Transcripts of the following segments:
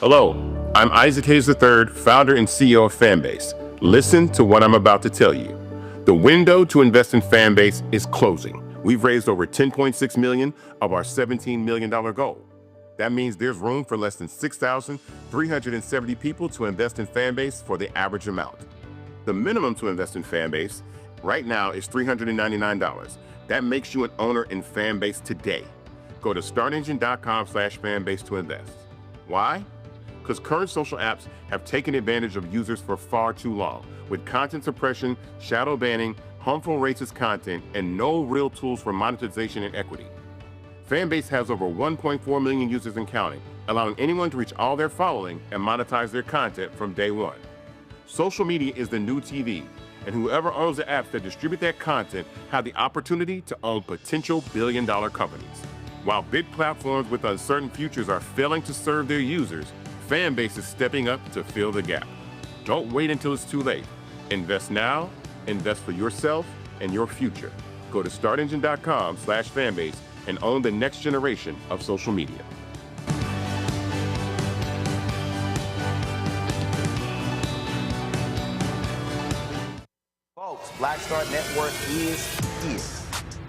Hello, I'm Isaac Hayes III, founder and CEO of Fanbase. Listen to what I'm about to tell you. The window to invest in Fanbase is closing. We've raised over $10.6 million of our $17 million goal. That means there's room for less than 6,370 people to invest in Fanbase for the average amount. The minimum to invest in Fanbase right now is $399. That makes you an owner in Fanbase today. Go to startengine.com/fanbase to invest. Why? Because current social apps have taken advantage of users for far too long, with content suppression, shadow banning, harmful racist content, and no real tools for monetization and equity. Fanbase has over 1.4 million users and counting, allowing anyone to reach all their following and monetize their content from day one. Social media is the new TV, and whoever owns the apps that distribute that content have the opportunity to own potential billion-dollar companies. While big platforms with uncertain futures are failing to serve their users, Fanbase is stepping up to fill the gap. Don't wait until it's too late. Invest now, invest for yourself and your future. Go to startengine.com/fanbase and own the next generation of social media. Folks, Black Star Network is here.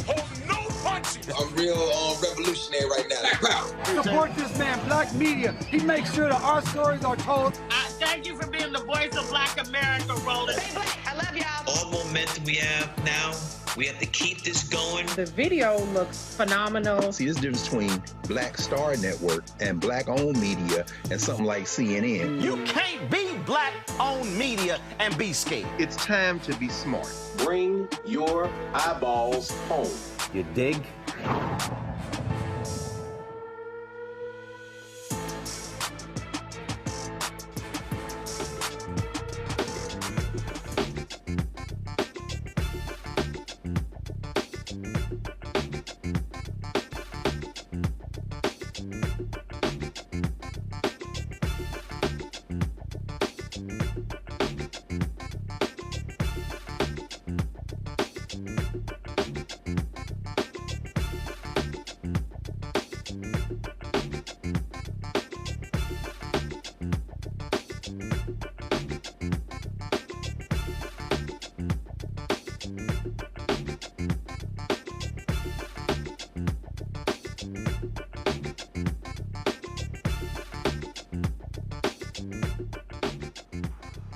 Hold no punches. I'm real revolutionary right now. Black power. Support this man, Black media. He makes sure that our stories are told. Thank you for being the voice of Black America, Roland. Stay black. I love y'all. All momentum we have now, we have to keep this going. The video looks phenomenal. See, this difference between Black Star Network and Black-owned media and something like CNN. You can't be Black-owned media and be scared. It's time to be smart. Bring your eyeballs home. You dig?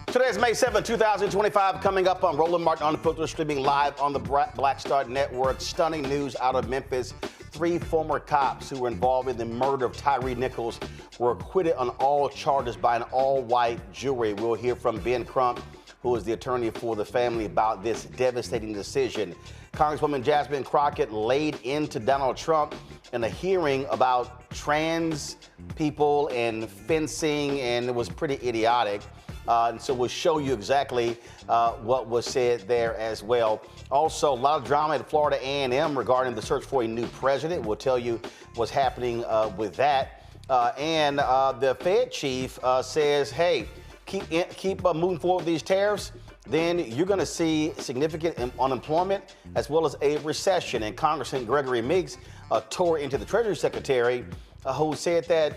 Today is May 7, 2025, coming up on Roland Martin Unfiltered, streaming live on the Black Star Network. Stunning news out of Memphis. 3 former cops who were involved in the murder of Tyre Nichols were acquitted on all charges by an all-white jury. We'll hear from Ben Crump, who is the attorney for the family, about this devastating decision. Congresswoman Jasmine Crockett laid into Donald Trump in a hearing about trans people and fencing, and it was pretty idiotic. And so we'll show you exactly what was said there as well. Also, a lot of drama at Florida A&M regarding the search for a new president. We'll tell you what's happening with that. And the Fed chief says, hey, keep moving forward with these tariffs, then you're going to see significant unemployment as well as a recession. And Congressman Gregory Meeks tore into the Treasury Secretary, who said that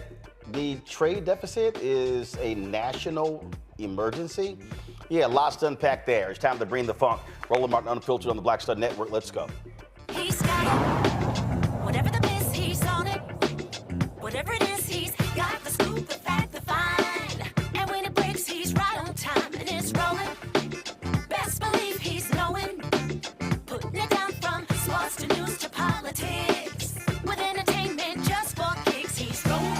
the trade deficit is a national emergency. Yeah, lots to unpack there. It's time to bring the funk. Roland Martin Unfiltered on the Black Star Network. Let's go. He's got it. Whatever the miss, he's on it. Whatever it is, he's got the scoop, the fact, the find. And when it breaks, he's right on time and it's rolling. Best believe he's knowing. Putting it down from sports to news to politics. With entertainment just for kicks, he's rolling.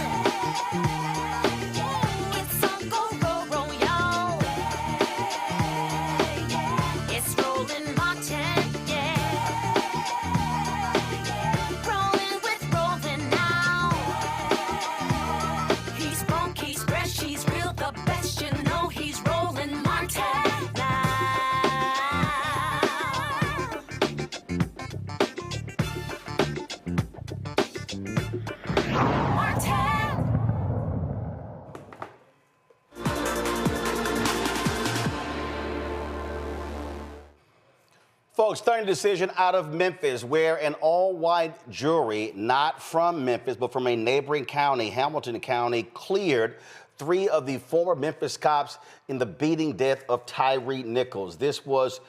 Folks, stunning decision out of Memphis where an all-white jury, not from Memphis, but from a neighboring county, Hamilton County, cleared three of the former Memphis cops in the beating death of Tyre Nichols. This was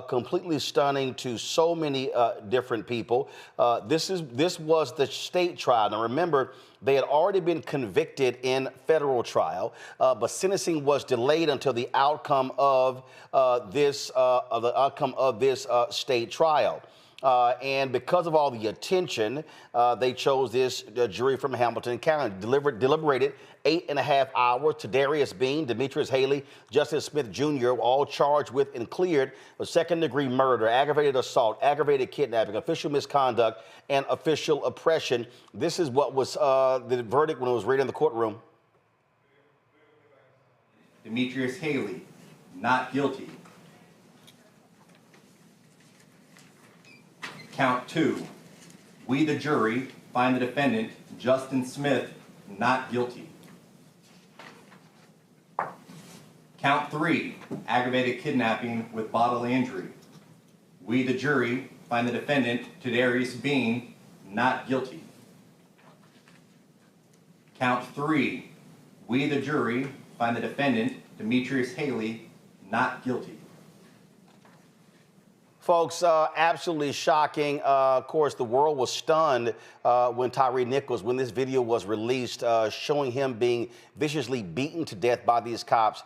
completely stunning to so many different people. This was the state trial. Now remember, they had already been convicted in federal trial, but sentencing was delayed until the outcome of this state trial. And because of all the attention, they chose this jury from Hamilton County, deliberated 8.5 hours. Tadarius Bean, Demetrius Haley, Justice Smith Jr., all charged with and cleared of second-degree murder, aggravated assault, aggravated kidnapping, official misconduct, and official oppression. This is what was the verdict when it was read in the courtroom. Demetrius Haley, not guilty. Count 2, we the jury find the defendant, Justin Smith, not guilty. Count 3, aggravated kidnapping with bodily injury. We the jury find the defendant, Tadarius Bean, not guilty. Count 3, we the jury find the defendant, Demetrius Haley, not guilty. Folks, absolutely shocking. Of course, the world was stunned when Tyrie Nichols, when this video was released, showing him being viciously beaten to death by these cops.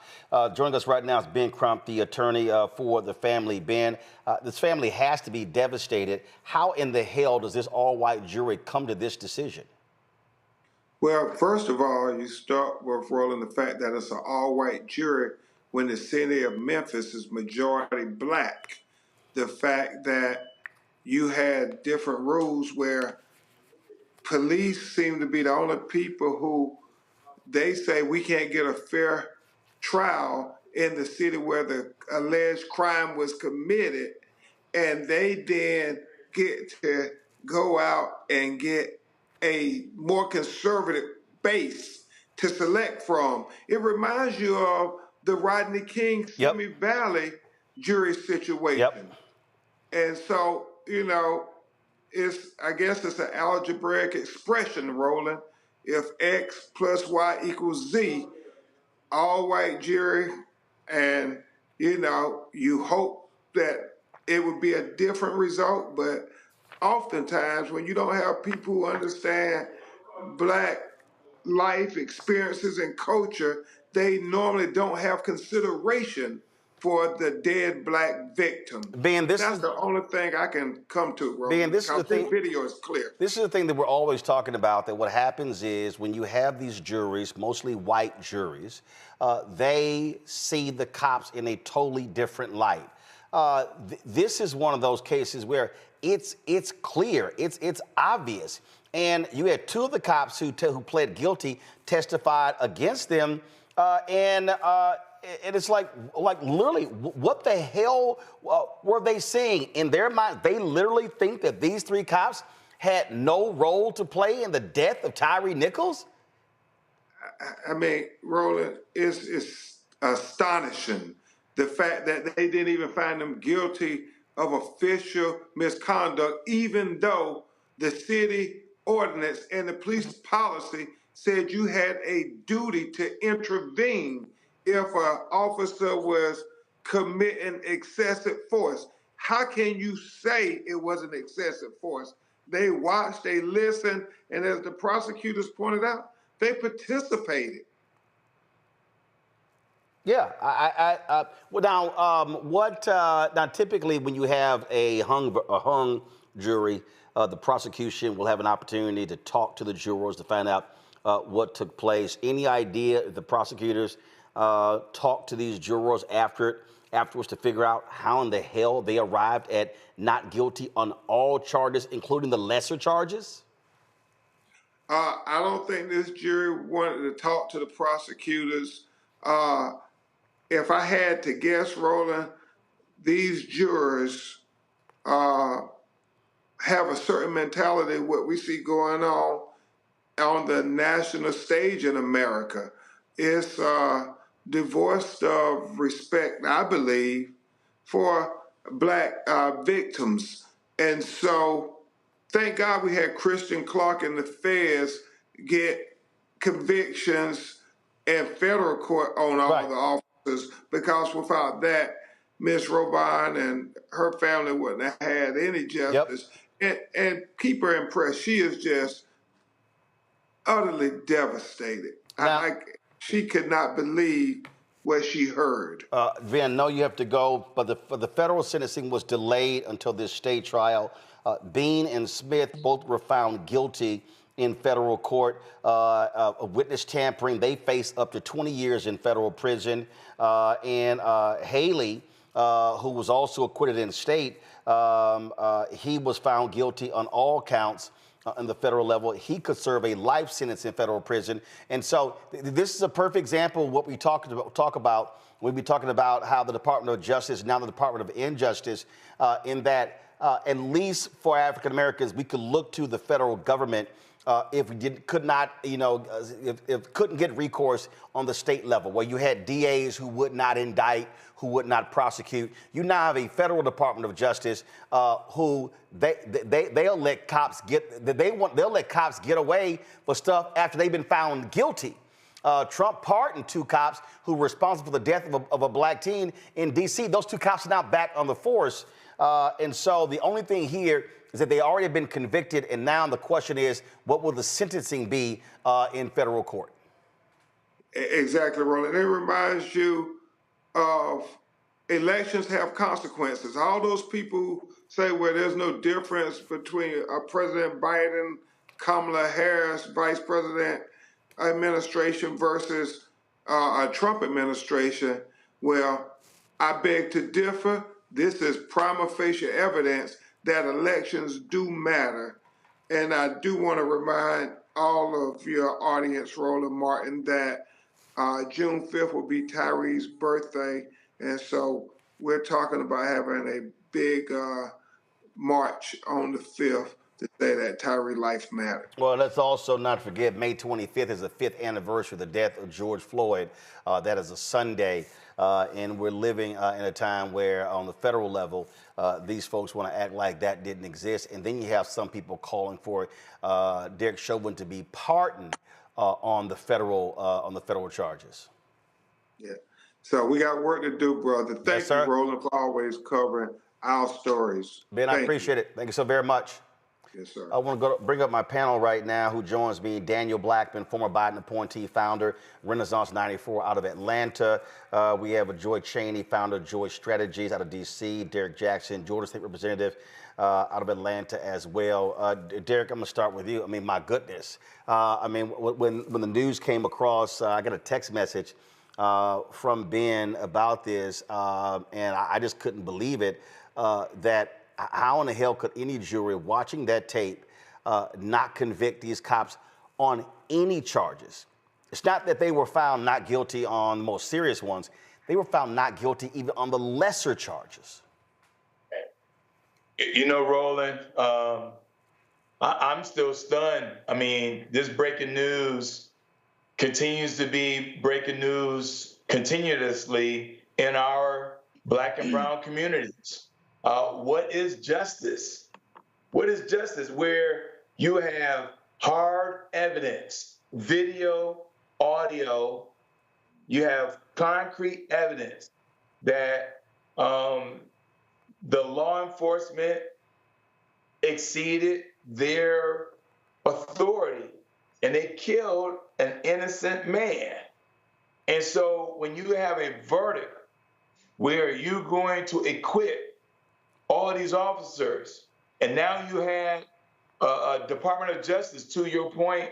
Joining us right now is Ben Crump, the attorney for the family. Ben, this family has to be devastated. How in the hell does this all-white jury come to this decision? Well, first of all, you start with, Roland, the fact that it's an all-white jury when the city of Memphis is majority black. The fact that you had different rules where police seem to be the only people who they say we can't get a fair trial in the city where the alleged crime was committed, and they then get to go out and get a more conservative base to select from. It reminds you of the Rodney King, Simi Valley jury situation. Yep. And so, you know, I guess it's an algebraic expression, Roland. If X plus Y equals Z, all white jury, and, you know, you hope that it would be a different result, but oftentimes when you don't have people who understand black life experiences and culture, they normally don't have consideration for the dead black victim. Ben, that's the only thing I can come to, Roland. Ben, this is the thing. Video is clear. This is the thing that we're always talking about, that what happens is when you have these juries, mostly white juries, they see the cops in a totally different light. This is one of those cases where it's clear, it's obvious. And you had two of the cops who pled guilty testified against them, and it's like literally, what the hell were they seeing in their mind? They literally think that these three cops had no role to play in the death of Tyrie Nichols? I mean, Roland, it's astonishing the fact that they didn't even find them guilty of official misconduct, even though the city ordinance and the police policy said you had a duty to intervene if an officer was committing excessive force. How can you say it wasn't excessive force? They watched, they listened, and as the prosecutors pointed out, they participated. Yeah, now typically when you have a hung jury, the prosecution will have an opportunity to talk to the jurors to find out what took place. Any idea if the prosecutors talk to these jurors afterwards to figure out how in the hell they arrived at not guilty on all charges, including the lesser charges? I don't think this jury wanted to talk to the prosecutors. If I had to guess, Roland, these jurors have a certain mentality, what we see going on the national stage in America. It's divorced of respect, I believe, for black victims. And so thank God we had Christian Clark and the feds get convictions in federal court on all the officers, because without that, Miss Robine and her family wouldn't have had any justice. And keep her impressed. She is just utterly devastated. She could not believe what she heard. Ben, no, you have to go, but the federal sentencing was delayed until this state trial. Bean and Smith both were found guilty in federal court of witness tampering. They face up to 20 years in federal prison. And Haley, who was also acquitted in state, he was found guilty on all counts on the federal level. He could serve a life sentence in federal prison. And so this is a perfect example of what we talk about when we talking about how the Department of Justice, now the Department of Injustice, in that at least for African Americans, we could look to the federal government if we couldn't get recourse on the state level, where you had DAs who would not indict, who would not prosecute. You now have a federal Department of Justice who they'll let cops get away for stuff after they've been found guilty. Trump pardoned 2 cops who were responsible for the death of a black teen in D.C. Those 2 cops are now back on the force. And so the only thing here is that they already have been convicted, and now the question is, what will the sentencing be in federal court? Exactly, Roland. It reminds you of elections have consequences. All those people who say, well, there's no difference between President Biden, Kamala Harris, Vice President administration versus a Trump administration. Well, I beg to differ. This is prima facie evidence that elections do matter. And I do want to remind all of your audience, Roland Martin, that June 5th will be Tyrie's birthday. And so we're talking about having a big march on the 5th to say that Tyrie life matters. Well, let's also not forget May 25th is the 5th anniversary of the death of George Floyd. That is a Sunday. And we're living in a time where on the federal level, these folks want to act like that didn't exist. And then you have some people calling for Derek Chauvin to be pardoned on the federal charges. Yeah. So we got work to do, brother. Thank you, Roland, for always covering our stories. Ben, I appreciate it. Thank you so very much. Yes, sir. I want to bring up my panel right now who joins me. Daniel Blackman, former Biden appointee, founder, Renaissance 94 out of Atlanta. We have Joy Cheney, founder of Joy Strategies out of D.C. Derek Jackson, Georgia State Representative out of Atlanta as well. Derek, I'm going to start with you. I mean, my goodness. When the news came across, I got a text message from Ben about this, and I just couldn't believe it, that how in the hell could any jury watching that tape not convict these cops on any charges? It's not that they were found not guilty on the most serious ones. They were found not guilty even on the lesser charges. You know, Roland, I'm still stunned. I mean, this breaking news continues to be breaking news continuously in our Black and brown communities. What is justice? What is justice? Where you have hard evidence, video, audio, you have concrete evidence that the law enforcement exceeded their authority and they killed an innocent man. And so when you have a verdict where you're going to acquit all of these officers, and now you had a Department of Justice, to your point,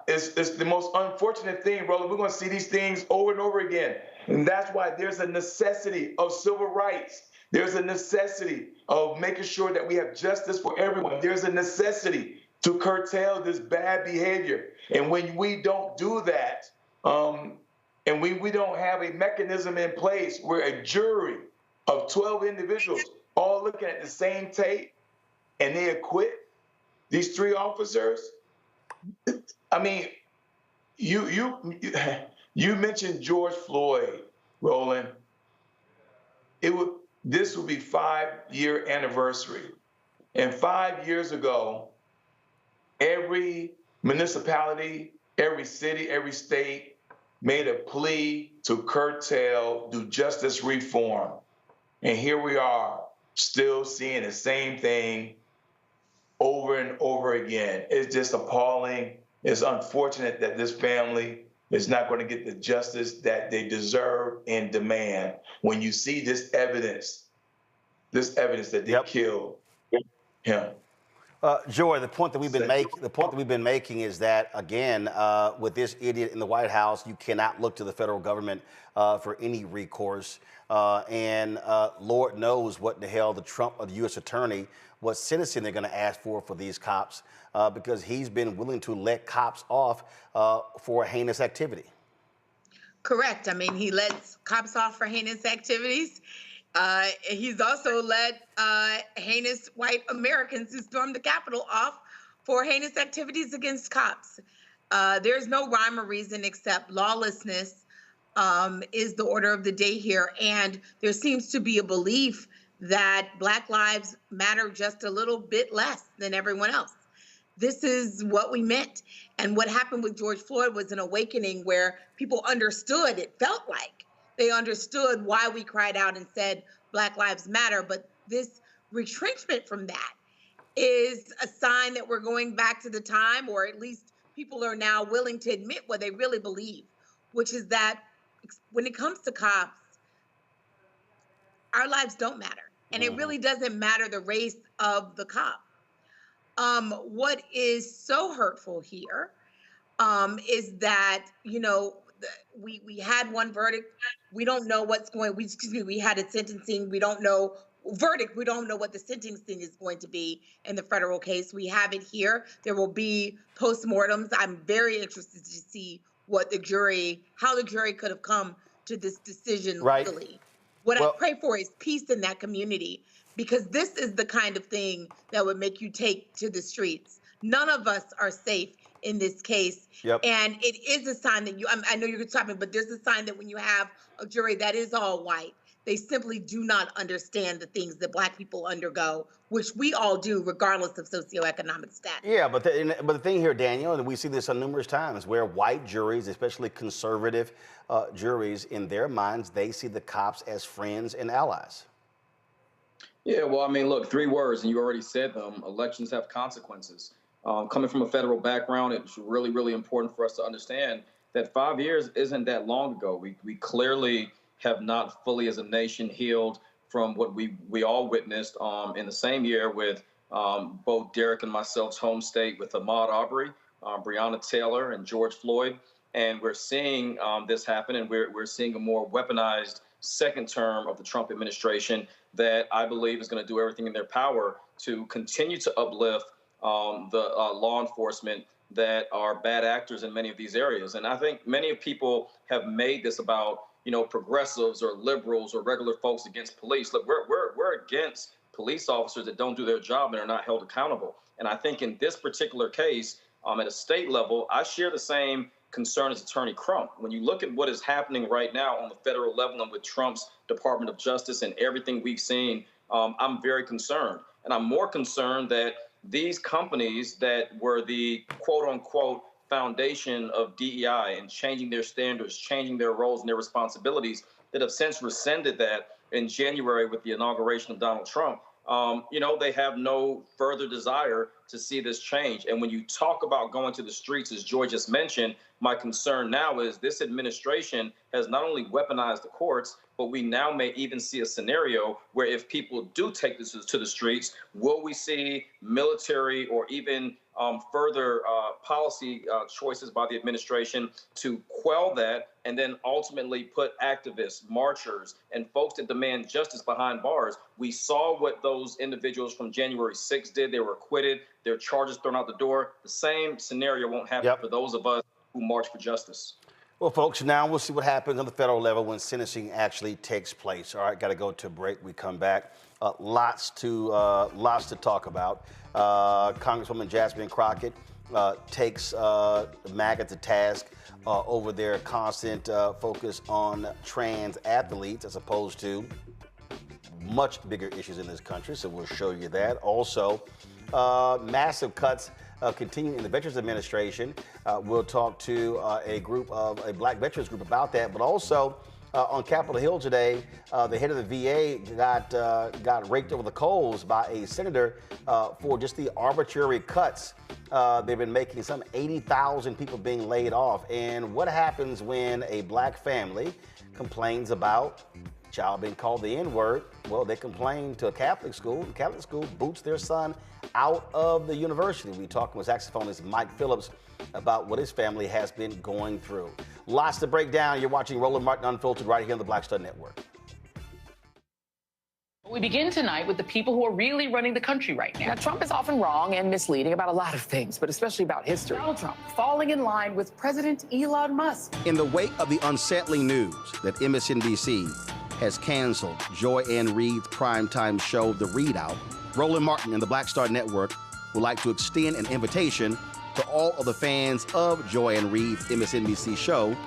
it's the most unfortunate thing, brother. We're going to see these things over and over again. And that's why there's a necessity of civil rights. There's a necessity of making sure that we have justice for everyone. There's a necessity to curtail this bad behavior. And when we don't do that, and we don't have a mechanism in place where a jury of 12 individuals all looking at the same tape and they acquit these 3 officers. I mean, you mentioned George Floyd, Roland. This will be 5-year anniversary. And 5 years ago, every municipality, every city, every state made a plea to curtail, do justice reform. And here we are, still seeing the same thing over and over again. It's just appalling. It's unfortunate that this family is not going to get the justice that they deserve and demand. When you see this evidence that they killed him. Joy, the point that we've been making is that, again, with this idiot in the White House, you cannot look to the federal government for any recourse. And Lord knows what the hell the U.S. attorney, what sentencing they're going to ask for these cops, because he's been willing to let cops off for heinous activity. Correct. I mean, he lets cops off for heinous activities. He's also let heinous white Americans who stormed the Capitol off for heinous activities against cops. There's no rhyme or reason except lawlessness is the order of the day here. And there seems to be a belief that Black lives matter just a little bit less than everyone else. This is what we meant. And what happened with George Floyd was an awakening where people understood, it felt like, they understood why we cried out and said Black Lives Matter. But this retrenchment from that is a sign that we're going back to the time, or at least people are now willing to admit what they really believe, which is that when it comes to cops, our lives don't matter. And it really doesn't matter the race of the cop. What is so hurtful here is that, you know, we had one verdict. We don't know what's going. We had a sentencing. We don't know verdict. We don't know what the sentencing is going to be in the federal case. We have it here. There will be postmortems. I'm very interested to see what how the jury could have come to this decision legally. What I pray for is peace in that community, because this is the kind of thing that would make you take to the streets. None of us are safe in this case. And it is a sign that I know you're talking, but there's a sign that when you have a jury that is all white, they simply do not understand the things that Black people undergo, which we all do regardless of socioeconomic status. Yeah, but the thing here, Daniel, and we see this on numerous times, where white juries, especially conservative juries, in their minds, they see the cops as friends and allies. Yeah, well, I mean, look, 3 words, and you already said them. Elections have consequences. Coming from a federal background, it's really, really important for us to understand that 5 years isn't that long ago. We clearly have not fully as a nation healed from what we all witnessed in the same year with both Derek and myself's home state with Ahmaud Arbery, Breonna Taylor, and George Floyd. And we're seeing this happen, and we're seeing a more weaponized second term of the Trump administration that I believe is going to do everything in their power to continue to uplift the law enforcement that are bad actors in many of these areas. And I think many people have made this about, you know, progressives or liberals or regular folks against police. Look, we're against police officers that don't do their job and are not held accountable. And I think in this particular case, at a state level, I share the same concern as Attorney Crump. When you look at what is happening right now on the federal level and with Trump's Department of Justice and everything we've seen, I'm very concerned. And I'm more concerned that these companies that were the quote unquote foundation of DEI and changing their standards, changing their roles and their responsibilities, that have since rescinded that in January with the inauguration of Donald Trump, you know, they have no further desire to see this change. And when you talk about going to the streets, as Joy just mentioned, my concern now is this administration has not only weaponized the courts, but we now may even see a scenario where if people do take this to the streets, will we see military or even further policy choices by the administration to quell that and then ultimately put activists, marchers, and folks that demand justice behind bars? We saw what those individuals from January 6th did. They were acquitted, their charges thrown out the door. The same scenario won't happen for those of us who march for justice. Well, folks, now we'll see what happens on the federal level when sentencing actually takes place. All right, got to go to a break. We come back. Lots to talk about. Congresswoman Jasmine Crockett takes MAGA to task over their constant focus on trans athletes as opposed to much bigger issues in this country. So we'll show you that. Also, massive cuts continue in the Veterans Administration. We'll talk to a black veterans group about that, but also on Capitol Hill today, the head of the VA got raked over the coals by a senator for just the arbitrary cuts they've been making. Some 80,000 people being laid off. And what happens when a black family complains about child being called the N-word? Well, they complain to a Catholic school. The Catholic school boots their son out of the university. We talked with saxophonist Mike Phillips about what his family has been going through. Lots to break down. You're watching Roland Martin Unfiltered right here on the Black Star Network. We begin tonight with the people who are really running the country right now. Now, Trump is often wrong and misleading about a lot of things, but especially about history. Donald Trump falling in line with President Elon Musk. In the wake of the unsettling news that MSNBC has canceled Joy Ann Reid's primetime show, The Readout, Roland Martin and the Black Star Network would like to extend an invitation to all of the fans of Joy Ann Reid's MSNBC show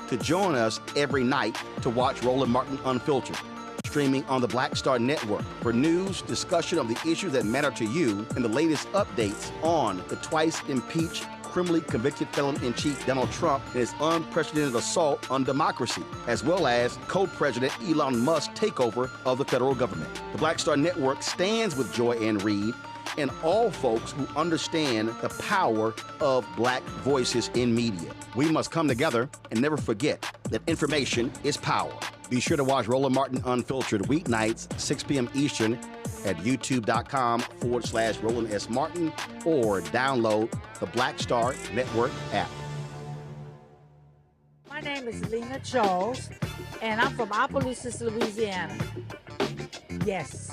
to join us every night to watch Roland Martin Unfiltered, streaming on the Black Star Network for news, discussion of the issues that matter to you, and the latest updates on the twice impeached, criminally convicted felon-in-chief Donald Trump and his unprecedented assault on democracy, as well as co-president Elon Musk's takeover of the federal government. The Black Star Network stands with Joy Ann Reid and all folks who understand the power of black voices in media. We must come together and never forget that information is power. Be sure to watch Roland Martin Unfiltered weeknights, 6 p.m. Eastern at youtube.com/Roland S. Martin or download the Black Star Network app. My name is Lena Charles, and I'm from Opelousas, Louisiana. Yes,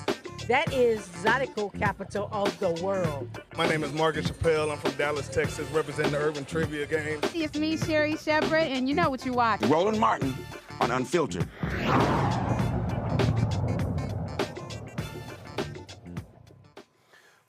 that is Zydeco capital of the world. My name is Margaret Chappelle. I'm from Dallas, Texas, representing the Urban Trivia Game. It's me, Sherry Shepard, and you know what you watch. Roland Martin on Unfiltered.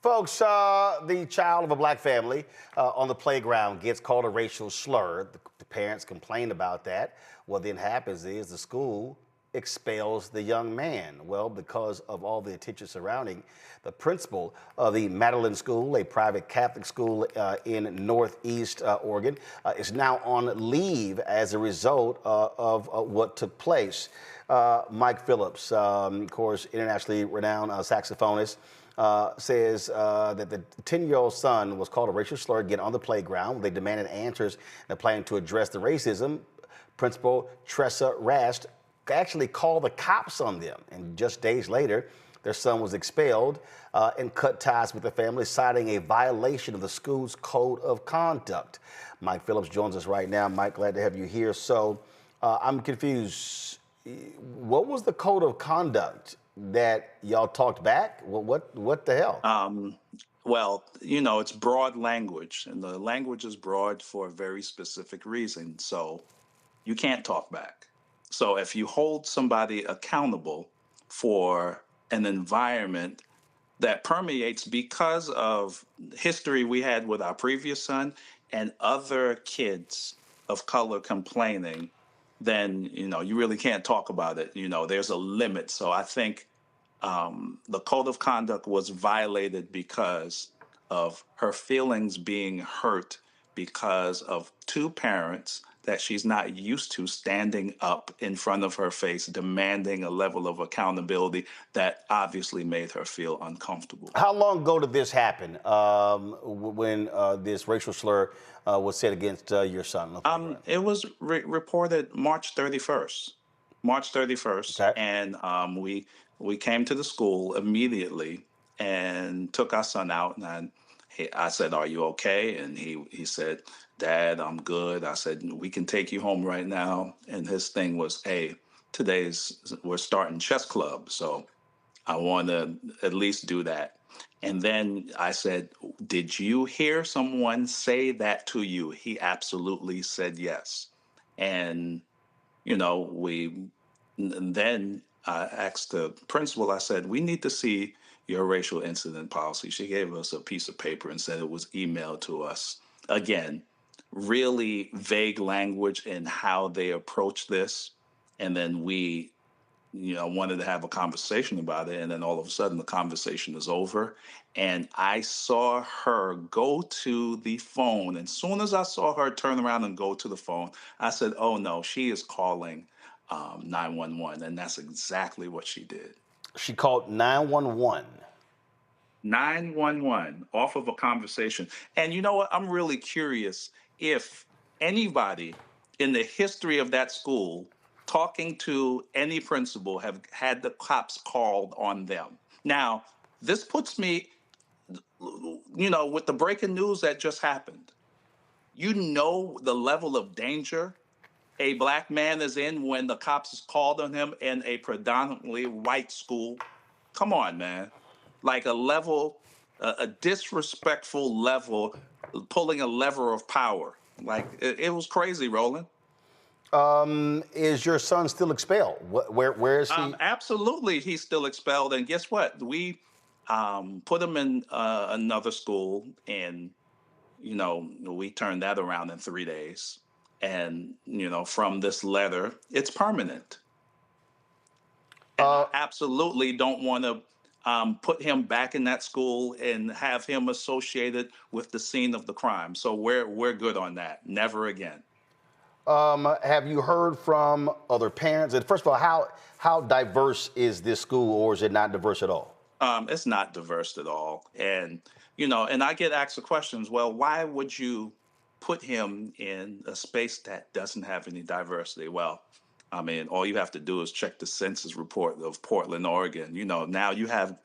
Folks, the child of a black family on the playground gets called a racial slur. The parents complain about that. What then happens is the school expels the young man. Well, because of all the attention surrounding the principal of the Madeline School, a private Catholic school in Northeast Oregon, is now on leave as a result of what took place. Mike Phillips, of course, internationally renowned saxophonist, says that the 10-year-old son was called a racial slur again on the playground. They demanded answers and planning to address the racism. Principal Tressa Rast actually called the cops on them, and just days later, their son was expelled and cut ties with the family, citing a violation of the school's code of conduct. Mike Phillips joins us right now. Mike, glad to have you here. So I'm confused. What was the code of conduct that y'all talked back? What the hell? Well, you know, it's broad language, and the language is broad for a very specific reason. So you can't talk back. So if you hold somebody accountable for an environment that permeates because of history we had with our previous son and other kids of color complaining, then, you know, you really can't talk about it. You know, there's a limit. So I think the code of conduct was violated because of her feelings being hurt because of two parents that she's not used to standing up in front of her face, demanding a level of accountability that obviously made her feel uncomfortable. How long ago did this happen when this racial slur was said against your son? It was reported March 31st. March 31st. Okay. And we came to the school immediately and took our son out. And I said, "Are you okay?" And he said, "Dad, I'm good." I said, "We can take you home right now." And his thing was, "Hey, we're starting chess club, so I want to at least do that." And then I said, "Did you hear someone say that to you?" He absolutely said yes. And, you know, then I asked the principal, I said, "We need to see your racial incident policy." She gave us a piece of paper and said it was emailed to us. Again, really vague language in how they approach this. And then we wanted to have a conversation about it. And then all of a sudden the conversation is over. And I saw her go to the phone. And as soon as I saw her turn around and go to the phone, I said, oh no, she is calling 911. And that's exactly what she did. She called 911. 911 off of a conversation. And you know what? I'm really curious if anybody in the history of that school talking to any principal have had the cops called on them. Now, this puts me, with the breaking news that just happened, the level of danger a black man is in when the cops is called on him in a predominantly white school. Come on, man. Like a disrespectful level, pulling a lever of power. Like it was crazy, Roland. Is your son still expelled? Where is he? Absolutely, he's still expelled. And guess what? We put him in another school, and we turned that around in 3 days. And from this letter, it's permanent. And I absolutely don't want to put him back in that school and have him associated with the scene of the crime. So we're good on that. Never again. Have you heard from other parents? And first of all, how diverse is this school, or is it not diverse at all? It's not diverse at all. And and I get asked the questions. Well, why would you put him in a space that doesn't have any diversity? Well, I mean, all you have to do is check the census report of Portland, Oregon. Now you have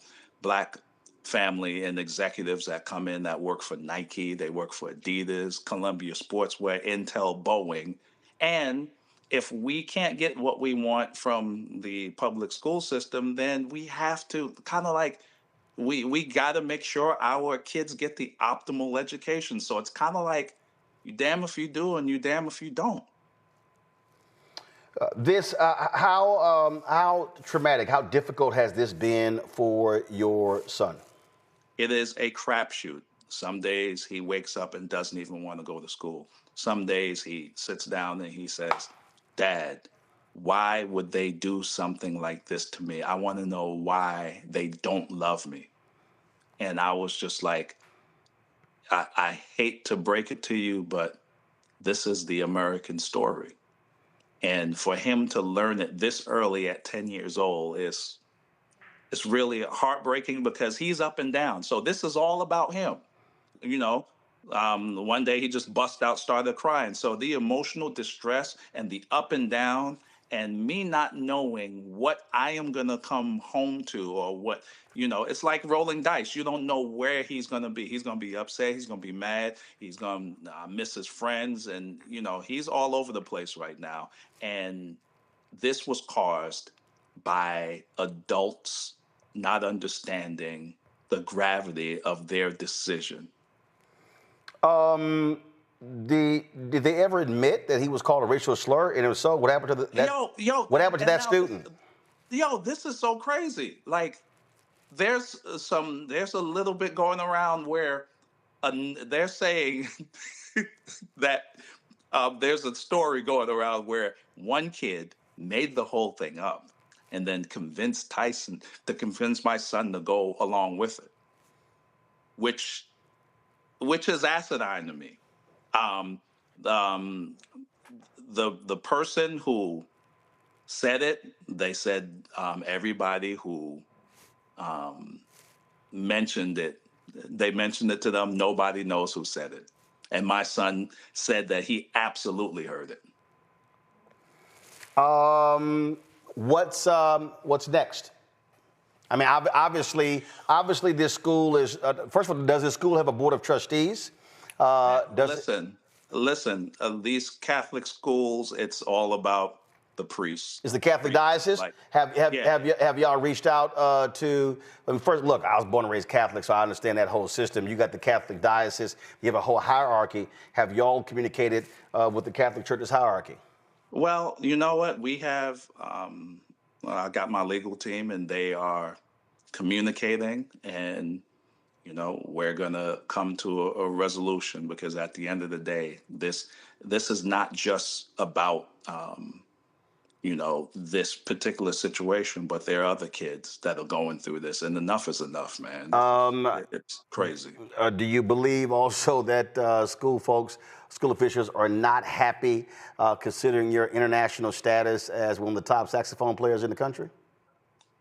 black family and executives that come in that work for Nike, they work for Adidas, Columbia Sportswear, Intel, Boeing. And if we can't get what we want from the public school system, then we have to kind of like, we got to make sure our kids get the optimal education. So it's kind of like, you damn if you do and you damn if you don't. How traumatic, how difficult has this been for your son? It is a crapshoot. Some days he wakes up and doesn't even want to go to school. Some days he sits down and he says, Dad, why would they do something like this to me? I want to know why they don't love me. And I was just like, I hate to break it to you, but this is the American story. And for him to learn it this early at 10 years old is really heartbreaking, because he's up and down. So this is all about him. One day he just bust out, started crying. So the emotional distress and the up and down, and me not knowing what I am going to come home to, or what, it's like rolling dice. You don't know where he's going to be. He's going to be upset. He's going to be mad. He's going to miss his friends. And, he's all over the place right now. And this was caused by adults not understanding the gravity of their decision. Did they ever admit that he was called a racial slur? And if so, what happened to what happened to that student? This is so crazy. Like, there's a little bit going around where they're saying that there's a story going around where one kid made the whole thing up and then convinced my son to go along with it, which is asinine to me. The person who said it, they said everybody who mentioned it, they mentioned it to them. Nobody knows who said it. And my son said that he absolutely heard it. What's next? I mean, obviously, this school is. First of all, does this school have a board of trustees? Listen. These Catholic schools, it's all about the priests. Is the Catholic diocese? Have y'all reached out to? I mean, first, look, I was born and raised Catholic, so I understand that whole system. You got the Catholic diocese. You have a whole hierarchy. Have y'all communicated with the Catholic Church's hierarchy? Well, you know what? We have. I got my legal team, and they are communicating, and we're gonna come to a resolution, because at the end of the day, this is not just about this particular situation, but there are other kids that are going through this, and enough is enough, man. It's crazy. Do you believe also that school officials are not happy considering your international status as one of the top saxophone players in the country?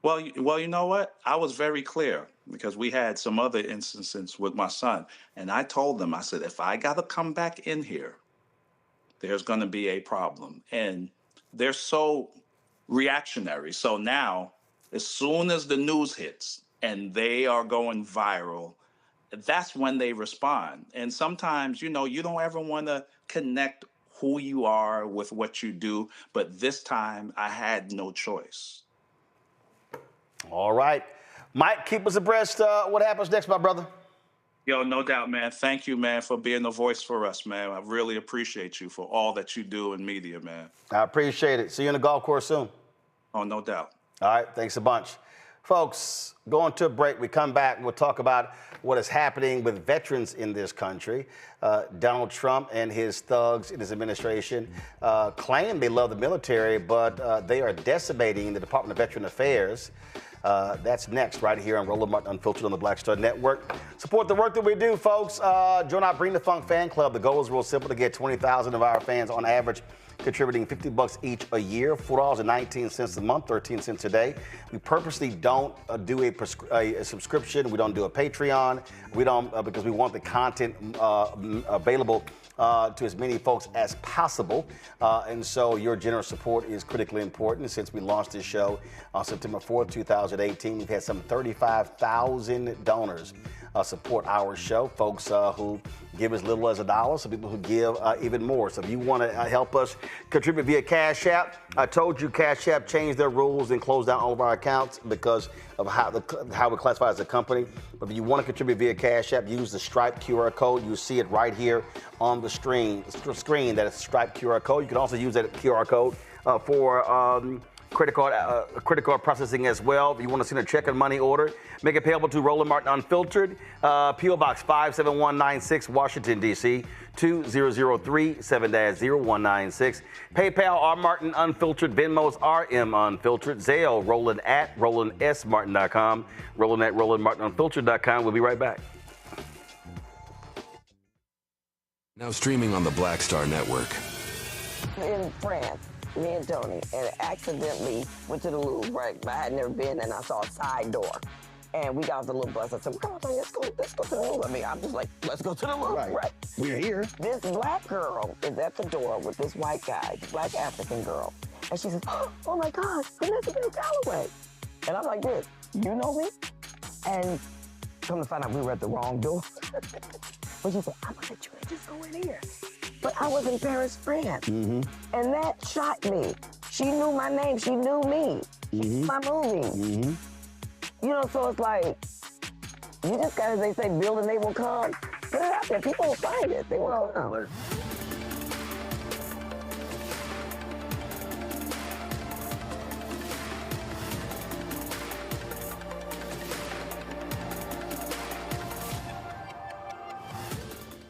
Well, you know what? I was very clear because we had some other instances with my son, and I told them, I said, if I got to come back in here, there's going to be a problem. And they're so reactionary. So now, as soon as the news hits and they are going viral, that's when they respond. And sometimes, you don't ever want to connect who you are with what you do. But this time, I had no choice. All right. Mike, keep us abreast. What happens next, my brother? Yo, no doubt, man. Thank you, man, for being a voice for us, man. I really appreciate you for all that you do in media, man. I appreciate it. See you in the golf course soon. Oh, no doubt. All right. Thanks a bunch. Folks, going to a break. We come back. We'll talk about what is happening with veterans in this country. Donald Trump and his thugs in his administration claim they love the military, but they are decimating the Department of Veteran Affairs. That's next right here on Roland Martin Unfiltered on the Black Star Network. Support the work that we do, folks. Join our Bring the Funk fan club. The goal is real simple to get 20,000 of our fans on average contributing $50 each a year, $4.19 a month, 13 cents a day. We purposely don't do a subscription. We don't do a Patreon. We don't because we want the content available to as many folks as possible. And so your generous support is critically important. Since we launched this show on September 4th, 2018, we've had some 35,000 donors support our show. Folks who give as little as $1, some people who give even more. So if you want to help us contribute via Cash App, I told you Cash App changed their rules and closed down all of our accounts because of how we classify as a company. But if you want to contribute via Cash App, use the Stripe QR code. You see it right here on the screen. That is Stripe QR code. You can also use that QR code for credit card processing as well. If you want to send a check and money order, make it payable to Roland Martin Unfiltered, P.O. Box 57196, Washington, D.C. 20037-0196. PayPal, R. Martin Unfiltered. Venmo's RM Unfiltered. Zelle, Roland at RolandSMartin.com. Roland at RolandMartinUnfiltered.com. We'll be right back. Now streaming on the Black Star Network. In France, me and Tony, and accidentally went to the Louvre, right? I had never been, and I saw a side door. And we got off the little bus. I said, well, come on, Tony, let's go to the Louvre. I mean, I'm just like, let's go to the Louvre, right? We're here. This black girl is at the door with this white guy, black African girl. And she says, oh my gosh, Vanessa Calloway. And I'm like this, you know me? And come to find out we were at the wrong door. But she said, I'm gonna let you in, just go in here. But I was in Paris, France. And that shocked me. She knew my name, she knew me. My movie. You know, so it's like, you just gotta, they say, build and they will come. Put it out there, people will find it, they will come.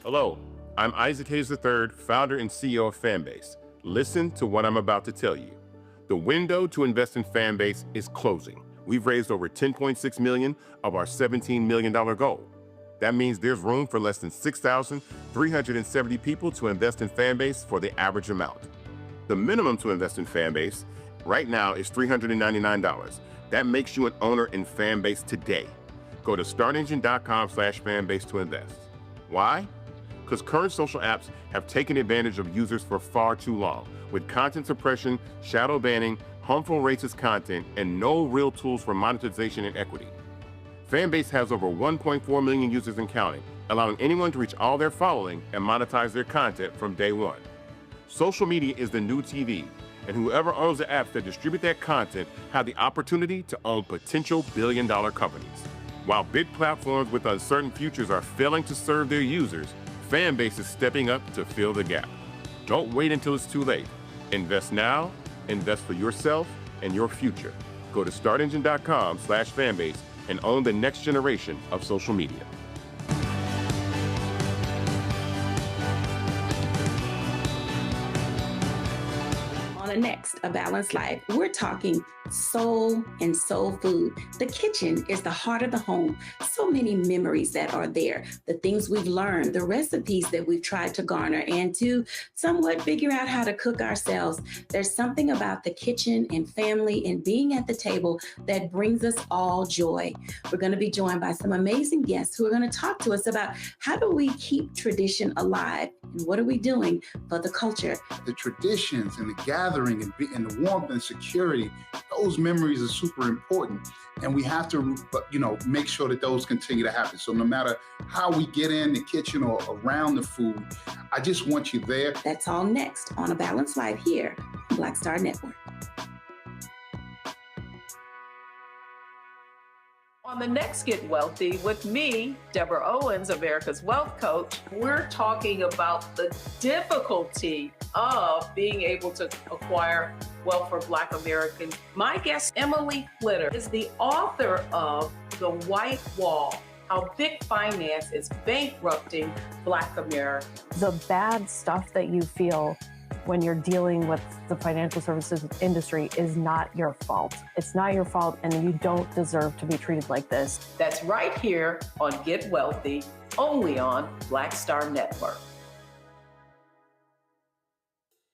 Hello, I'm Isaac Hayes III, founder and CEO of Fanbase. Listen to what I'm about to tell you. The window to invest in Fanbase is closing. We've raised over $10.6 million of our $17 million goal. That means there's room for less than 6,370 people to invest in Fanbase for the average amount. The minimum to invest in Fanbase right now is $399. That makes you an owner in Fanbase today. Go to startengine.com/fanbase to invest. Why? Because current social apps have taken advantage of users for far too long, with content suppression, shadow banning, harmful racist content, and no real tools for monetization and equity. Fanbase has over 1.4 million users and counting, allowing anyone to reach all their following and monetize their content from day one. Social media is the new TV, and whoever owns the apps that distribute that content have the opportunity to own potential billion-dollar companies. While big platforms with uncertain futures are failing to serve their users, Fanbase is stepping up to fill the gap. Don't wait until it's too late. Invest now, invest for yourself and your future. Go to startengine.com/fanbase and own the next generation of social media. On the next next, A Balanced Life, we're talking soul and soul food. The kitchen is the heart of the home. So many memories that are there, the things we've learned, the recipes that we've tried to garner and to somewhat figure out how to cook ourselves. There's something about the kitchen and family and being at the table that brings us all joy. We're going to be joined by some amazing guests who are going to talk to us about how do we keep tradition alive and what are we doing for the culture. The traditions and the gathering and the warmth and security, those memories are super important. And we have to, make sure that those continue to happen. So no matter how we get in the kitchen or around the food, I just want you there. That's all next on A Balanced Life here on Black Star Network. On the next Get Wealthy with me, Deborah Owens, America's Wealth Coach, we're talking about the difficulty of being able to acquire wealth for Black Americans. My guest, Emily Flitter, is the author of The White Wall, How Big Finance is Bankrupting Black Americans. The bad stuff that you feel when you're dealing with the financial services industry is not your fault. It's not your fault, and you don't deserve to be treated like this. That's right here on Get Wealthy, only on Black Star Network.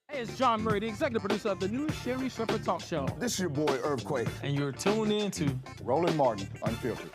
Hey, it's John Murray, the executive producer of the new Sherry Shepherd Talk Show. This is your boy, Earthquake. And you're tuned in to Roland Martin, Unfiltered.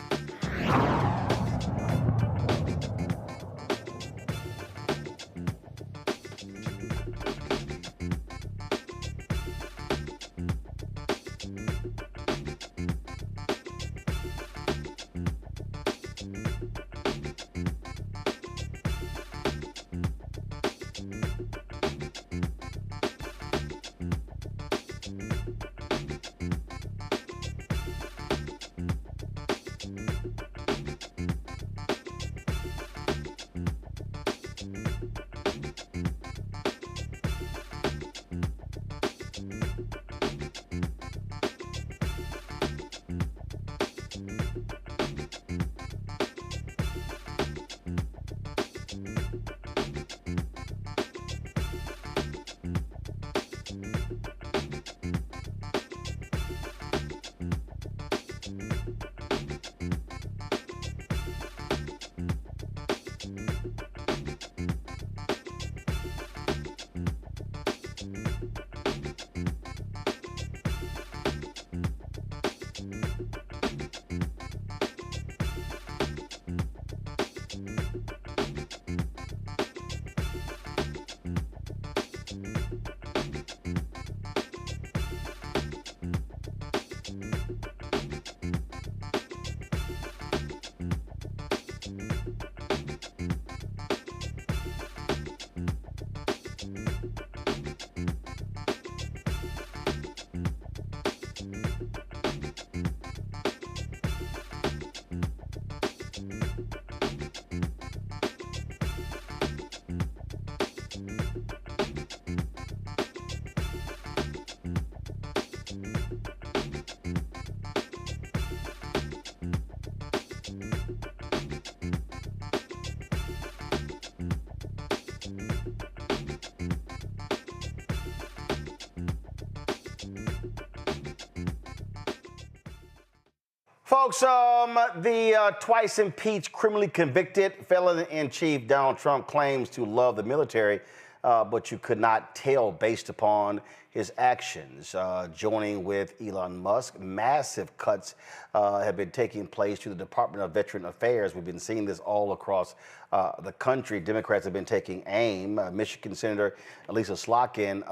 Folks, the twice impeached, criminally convicted felon-in-chief Donald Trump claims to love the military, but you could not tell based upon his actions. Joining with Elon Musk, massive cuts have been taking place to the Department of Veteran Affairs. We've been seeing this all across the country. Democrats have been taking aim. Michigan Senator Lisa Slotkin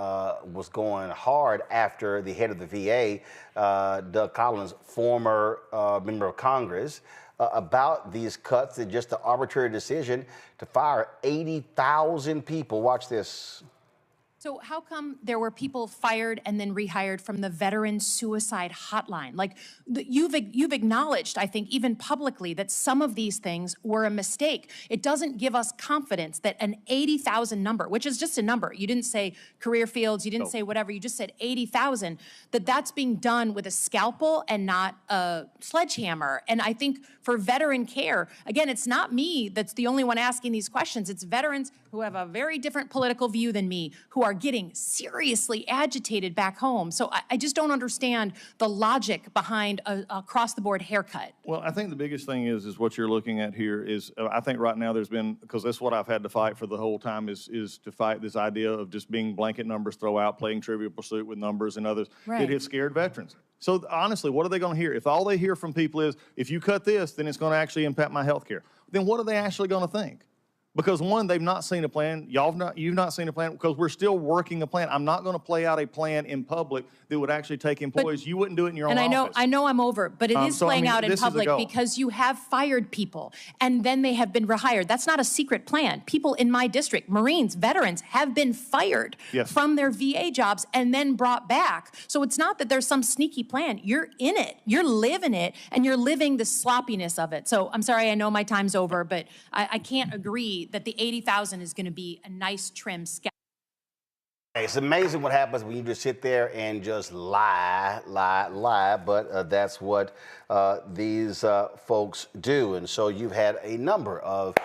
was going hard after the head of the VA, Doug Collins, former member of Congress, about these cuts and just the arbitrary decision to fire 80,000 people. Watch this. So how come there were people fired and then rehired from the veteran suicide hotline? Like you've acknowledged, I think, even publicly, that some of these things were a mistake. It doesn't give us confidence that an 80,000 number, which is just a number, you didn't say career fields, you didn't say whatever, you just said 80,000, that's being done with a scalpel and not a sledgehammer. And I think for veteran care. Again, it's not me that's the only one asking these questions. It's veterans who have a very different political view than me who are getting seriously agitated back home. So I just don't understand the logic behind a across-the-board haircut. Well, I think the biggest thing is what you're looking at here is, I think right now there's been, because that's what I've had to fight for the whole time, is to fight this idea of just being blanket numbers throw out, playing Trivial Pursuit with numbers and others. Right. It has scared veterans. So honestly, what are they going to hear? If all they hear from people is, if you cut this, then it's going to actually impact my health care, then what are they actually going to think? Because one, they've not seen a plan. You've not seen a plan, because we're still working a plan. I'm not going to play out a plan in public that would actually take employees. You wouldn't do it in your own office. I know I'm over, but it is playing out in public because you have fired people and then they have been rehired. That's not a secret plan. People in my district, Marines, veterans, have been fired from their VA jobs and then brought back. So it's not that there's some sneaky plan. You're in it. You're living it, and you're living the sloppiness of it. So I'm sorry, I know my time's over, but I can't agree that the 80,000 is going to be a nice trim scalp. It's amazing what happens when you just sit there and just lie, but that's what these folks do. And so you've had a number of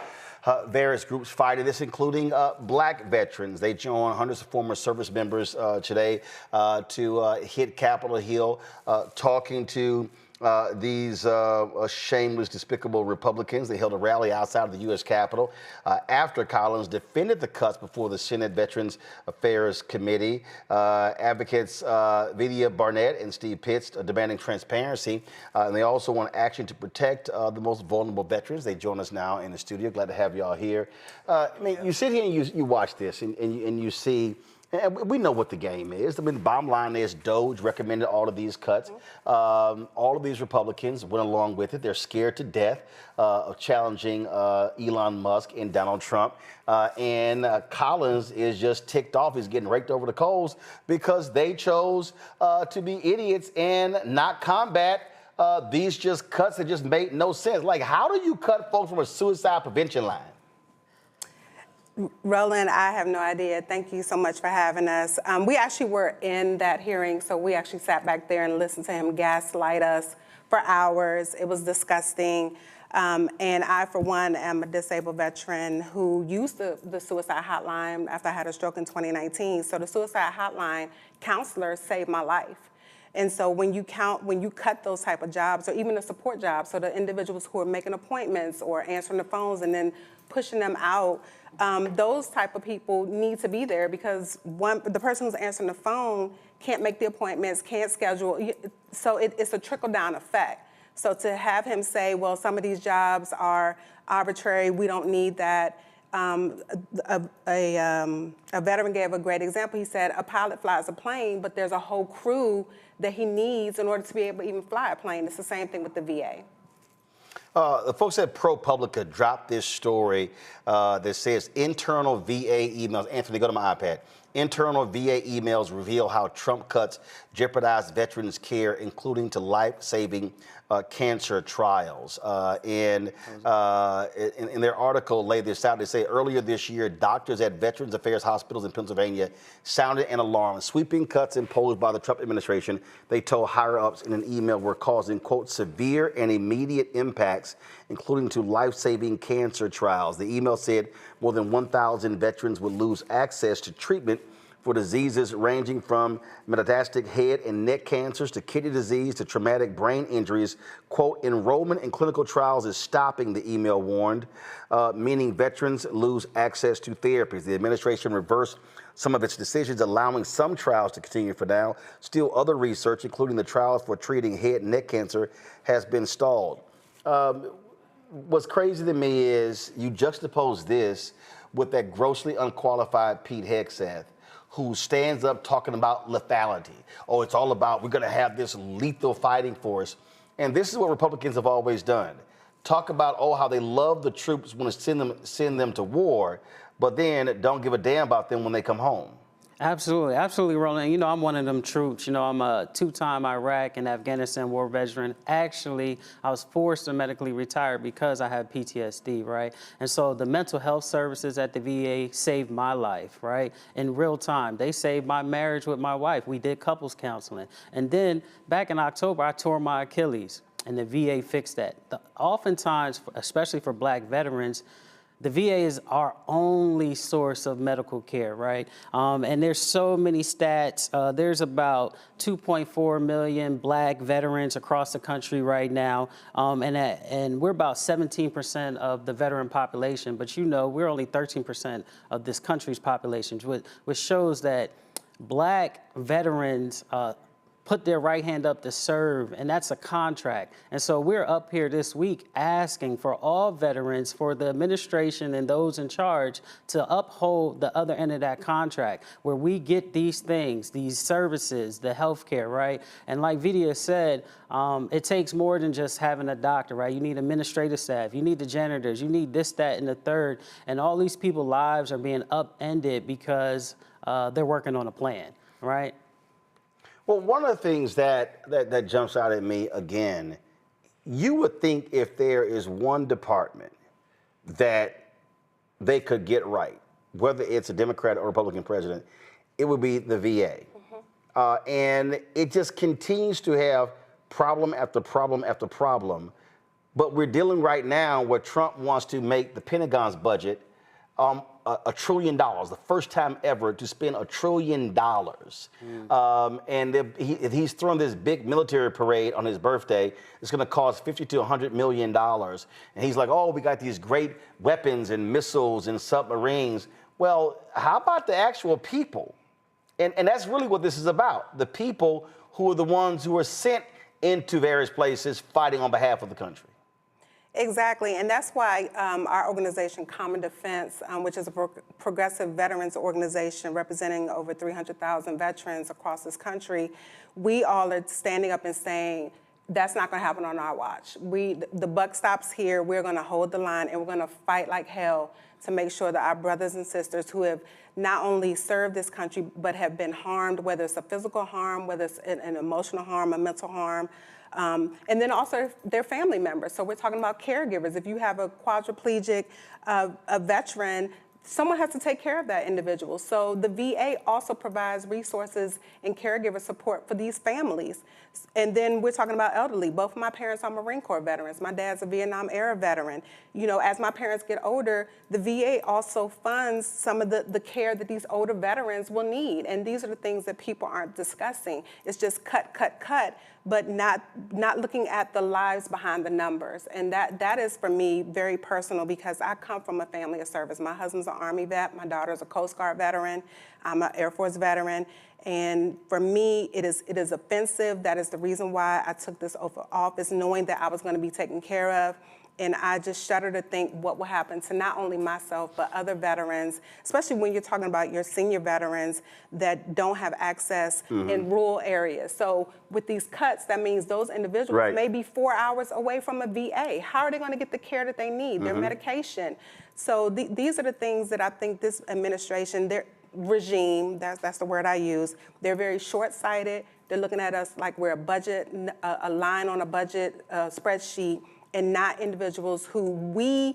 various groups fighting this, including black veterans. They joined hundreds of former service members today to hit Capitol Hill, talking to these shameless, despicable Republicans. They held a rally outside of the U.S. Capitol after Collins defended the cuts before the Senate Veterans Affairs Committee. Advocates Vidya Barnett and Steve Pitts demanding transparency, and they also want action to protect the most vulnerable veterans. They join us now in the studio. Glad to have y'all here. I mean, you sit here and you watch this, and you see. And we know what the game is. I mean, the bottom line is DOGE recommended all of these cuts. All of these Republicans went along with it. They're scared to death of challenging Elon Musk and Donald Trump. And Collins is just ticked off. He's getting raked over the coals because they chose to be idiots and not combat these just cuts that just made no sense. Like, how do you cut folks from a suicide prevention line? Roland, I have no idea. Thank you so much for having us. We actually were in that hearing, so we actually sat back there and listened to him gaslight us for hours. It was disgusting. And I, for one, am a disabled veteran who used the suicide hotline after I had a stroke in 2019. So the suicide hotline counselor saved my life. And so when you cut those type of jobs, or even the support jobs, so the individuals who are making appointments or answering the phones and then pushing them out, those type of people need to be there, because the person who's answering the phone can't make the appointments, can't schedule. So it's a trickle-down effect. So to have him say, well, some of these jobs are arbitrary, we don't need that. A veteran gave a great example. He said a pilot flies a plane, but there's a whole crew that he needs in order to be able to even fly a plane. It's the same thing with the VA. The folks at ProPublica dropped this story that says internal VA emails. Anthony, go to my iPad. Internal VA emails reveal how Trump cuts jeopardize veterans' care, including to life-saving cancer trials. In their article, laid this out. They say earlier this year, doctors at Veterans Affairs hospitals in Pennsylvania sounded an alarm. Sweeping cuts imposed by the Trump administration, they told higher-ups in an email, were causing, quote, severe and immediate impacts, including to life-saving cancer trials. The email said more than 1,000 veterans would lose access to treatment for diseases ranging from metastatic head and neck cancers to kidney disease to traumatic brain injuries. Quote, enrollment in clinical trials is stopping, the email warned, meaning veterans lose access to therapies. The administration reversed some of its decisions, allowing some trials to continue for now. Still, other research, including the trials for treating head and neck cancer, has been stalled. What's crazy to me is you juxtapose this with that grossly unqualified Pete Hegseth, who stands up talking about lethality. Oh, it's all about, we're gonna have this lethal fighting force. And this is what Republicans have always done. Talk about, oh, how they love the troops when it's send them to war, but then don't give a damn about them when they come home. Absolutely, absolutely, Roland. You know, I'm one of them troops. You know, I'm a two-time Iraq and Afghanistan war veteran. Actually, I was forced to medically retire because I had PTSD, right? And so the mental health services at the VA saved my life, right? In real time. They saved my marriage with my wife. We did couples counseling. And then back in October, I tore my Achilles. and the VA fixed that. Oftentimes, especially for Black veterans, the VA is our only source of medical care, right? And there's so many stats. There's about 2.4 million Black veterans across the country right now, and we're about 17% of the veteran population. But you know, we're only 13% of this country's population, which shows that Black veterans put their right hand up to serve, and that's a contract. And so we're up here this week asking for all veterans, for the administration and those in charge to uphold the other end of that contract, where we get these things, these services, the health care, right? And like Vidya said, it takes more than just having a doctor, right? You need administrative staff, you need the janitors, you need this, that, and the third. And all these people's lives are being upended because they're working on a plan, right? Well, one of the things that jumps out at me again, you would think if there is one department that they could get right, whether it's a Democrat or Republican president, it would be the VA. And it just continues to have problem after problem after problem. But we're dealing right now where Trump wants to make the Pentagon's budget $1 trillion, the first time ever to spend $1 trillion. And if he's throwing this big military parade on his birthday, it's going to cost $50 to $100 million. And he's like, oh, we got these great weapons and missiles and submarines. Well, how about the actual people? And that's really what this is about. The people who are the ones who are sent into various places fighting on behalf of the country. Exactly, and that's why our organization, Common Defense, which is a progressive veterans organization representing over 300,000 veterans across this country, we all are standing up and saying, that's not going to happen on our watch. The buck stops here. We're going to hold the line, and we're going to fight like hell to make sure that our brothers and sisters who have not only served this country, but have been harmed, whether it's a physical harm, whether it's an emotional harm, a mental harm, and then also their family members. So we're talking about caregivers. If you have a quadriplegic, a veteran, someone has to take care of that individual. So the VA also provides resources and caregiver support for these families. And then we're talking about elderly. Both of my parents are Marine Corps veterans. My dad's a Vietnam era veteran. You know, as my parents get older, the VA also funds some of the care that these older veterans will need. And these are the things that people aren't discussing. It's just cut, cut, cut, but not looking at the lives behind the numbers. And that is, for me, very personal because I come from a family of service. My husband's an Army vet. My daughter's a Coast Guard veteran. I'm an Air Force veteran. And for me, it is offensive. That is the reason why I took this oath of office, knowing that I was going to be taken care of. And I just shudder to think what will happen to not only myself, but other veterans, especially when you're talking about your senior veterans that don't have access in rural areas. So with these cuts, that means those individuals may be 4 hours away from a VA. How are they going to get the care that they need, their medication? So these are the things that I think this administration, their regime, that's the word I use, they're very short-sighted. They're looking at us like we're a budget, a line on a budget spreadsheet, and not individuals who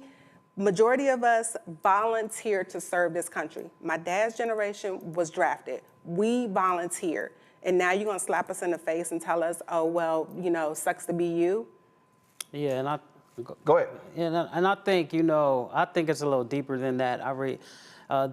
majority of us volunteered to serve this country. My dad's generation was drafted. We volunteered. And now you're going to slap us in the face and tell us, oh, well, you know, sucks to be you? Yeah, and Go ahead. Yeah, and I think, you know, I think it's a little deeper than that.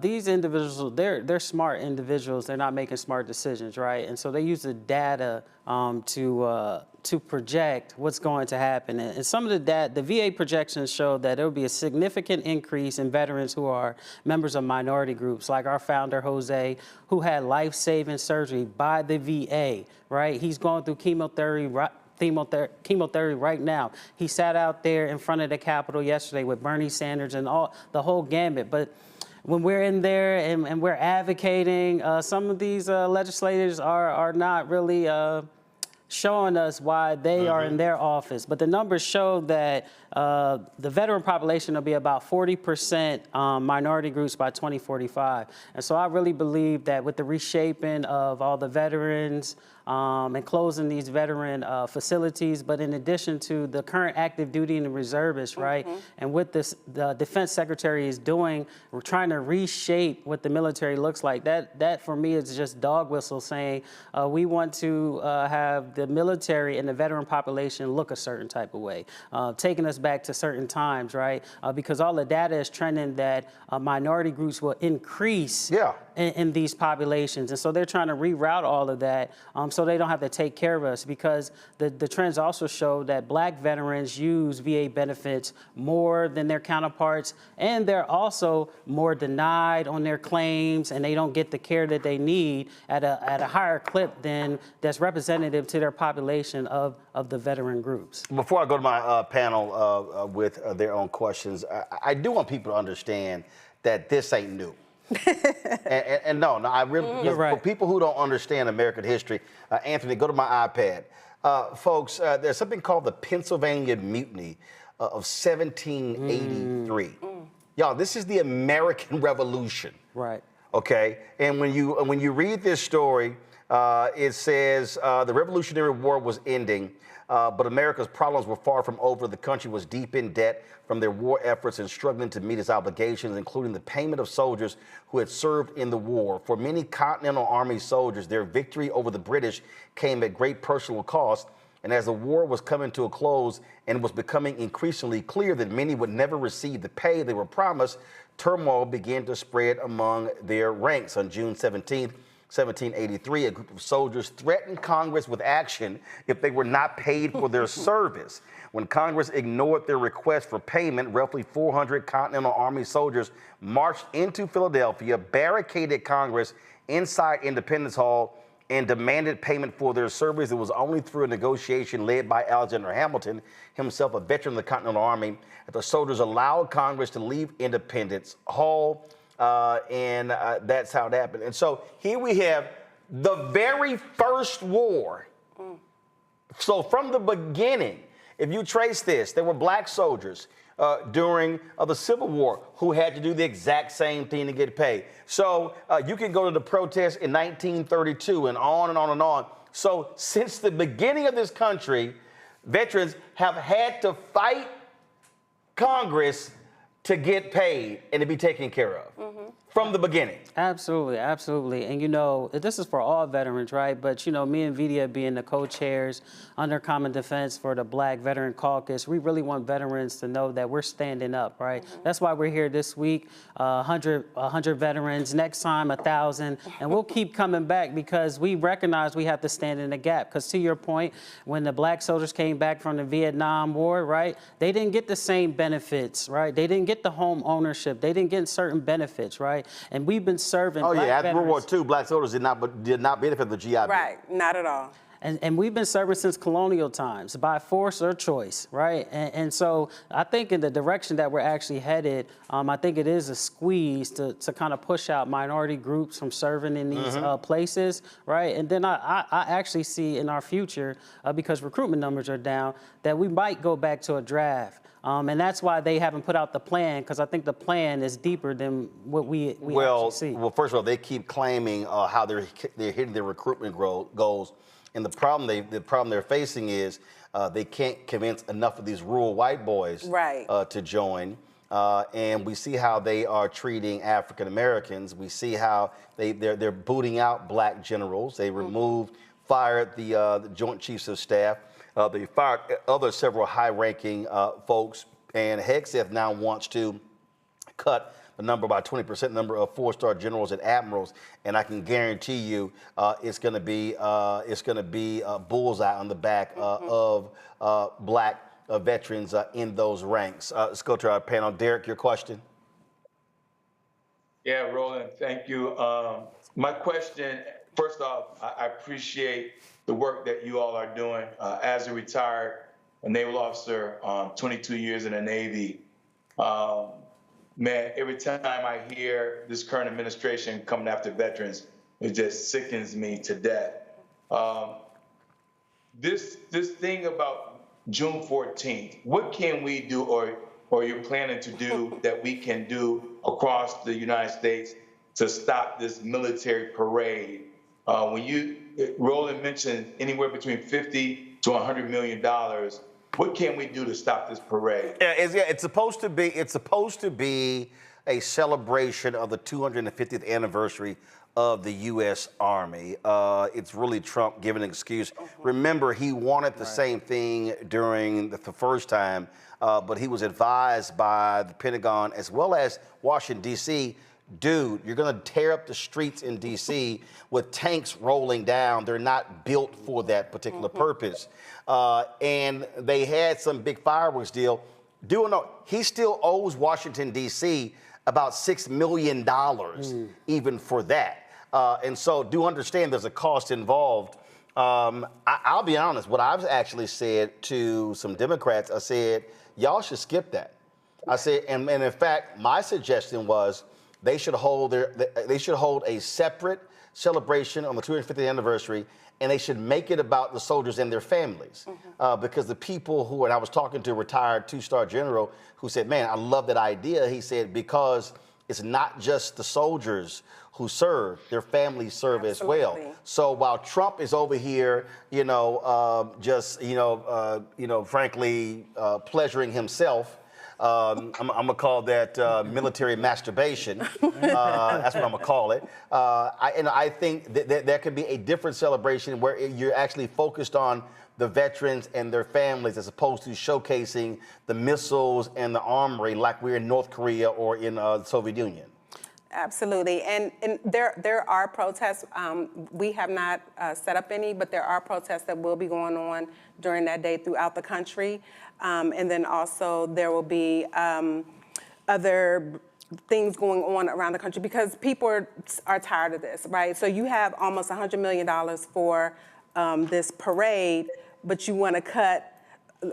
These individuals, they're smart individuals. They're not making smart decisions, right? And so they use the data to project what's going to happen. And some of the data, the VA projections show that there will be a significant increase in veterans who are members of minority groups, like our founder, Jose, who had life-saving surgery by the VA, right? He's going through chemotherapy right now. He sat out there in front of the Capitol yesterday with Bernie Sanders and the whole gambit. But when we're in there and we're advocating, some of these legislators are not really showing us why they are in their office. But the numbers show that the veteran population will be about 40% minority groups by 2045. And so I really believe that with the reshaping of all the veterans and closing these veteran facilities. But in addition to the current active duty and the reservists, right? And what the Defense Secretary is doing, we're trying to reshape what the military looks like. That for me is just dog whistle saying we want to have the military and the veteran population look a certain type of way, taking us back to certain times, right? Because all the data is trending that minority groups will increase in these populations. And so they're trying to reroute all of that so they don't have to take care of us, because the trends also show that Black veterans use VA benefits more than their counterparts, and they're also more denied on their claims, and they don't get the care that they need at a higher clip than that's representative to their population of the veteran groups. Before I go to my panel with their own questions, I do want people to understand that this ain't new. and no, I really, You're right. For people who don't understand American history, Anthony, go to my iPad. Folks, there's something called the Pennsylvania Mutiny of 1783. Y'all, this is the American Revolution. Right. Okay, and when you read this story, it says the Revolutionary War was ending, but America's problems were far from over. The country was deep in debt from their war efforts and struggling to meet its obligations, including the payment of soldiers who had served in the war. For many Continental Army soldiers, their victory over the British came at great personal cost. And as the war was coming to a close and was becoming increasingly clear that many would never receive the pay they were promised, turmoil began to spread among their ranks. On June 17th, 1783, a group of soldiers threatened Congress with action if they were not paid for their service. When Congress ignored their request for payment, roughly 400 Continental Army soldiers marched into Philadelphia, barricaded Congress inside Independence Hall, and demanded payment for their service. It was only through a negotiation led by Alexander Hamilton, himself a veteran of the Continental Army, that the soldiers allowed Congress to leave Independence Hall, and that's how it happened. And so here we have the very first war. So from the beginning, if you trace this, there were Black soldiers during the Civil War who had to do the exact same thing to get paid. So you can go to the protests in 1932 and on and on and on. So since the beginning of this country, veterans have had to fight Congress to get paid and to be taken care of. From the beginning. Absolutely, absolutely. And you know, this is for all veterans, right? But you know, me and Vidya being the co-chairs under Common Defense for the Black Veteran Caucus, we really want veterans to know that we're standing up, right? That's why we're here this week, 100 veterans, next time 1,000, and we'll keep coming back because we recognize we have to stand in the gap. Because to your point, when the Black soldiers came back from the Vietnam War, right, they didn't get the same benefits, right? They didn't get the home ownership. They didn't get certain benefits, right? And we've been serving. Oh Black yeah, after veterans. World War II, Black soldiers did not benefit the GI Bill. Right, not at all. And we've been serving since colonial times by force or choice, right? And so I think in the direction that we're actually headed, I think it is a squeeze to kind of push out minority groups from serving in these places, right? And then I actually see in our future, because recruitment numbers are down, that we might go back to a draft. And that's why they haven't put out the plan, because I think the plan is deeper than what we actually see. Well, first of all, they keep claiming how they're hitting their recruitment goals. And the problem they're facing is they can't convince enough of these rural white boys to join. And we see how they are treating African Americans. We see how they're booting out Black generals. They fired the Joint Chiefs of Staff. They fired several high-ranking folks. And Hegseth now wants to cut the number by 20%, number of four-star generals and admirals, and I can guarantee you it's going to be a bullseye on the back of Black veterans in those ranks. Let's go to our panel. Derek, your question. Yeah, Roland, thank you. My question, first off, I appreciate the work that you all are doing. As a retired naval officer, 22 years in the Navy, man, every time I hear this current administration coming after veterans, it just sickens me to death. This thing about June 14th, what can we do or you're planning to do that we can do across the United States to stop this military parade? When you Roland mentioned anywhere between 50 to $100 million. What can we do to stop this parade? It's supposed to be a celebration of the 250th anniversary of the U.S. Army. It's really Trump giving an excuse. Remember, he wanted the same thing during the first time, but he was advised by the Pentagon as well as Washington, D.C., dude, you're going to tear up the streets in D.C. with tanks rolling down. They're not built for that particular purpose. And they had some big fireworks deal. Do or no, he still owes Washington, D.C. about $6 million even for that. And so do understand there's a cost involved. I'll be honest, what I've actually said to some Democrats, I said, y'all should skip that. I said, and in fact, my suggestion was they should hold a separate celebration on the 250th anniversary, and they should make it about the soldiers and their families. Because the people who, and I was talking to a retired two-star general who said, man, I love that idea. He said, because it's not just the soldiers who serve, their families serve as well. So while Trump is over here, frankly, pleasuring himself, I'm gonna call that military masturbation. That's what I'm gonna call it. I think that there could be a different celebration where you're actually focused on the veterans and their families as opposed to showcasing the missiles and the armory like we're in North Korea or in the Soviet Union. Absolutely, and there are protests. We have not set up any, but there are protests that will be going on during that day throughout the country. And then also there will be other things going on around the country because people are tired of this, right? So you have almost $100 million for this parade, but you want to cut.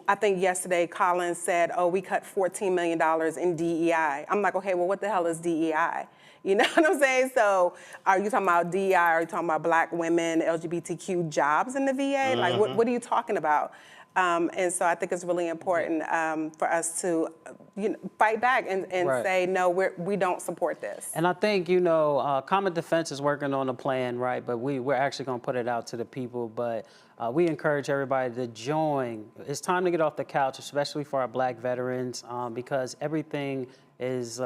I think yesterday Collins said, oh, we cut $14 million in DEI. I'm like, okay, well, what the hell is DEI? You know what I'm saying? So are you talking about DEI? Are you talking about Black women, LGBTQ jobs in the VA? Like, what are you talking about? And so I think it's really important for us to fight back and say, no, we don't support this. And I think, Common Defense is working on a plan, right? But we're actually going to put it out to the people. But we encourage everybody to join. It's time to get off the couch, especially for our Black veterans, because everything is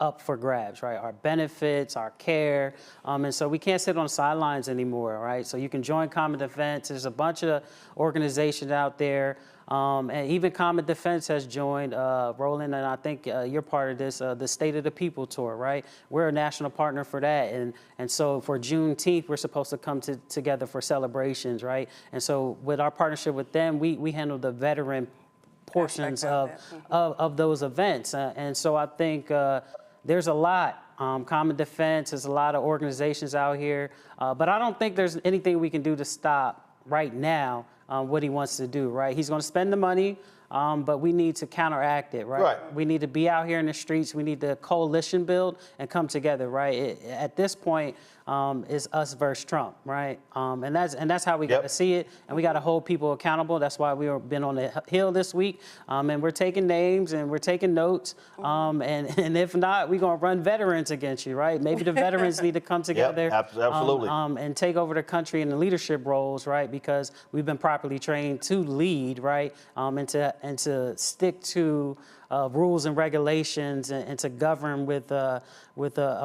up for grabs, right? Our benefits, our care, and so we can't sit on the sidelines anymore, right? So you can join Common Defense. There's a bunch of organizations out there, and even Common Defense has joined, Roland, and I think you're part of this, the State of the People Tour, right? We're a national partner for that, and so for Juneteenth, we're supposed to come together for celebrations, right? And so with our partnership with them, we handle the veteran portions of those events, and so I think there's a lot. Common Defense, there's a lot of organizations out here, but I don't think there's anything we can do to stop right now what he wants to do, right? He's going to spend the money, but we need to counteract it, right? We need to be out here in the streets. We need to coalition build and come together, right? At this point, it's us versus Trump, right? And that's how we got to see it, and we got to hold people accountable. That's why we've been on the Hill this week, and we're taking names and we're taking notes, and if not, we're gonna run veterans against you, right? Maybe the veterans need to come together, absolutely, and take over the country in the leadership roles, right? Because we've been properly trained to lead, right? And to stick to rules and regulations and to govern with a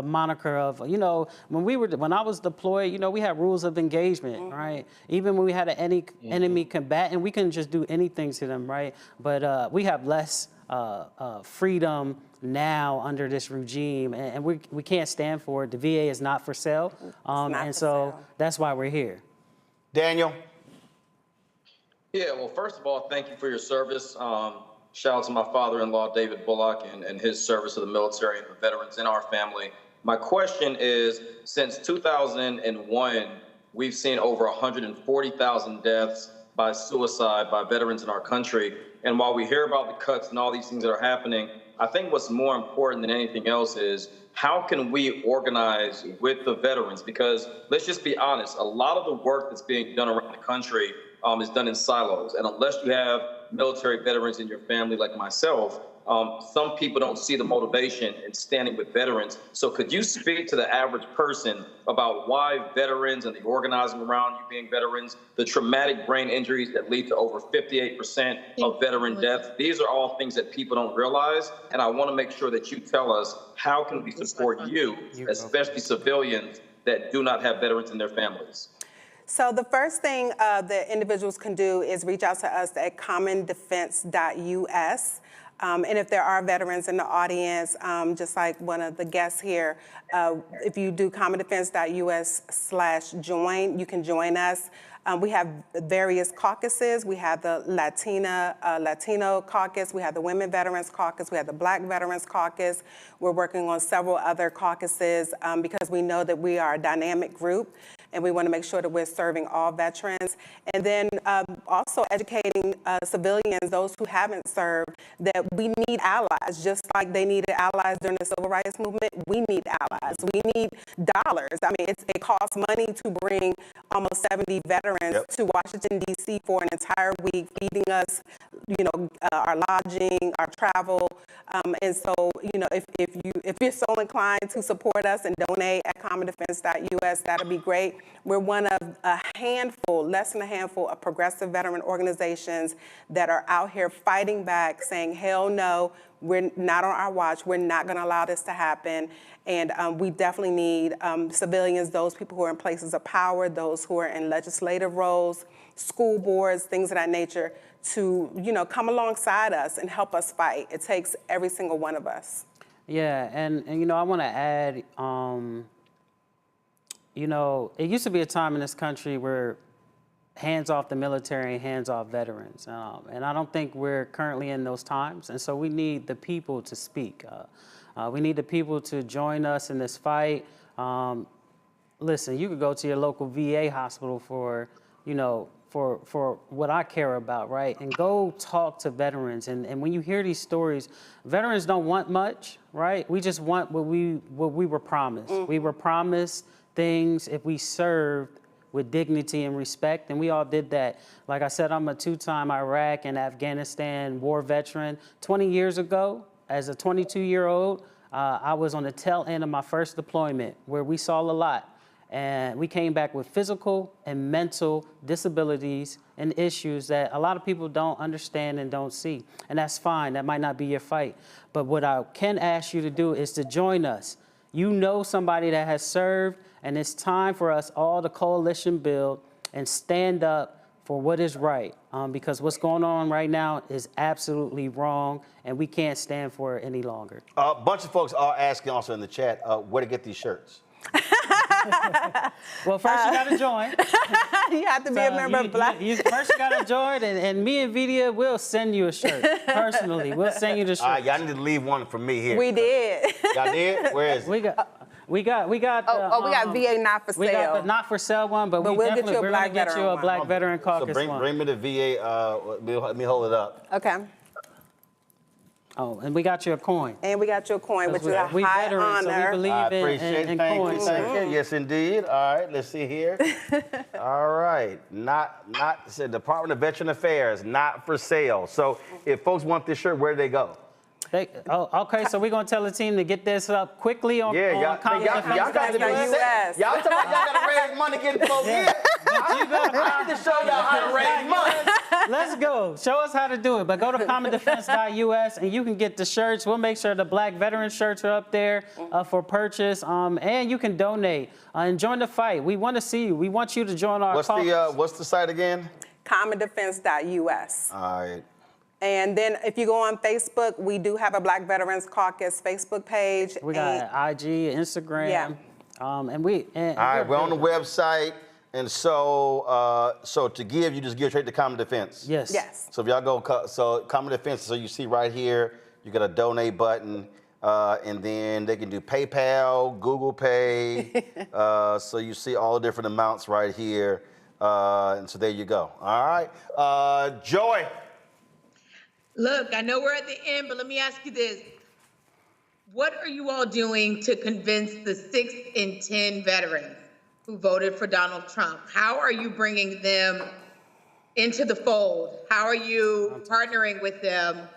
moniker of, when I was deployed, we had rules of engagement, right? Even when we had an enemy combatant, we couldn't just do anything to them, right? But we have less freedom now under this regime, and we can't stand for it. The VA is not for sale, and so that's why we're here. Daniel? Yeah, well, first of all, thank you for your service. Shout out to my father-in-law, David Bullock, and his service to the military and the veterans in our family. My question is, since 2001, we've seen over 140,000 deaths by suicide by veterans in our country. And while we hear about the cuts and all these things that are happening, I think what's more important than anything else is how can we organize with the veterans? Because let's just be honest, a lot of the work that's being done around the country is done in silos. And unless you have military veterans in your family like myself, some people don't see the motivation in standing with veterans. So could you speak to the average person about why veterans and the organizing around you being veterans, the traumatic brain injuries that lead to over 58% of veteran deaths? These are all things that people don't realize. And I want to make sure that you tell us, how can we support you, especially civilians that do not have veterans in their families? So the first thing that individuals can do is reach out to us at commondefense.us. And if there are veterans in the audience, just like one of the guests here, if you do commondefense.us/join, you can join us. We have various caucuses. We have the Latino caucus. We have the Women Veterans Caucus. We have the Black Veterans Caucus. We're working on several other caucuses because we know that we are a dynamic group, and we want to make sure that we're serving all veterans. And then also educating civilians, those who haven't served, that we need allies. Just like they needed allies during the Civil Rights Movement, we need allies. We need dollars. I mean, it costs money to bring almost 70 veterans to Washington, D.C. for an entire week, feeding us, our lodging, our travel. And so, if you're so inclined to support us and donate at commondefense.us, that'll be great. We're one of less than a handful of progressive veteran organizations that are out here fighting back, saying, hell no, we're not on our watch. We're not going to allow this to happen. And we definitely need civilians, those people who are in places of power, those who are in legislative roles, school boards, things of that nature, to come alongside us and help us fight. It takes every single one of us. Yeah, and I want to add, it used to be a time in this country where hands off the military and hands off veterans. And I don't think we're currently in those times. And so we need the people to speak. We need the people to join us in this fight. Listen, you could go to your local VA hospital for what I care about, right? And go talk to veterans. And when you hear these stories, veterans don't want much, right? We just want what we were promised. We were promised things if we served with dignity and respect, and we all did that. Like I said, I'm a two-time Iraq and Afghanistan war veteran. 20 years ago, as a 22-year-old, I was on the tail end of my first deployment, where we saw a lot. And we came back with physical and mental disabilities and issues that a lot of people don't understand and don't see. And that's fine, that might not be your fight. But what I can ask you to do is to join us. You know somebody that has served, and it's time for us all to coalition build and stand up for what is right. Because what's going on right now is absolutely wrong, and we can't stand for it any longer. A bunch of folks are asking also in the chat where to get these shirts. Well, first you got to join. You have to be a member of Black. First you got to join, and me and Vidya will send you a shirt personally. We'll send you the shirt. All right, y'all need to leave one for me here. We did. Y'all did? Where is it? We got. We got VA not for sale. We got the not for sale one, but we'll get you a Black get you a Black Veteran Caucus one. Bring me the VA. Let me hold it up. Okay. Oh, and we got you a coin. And we got you a coin, which is a high veterans, honor. So we believe in coins. Thank you. Yes, indeed. All right, let's see here. All right, said Department of Veteran Affairs, not for sale. So if folks want this shirt, where do they go? Okay, so we're going to tell the team to get this up quickly on y'all got to be set. Y'all talking about y'all got to raise money getting folks here. I need to show y'all how to raise money. Let's go. Show us how to do it. But go to commondefense.us and you can get the shirts. We'll make sure the Black veteran shirts are up there for purchase. And you can donate and join the fight. We want to see you. We want you to join our caucus. What's the site again? commondefense.us. All right. And then if you go on Facebook, we do have a Black Veterans Caucus Facebook page. We got IG, Instagram. Yeah. All right, we're on the website. And so to give, you just give straight to Common Defense. Yes. Yes. So if y'all go, Common Defense, so you see right here, you got a donate button, and then they can do PayPal, Google Pay. So you see all the different amounts right here. And so there you go. All right. Joy. Look, I know we're at the end, but let me ask you this. What are you all doing to convince the 6 in 10 veterans who voted for Donald Trump? How are you bringing them into the fold? How are you partnering with them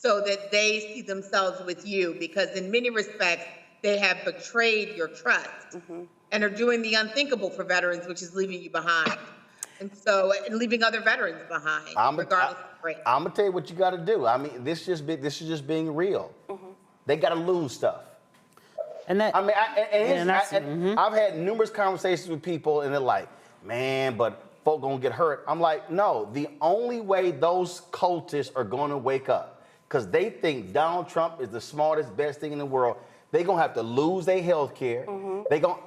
so that they see themselves with you, because in many respects, they have betrayed your trust and are doing the unthinkable for veterans, which is leaving you behind. And leaving other veterans behind, regardless of race. I'm gonna tell you what you gotta do. I mean, this is just being real. They gotta lose stuff. And that, I've had numerous conversations with people, and they're like, man, but folk gonna get hurt. I'm like, no, the only way those cultists are gonna wake up, because they think Donald Trump is the smartest, best thing in the world, they're gonna have to lose their health care. They gonna,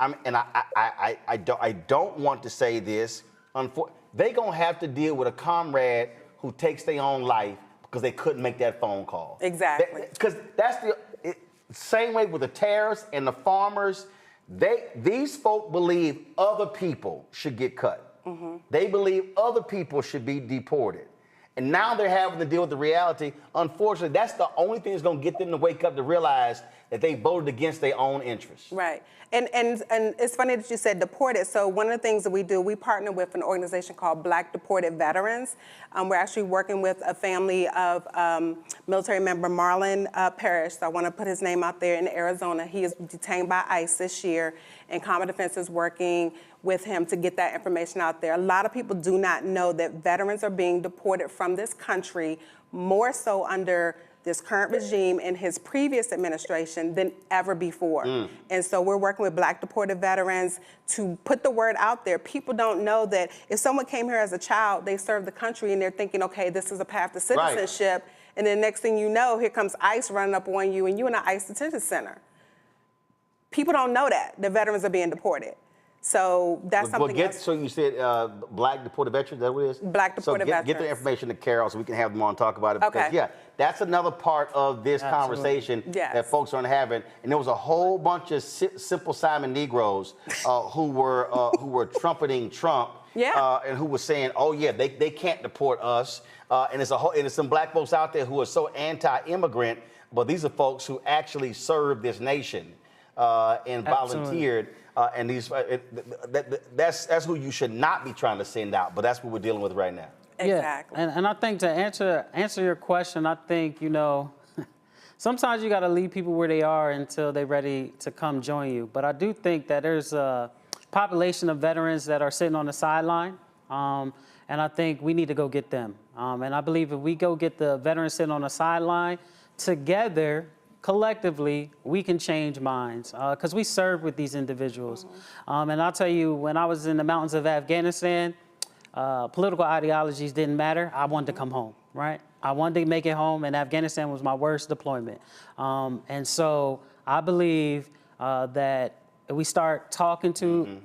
I don't want to say this, they're gonna have to deal with a comrade who takes their own life because they couldn't make that phone call. Exactly. Because that's the same way with the terrorists and the farmers. These folk believe other people should get cut. They believe other people should be deported. And now they're having to deal with the reality. Unfortunately, that's the only thing that's going to get them to wake up to realize that they voted against their own interests. Right. And it's funny that you said deported. So one of the things that we do, we partner with an organization called Black Deported Veterans. We're actually working with a family of military member Marlon Parrish. So I want to put his name out there in Arizona. He is detained by ICE this year, and Common Defense is working with him to get that information out there. A lot of people do not know that veterans are being deported from this country more so under this current regime and his previous administration than ever before. And so we're working with Black deported veterans to put the word out there. People don't know that if someone came here as a child, they served the country and they're thinking, okay, this is a path to citizenship. Right. And then next thing you know, here comes ICE running up on you and you're in an ICE detention center. People don't know that the veterans are being deported. So that's something else. So you said Black deported veterans, is that what it is? Black deported veterans. Get the information to Carol so we can have them on and talk about it. Because, yeah, that's another part of this conversation that folks aren't having. And there was a whole bunch of Simple Simon Negroes who were trumpeting Trump and who were saying, oh, yeah, they can't deport us. And there's some black folks out there who are so anti-immigrant, but these are folks who actually served this nation and volunteered. And that's who you should not be trying to send out, but that's what we're dealing with right now. Exactly. Yeah. And I think to answer your question, I think, sometimes you got to leave people where they are until they're ready to come join you. But I do think that there's a population of veterans that are sitting on the sideline, and I think we need to go get them. And I believe if we go get the veterans sitting on the sideline together, collectively, we can change minds because we serve with these individuals. And I'll tell you, when I was in the mountains of Afghanistan, political ideologies didn't matter. I wanted to come home, right? I wanted to make it home, and Afghanistan was my worst deployment. And so I believe that if we start talking to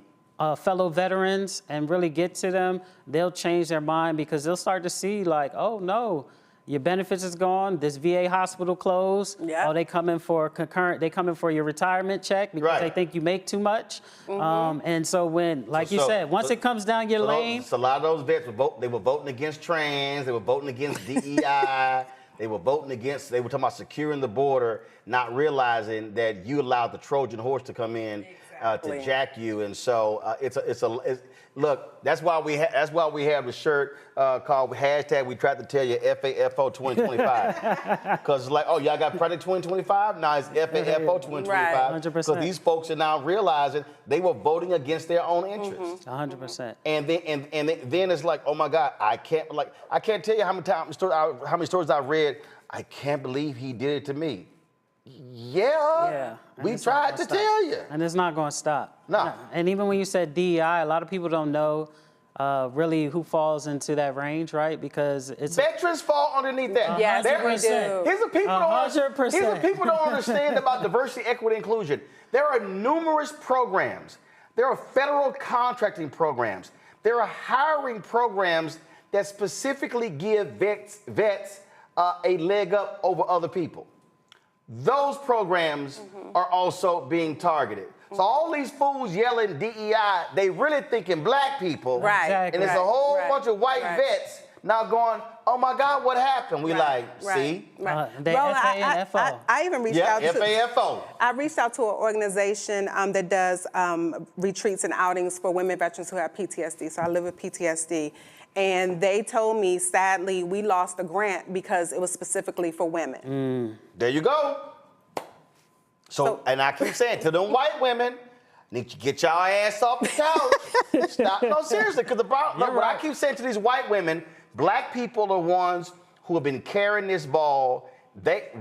fellow veterans and really get to them, they'll change their mind because they'll start to see like, oh, no, your benefits is gone. This VA hospital closed. Oh, they come in for concurrent. They come in for your retirement check because they think you make too much. And so when, like you said, once it comes down your lane. So a lot of those vets they were voting against trans. They were voting against DEI. They were voting against. They were talking about securing the border, not realizing that you allowed the Trojan horse to come in to jack you. And so look, that's why we have the shirt called hashtag we tried to tell you FAFO 2025. Because it's like, oh, y'all got Project 2025? Now it's FAFO 2025. Right. 100%. So these folks are now realizing they were voting against their own interests. 100%. And then it's like, oh my God, I can't tell you how many stories I've read. I can't believe he did it to me. Yeah. We tried to tell you. And it's not going to stop. No. And even when you said DEI, a lot of people don't know really who falls into that range, right? Because it's veterans fall underneath that. Yes, we do. Here's what people don't understand about diversity, equity, inclusion. There are numerous programs. There are federal contracting programs. There are hiring programs that specifically give vets a leg up over other people. Those programs are also being targeted. So all these fools yelling DEI, they really thinking black people. Right. And it's a whole bunch of white vets now going, oh my God, what happened? We see? Roland, I even reached out to FAFO. I reached out to an organization that does retreats and outings for women veterans who have PTSD. So I live with PTSD. And they told me, sadly, we lost a grant because it was specifically for women. There you go. So, and I keep saying to them white women, need to get y'all ass off the couch. Stop. No, seriously, because what I keep saying to these white women, black people are ones who have been carrying this ball.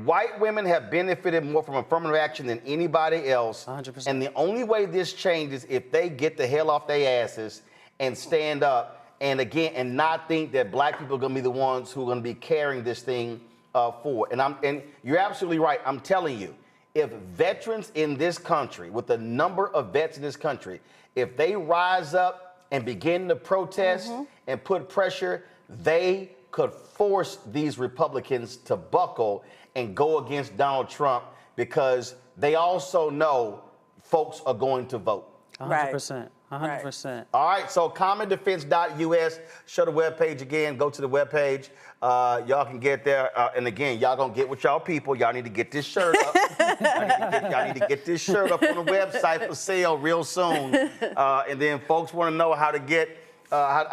White women have benefited more from affirmative action than anybody else. 100%. And the only way this changes if they get the hell off their asses and stand up and not think that black people are going to be the ones who are going to be carrying this thing forward. And you're absolutely right. I'm telling you, if veterans in this country, with the number of vets in this country, if they rise up and begin to protest and put pressure, they could force these Republicans to buckle and go against Donald Trump, because they also know folks are going to vote. 100%. 100%. All right, so commondefense.us, show the webpage again, go to the webpage. Y'all can get there. And again, y'all gonna get with y'all people. Y'all need to get this shirt up. Y'all need to get this shirt up on the website for sale real soon. And then folks wanna know how to get, and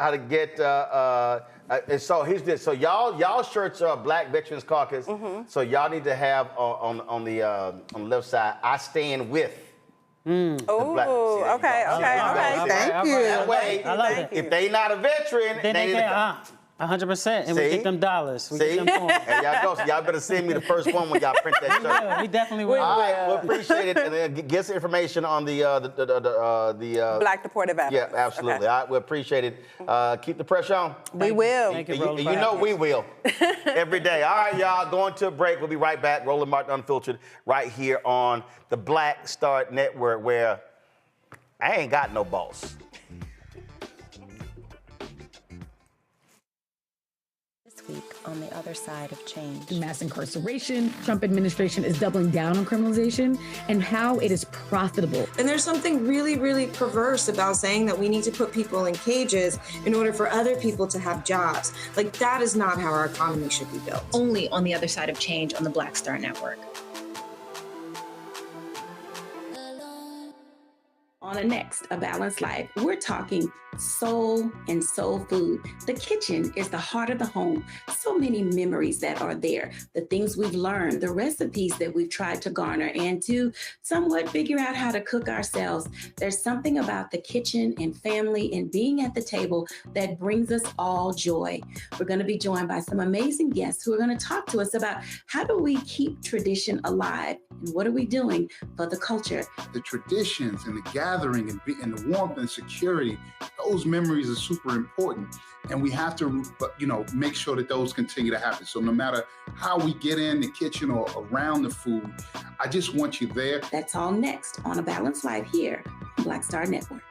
so here's this. So y'all shirts are Black Veterans Caucus. So y'all need to have on the left side, I stand with. Oh, okay. Thank you. That way, I love it. if they not a veteran, Then they get 100%, and we get them dollars. We get them points. There y'all go. So y'all better send me the first one when y'all print that shirt. We definitely will. All right, we appreciate it. And then get some information on the Black deported veterans. Yeah, absolutely. Okay. All right, we appreciate it. Keep the pressure on. We will. Thank you, You Roland. know we will. Every day. All right, y'all, going to a break. We'll be right back. Roland Martin Unfiltered right here on the Black Star Network, where I ain't got no boss. This week on the other side of change. Mass incarceration, Trump administration is doubling down on criminalization, and how it is profitable. And there's something really, really perverse about saying that we need to put people in cages in order for other people to have jobs. Like, that is not how our economy should be built. Only on the other side of change on the Black Star Network. On the next, A Balanced Life, we're talking soul and soul food. The kitchen is the heart of the home. So many memories that are there, the things we've learned, the recipes that we've tried to garner and to somewhat figure out how to cook ourselves. There's something about the kitchen and family and being at the table that brings us all joy. We're going to be joined by some amazing guests who are going to talk to us about how do we keep tradition alive and what are we doing for the culture. The traditions and the gathering and the warmth and security, those memories are super important. And we have to, make sure that those continue to happen. So no matter how we get in the kitchen or around the food, I just want you there. That's all next on A Balanced Life here on Black Star Network.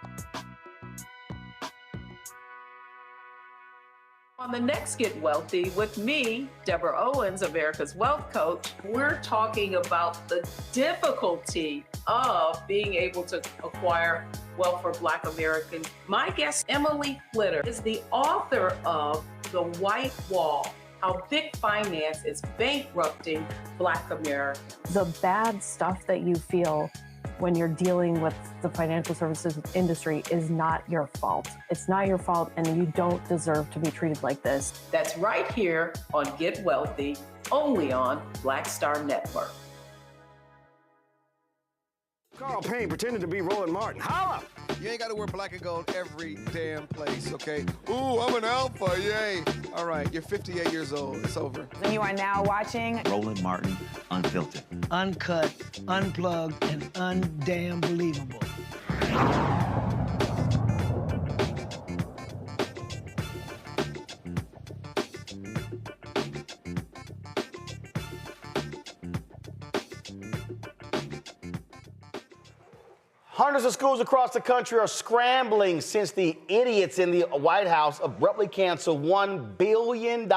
On the next Get Wealthy with me, Deborah Owens, America's Wealth Coach, we're talking about the difficulty of being able to acquire wealth for Black Americans. My guest, Emily Flitter, is the author of The White Wall: How Big Finance is Bankrupting Black Americans. The bad stuff that you feel when you're dealing with the financial services industry is not your fault. It's not your fault, and you don't deserve to be treated like this. That's right here on Get Wealthy, only on Black Star Network. Carl Payne pretending to be Roland Martin. Holla! You ain't got to wear black and gold every damn place, okay? Ooh, I'm an alpha, yay. All right, you're 58 years old. It's over. And you are now watching Roland Martin Unfiltered. Uncut, unplugged, and undamn believable. Hundreds of schools across the country are scrambling since the idiots in the White House abruptly canceled $1 billion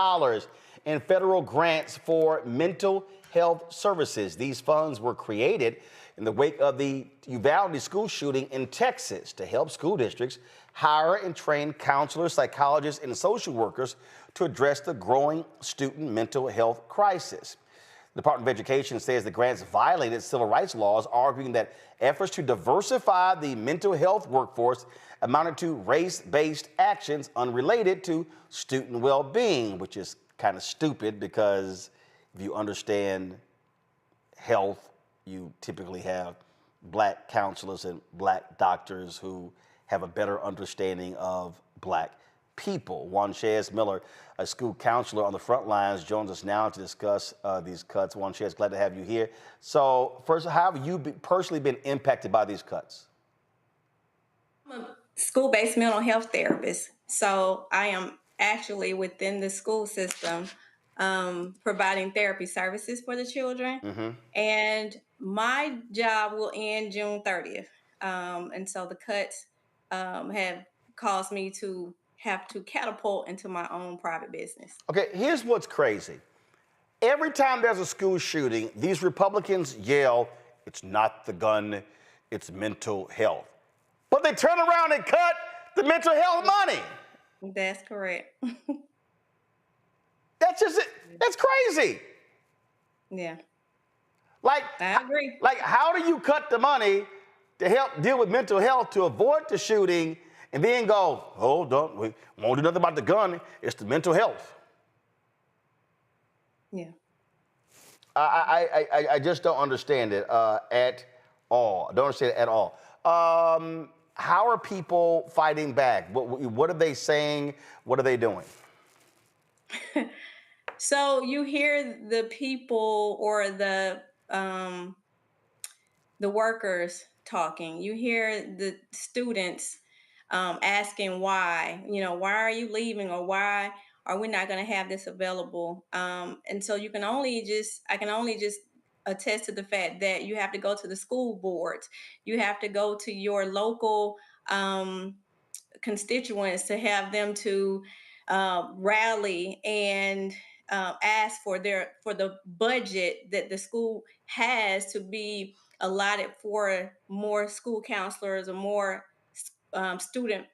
in federal grants for mental health services. These funds were created in the wake of the Uvalde school shooting in Texas to help school districts hire and train counselors, psychologists, and social workers to address the growing student mental health crisis. The Department of Education says the grants violated civil rights laws, arguing that efforts to diversify the mental health workforce amounted to race-based actions unrelated to student well-being, which is kind of stupid because if you understand health, you typically have black counselors and black doctors who have a better understanding of black people. Juan Shez Miller, a school counselor on the front lines, joins us now to discuss these cuts. Juan Shez, glad to have you here. So first, how have you personally been impacted by these cuts? I'm a school-based mental health therapist, so I am actually within the school system providing therapy services for the children. And my job will end June 30th. And so the cuts have caused me to have to catapult into my own private business. Okay, here's what's crazy. Every time there's a school shooting, these Republicans yell, it's not the gun, it's mental health. But they turn around and cut the mental health money. That's correct. That's just it. That's crazy. Yeah. Like, I agree. Like, how do you cut the money to help deal with mental health to avoid the shooting and then go, hold on, we won't do nothing about the gun, it's the mental health? Yeah. I just don't understand it at all. I don't understand it at all. How are people fighting back? What are they saying? What are they doing? So you hear the people or the workers talking. You hear the students asking why. You know, why are you leaving, or why are we not going to have this available? And so I can only just attest to the fact that you have to go to the school boards. You have to go to your local constituents to have them to rally and ask for the budget that the school has to be allotted for more school counselors or more student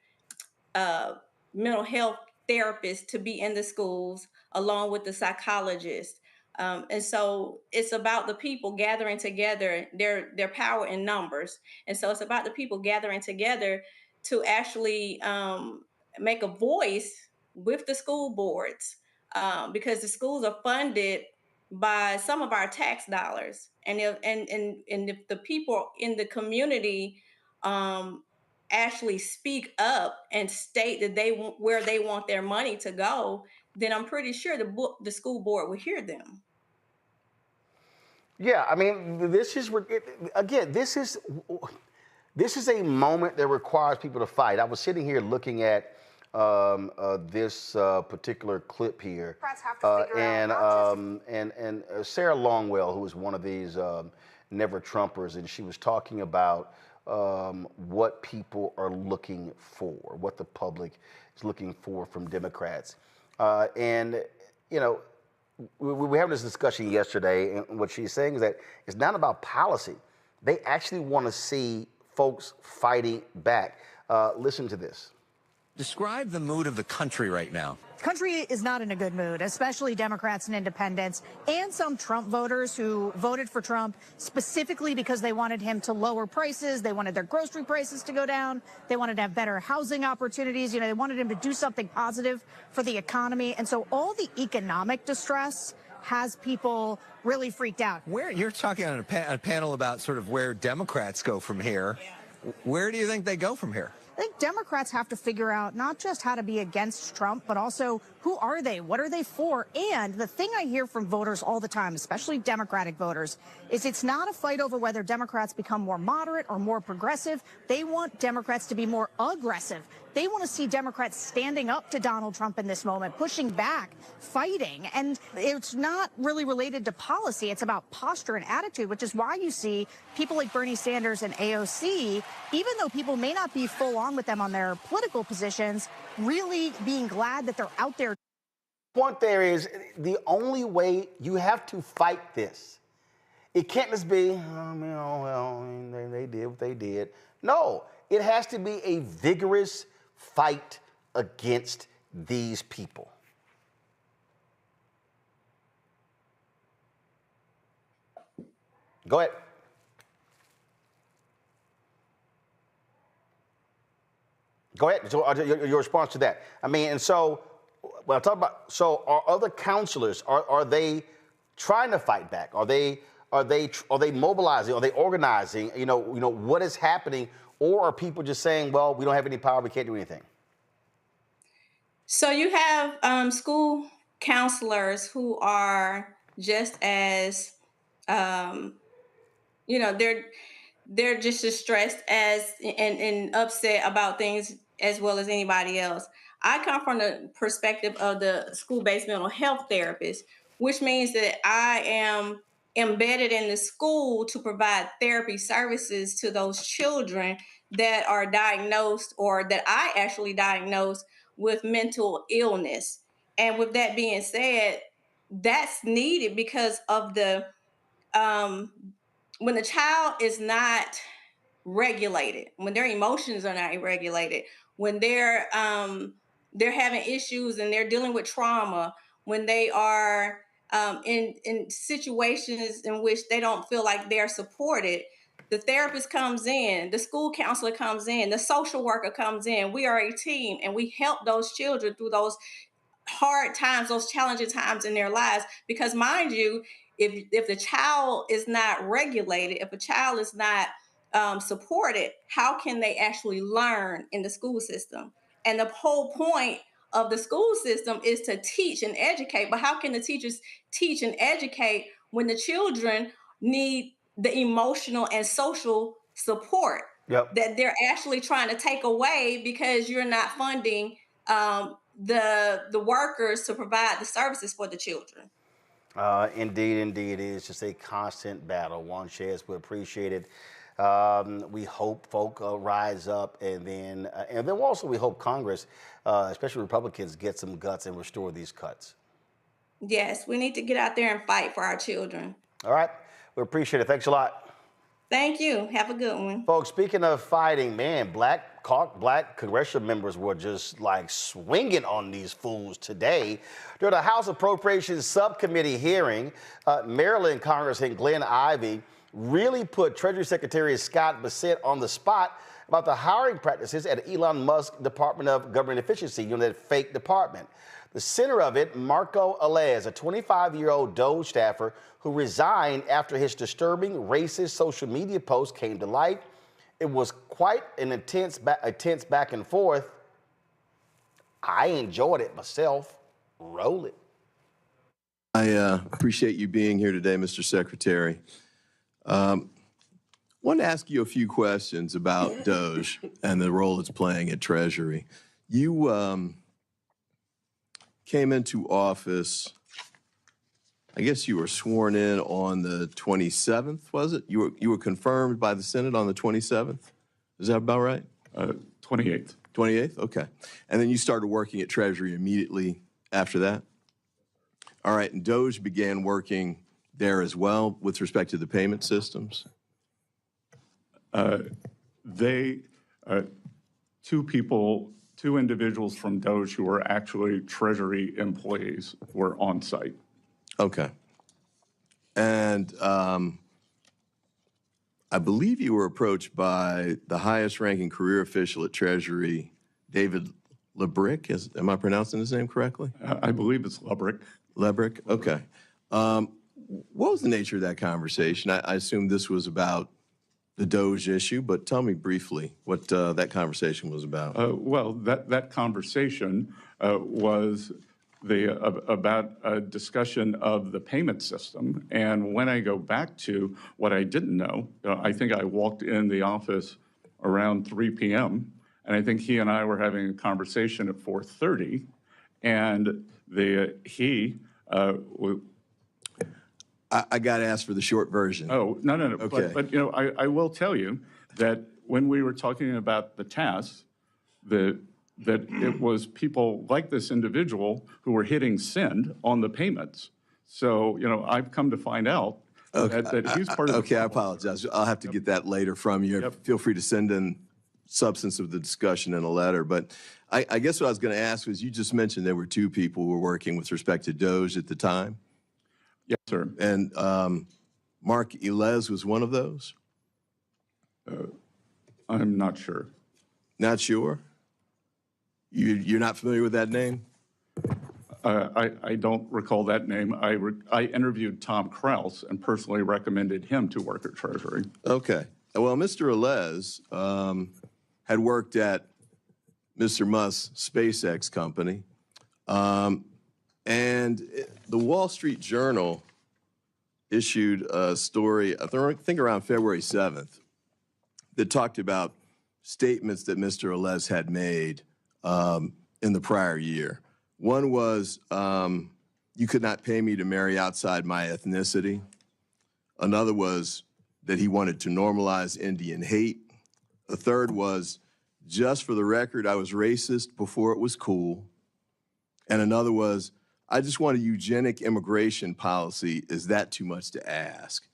mental health therapists to be in the schools, along with the psychologists. And so it's about the people gathering together, their power in numbers. And so it's about the people gathering together to actually make a voice with the school boards, because the schools are funded by some of our tax dollars. And if the people in the community actually speak up and state that where they want their money to go, then I'm pretty sure the school board will hear them. Yeah, I mean, this is a moment that requires people to fight. I was sitting here looking at this particular clip here, and Sarah Longwell, who is one of these Never Trumpers, and she was talking about what people are looking for, what the public is looking for from Democrats. And, you know, we were having this discussion yesterday, and what she's saying is that it's not about policy. They actually want to see folks fighting back. Listen to this. Describe the mood of the country right now. Country is not in a good mood, especially Democrats and independents and some Trump voters who voted for Trump specifically because they wanted him to lower prices. They wanted their grocery prices to go down. They wanted to have better housing opportunities. You know, they wanted him to do something positive for the economy. And so all the economic distress has people really freaked out. Where you're talking on a panel about sort of where Democrats go from here. Yeah. Where do you think they go from here? I think Democrats have to figure out not just how to be against Trump, but also who are they? What are they for? And the thing I hear from voters all the time, especially Democratic voters, is it's not a fight over whether Democrats become more moderate or more progressive. They want Democrats to be more aggressive. They want to see Democrats standing up to Donald Trump in this moment, pushing back, fighting. And it's not really related to policy. It's about posture and attitude, which is why you see people like Bernie Sanders and AOC, even though people may not be full on with them on their political positions, really being glad that they're out there. Point there is the only way you have to fight this. It can't just be, they did what they did. No, it has to be a vigorous fight against these people. Go ahead. Go ahead. So, your response to that. I mean, and so, when I talk about, so are other counselors, are they trying to fight back? Are they mobilizing? Are they organizing? You know, what is happening? Or are people just saying, well, we don't have any power, we can't do anything? So you have school counselors who are just as, you know, they're just as stressed as and upset about things as well as anybody else. I come from the perspective of the school-based mental health therapist, which means that I am embedded in the school to provide therapy services to those children that are diagnosed or that I actually diagnosed with mental illness. And with that being said, that's needed because of the when the child is not regulated, when their emotions are not regulated, when they're having issues and they're dealing with trauma, when they are in situations in which they don't feel like they're supported, the therapist comes in, the school counselor comes in, the social worker comes in. We are a team, and we help those children through those hard times, those challenging times in their lives. Because mind you, if the child is not regulated, if a child is not supported, how can they actually learn in the school system? And the whole point of the school system is to teach and educate. But how can the teachers teach and educate when the children need the emotional and social support that they're actually trying to take away because you're not funding the workers to provide the services for the children? Indeed, it is just a constant battle. Juan Chez, we appreciate it. We hope folk rise up, and then also we hope Congress, especially Republicans, get some guts and restore these cuts. Yes, we need to get out there and fight for our children. All right, we appreciate it. Thanks a lot. Thank you. Have a good one. Folks, speaking of fighting, man, black congressional members were just like swinging on these fools today. During the House Appropriations Subcommittee hearing, Maryland Congressman Glenn Ivey really put Treasury Secretary Scott Bessent on the spot about the hiring practices at Elon Musk's Department of Government Efficiency, that fake department. The center of it, Marco Alez, a 25-year-old DOGE staffer who resigned after his disturbing racist social media post came to light. It was quite an intense back and forth. I enjoyed it myself. Roll it. I appreciate you being here today, Mr. Secretary. I want to ask you a few questions about DOGE and the role it's playing at Treasury. You came into office, I guess you were sworn in on the 27th, was it? You were confirmed by the Senate on the 27th? Is that about right? 28th. 28th? Okay. And then you started working at Treasury immediately after that? All right, and DOGE began working there as well with respect to the payment systems? Two individuals from DOGE who were actually Treasury employees were on site. Okay. And I believe you were approached by the highest ranking career official at Treasury, David Lebrick. Am I pronouncing his name correctly? I believe it's Lebrick. Lebrick, okay. What was the nature of that conversation? I assume this was about the DOGE issue, but tell me briefly what that conversation was about. Well, that conversation was about a discussion of the payment system. And when I go back to what I didn't know, I think I walked in the office around 3 p.m. and I think he and I were having a conversation at 4:30, and I got to ask for the short version. Oh, no. Okay. But I will tell you that when we were talking about the tasks, that it was people like this individual who were hitting send on the payments. So, I've come to find out that he's part of the Okay, I apologize. I'll have to get that later from you. Yep. Feel free to send in substance of the discussion in a letter. But I guess what I was going to ask was, you just mentioned there were two people who were working with respect to DOGE at the time. Yes, sir. And Mark Elez was one of those? I'm not sure. Not sure? You're not familiar with that name? I don't recall that name. I interviewed Tom Krause and personally recommended him to work at Treasury. Okay. Well, Mr. Elez had worked at Mr. Musk's SpaceX company. And the Wall Street Journal issued a story, I think around February 7th, that talked about statements that Mr. Elez had made in the prior year. One was, you could not pay me to marry outside my ethnicity. Another was that he wanted to normalize Indian hate. A third was, just for the record, I was racist before it was cool. And another was, I just want a eugenic immigration policy. Is that too much to ask?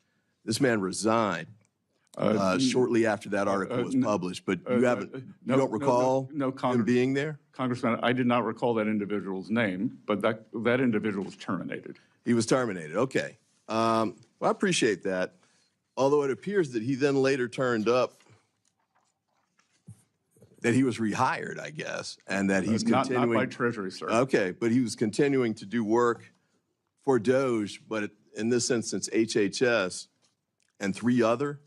This man resigned shortly after that article was published, but you don't recall him being there? Congressman, I did not recall that individual's name, but that individual was terminated. He was terminated, okay. Well, I appreciate that. Although it appears that he then later turned up that he was rehired, I guess, and that he's continuing. Not by Treasury, sir. Okay, but he was continuing to do work for DOGE, but in this instance, HHS and 3 other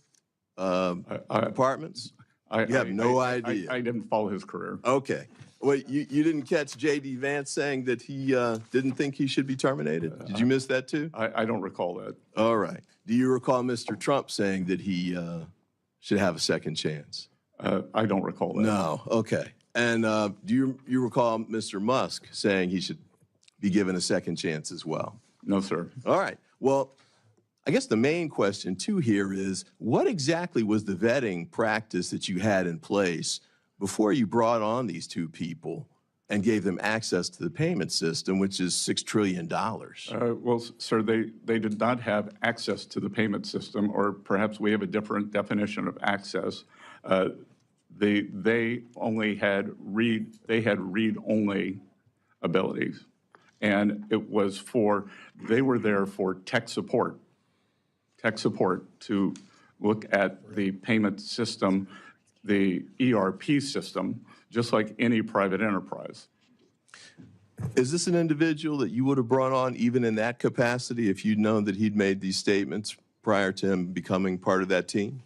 departments? You have no idea. I didn't follow his career. Okay. Well, you didn't catch J.D. Vance saying that he didn't think he should be terminated? Did you miss that too? I don't recall that. All right. Do you recall Mr. Trump saying that he should have a second chance? I don't recall that. No. Okay. And do you recall Mr. Musk saying he should be given a second chance as well? No, sir. All right. Well, I guess the main question too here is, what exactly was the vetting practice that you had in place before you brought on these 2 people and gave them access to the payment system, which is $6 trillion? Well, sir, they did not have access to the payment system, or perhaps we have a different definition of access. They only had read-only abilities, and it was they were there for tech support to look at the payment system, the ERP system, just like any private enterprise. Is this an individual that you would have brought on even in that capacity if you'd known that he'd made these statements prior to him becoming part of that team?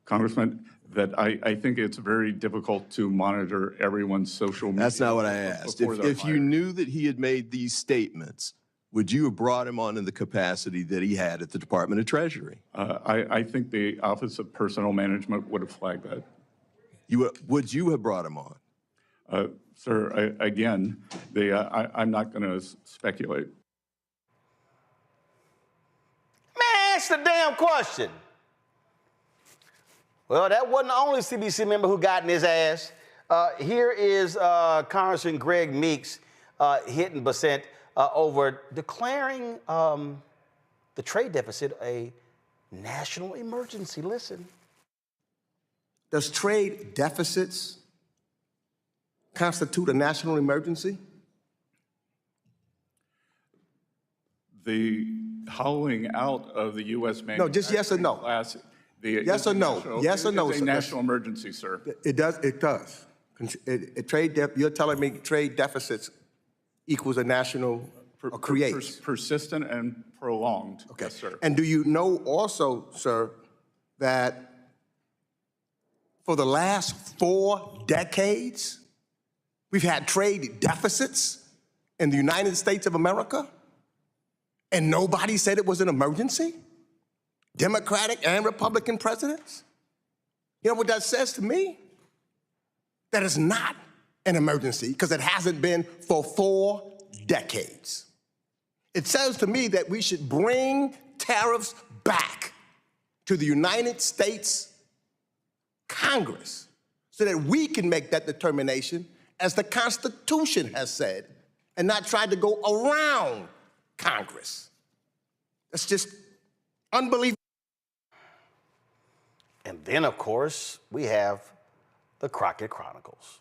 Congressman, that I think it's very difficult to monitor everyone's social media. That's not what I asked. If you knew that he had made these statements, would you have brought him on in the capacity that he had at the Department of Treasury? I think the Office of Personnel Management would have flagged that. Would you have brought him on? Sir, again, I'm not going to speculate. Man, ask the damn question. Well, that wasn't the only CBC member who got in his ass. Here is Congressman Greg Meeks hitting Bassett over declaring the trade deficit a national emergency. Listen. Does trade deficits constitute a national emergency? The hollowing out of the U.S. manufacturing No, just yes or no. class. Yes or no? Yes or no? It's a national emergency, sir. It does. It does. You're telling me trade deficits equals a national or creates persistent and prolonged. Okay. Yes, sir. And do you know also, sir, that for the last 4 decades, we've had trade deficits in the United States of America, and nobody said it was an emergency? Democratic and Republican presidents? You know what that says to me? That it's not an emergency because it hasn't been for 4 decades. It says to me that we should bring tariffs back to the United States Congress so that we can make that determination as the Constitution has said and not try to go around Congress. That's just unbelievable. And then, of course, we have the Crockett Chronicles.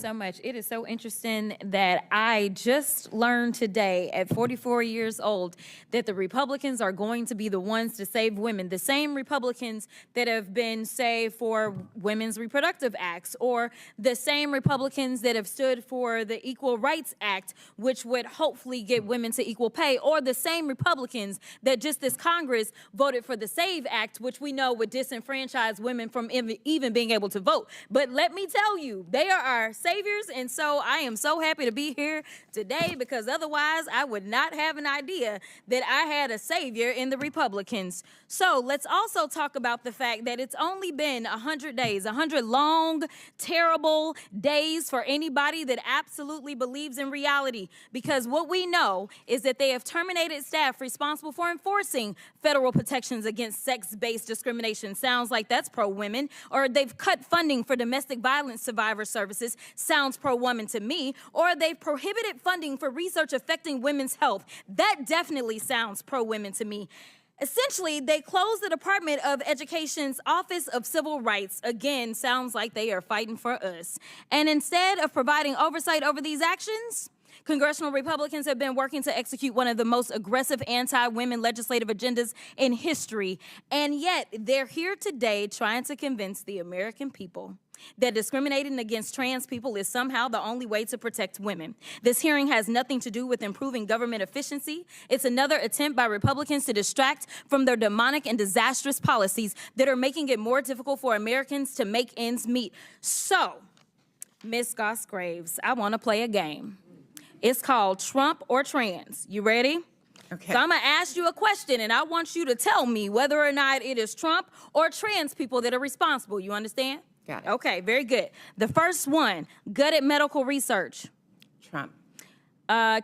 so much. It is so interesting that I just learned today at 44 years old that the Republicans are going to be the ones to save women. The same Republicans that have been, say, for women's reproductive acts, or the same Republicans that have stood for the Equal Rights Act, which would hopefully get women to equal pay, or the same Republicans that just this Congress voted for the SAVE Act, which we know would disenfranchise women from even being able to vote. But let me tell you, they are our saviors, and so I am so happy to be here today, because otherwise I would not have an idea that I had a savior in the Republicans. So let's also talk about the fact that it's only been 100 days, 100 long, terrible days for anybody that absolutely believes in reality, because what we know is that they have terminated staff responsible for enforcing federal protections against sex-based discrimination. Sounds like that's pro-women. Or they've cut funding for domestic violence survivor services. Sounds pro-woman to me. Or they've prohibited funding for research affecting women's health. That definitely sounds pro-women to me. Essentially, they closed the Department of Education's Office of Civil Rights. Again, sounds like they are fighting for us. And instead of providing oversight over these actions, Congressional Republicans have been working to execute one of the most aggressive anti-women legislative agendas in history. And yet, they're here today trying to convince the American people that discriminating against trans people is somehow the only way to protect women. This hearing has nothing to do with improving government efficiency. It's another attempt by Republicans to distract from their demonic and disastrous policies that are making it more difficult for Americans to make ends meet. So, Ms. Goss-Graves, I want to play a game. It's called Trump or Trans. You ready? Okay. So I'm going to ask you a question, and I want you to tell me whether or not it is Trump or trans people that are responsible. You understand? Got it. Okay, very good. The first one, gutted medical research. Trump.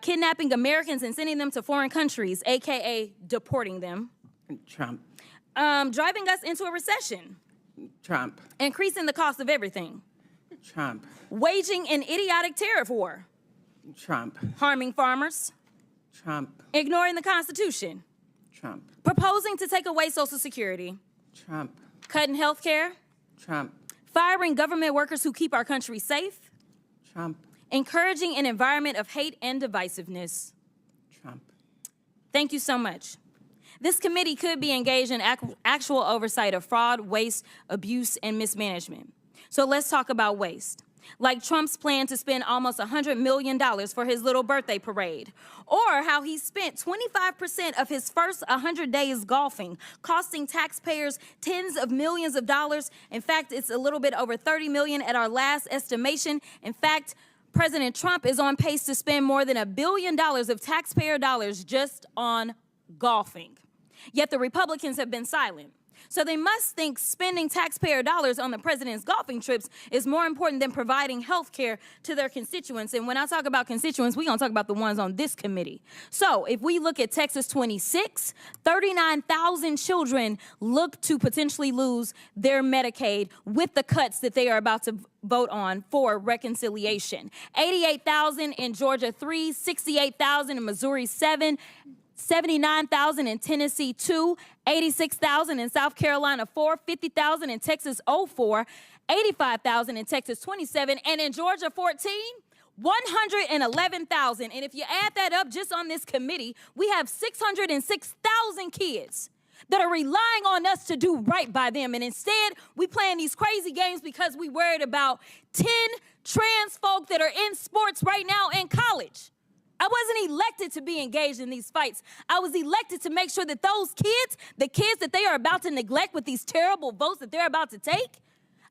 Kidnapping Americans and sending them to foreign countries, a.k.a. deporting them. Trump. Driving us into a recession. Trump. Increasing the cost of everything. Trump. Waging an idiotic tariff war. Trump. Harming farmers. Trump. Ignoring the Constitution. Trump. Proposing to take away Social Security. Trump. Cutting health care. Trump. Firing government workers who keep our country safe. Trump. Encouraging an environment of hate and divisiveness. Trump. Thank you so much. This committee could be engaged in actual oversight of fraud, waste, abuse, and mismanagement. So let's talk about waste. Like Trump's plan to spend almost $100 million for his little birthday parade, or how he spent 25% of his first 100 days golfing, costing taxpayers tens of millions of dollars. In fact, it's a little bit over $30 million at our last estimation. In fact, President Trump is on pace to spend more than $1 billion of taxpayer dollars just on golfing. Yet the Republicans have been silent. So they must think spending taxpayer dollars on the president's golfing trips is more important than providing health care to their constituents. And when I talk about constituents, we're going to talk about the ones on this committee. So if we look at Texas 26, 39,000 children look to potentially lose their Medicaid with the cuts that they are about to vote on for reconciliation. 88,000 in Georgia 3, 68,000 in Missouri 7, 79,000 in Tennessee 2, 86,000 in South Carolina 4, 50,000 in Texas 04, 85,000 in Texas 27, and in Georgia 14, 111,000. And if you add that up just on this committee, we have 606,000 kids that are relying on us to do right by them. And instead, we playing these crazy games because we worried about 10 trans folk that are in sports right now in college. I wasn't elected to be engaged in these fights. I was elected to make sure that those kids, the kids that they are about to neglect with these terrible votes that they're about to take,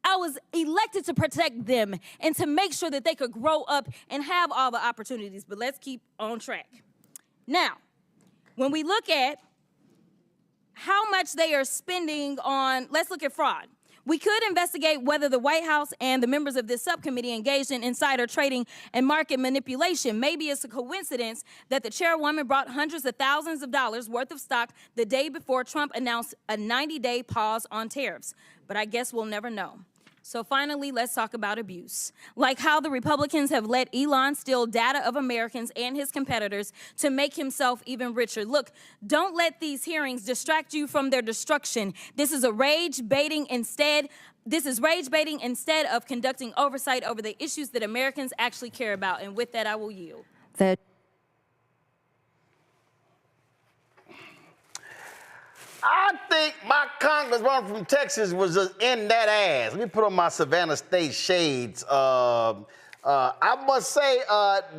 I was elected to protect them and to make sure that they could grow up and have all the opportunities. But let's keep on track. Now, when we look at how much they are spending on, let's look at fraud. We could investigate whether the White House and the members of this subcommittee engaged in insider trading and market manipulation. Maybe it's a coincidence that the chairwoman brought hundreds of thousands of dollars worth of stock the day before Trump announced a 90-day pause on tariffs. But I guess we'll never know. So finally, let's talk about abuse. Like how the Republicans have let Elon steal data of Americans and his competitors to make himself even richer. Look, don't let these hearings distract you from their destruction. This is a rage-baiting, instead, This is rage baiting instead of conducting oversight over the issues that Americans actually care about. And with that, I will yield. I think my congresswoman from Texas was just in that ass. Let me put on my Savannah State shades. I must say,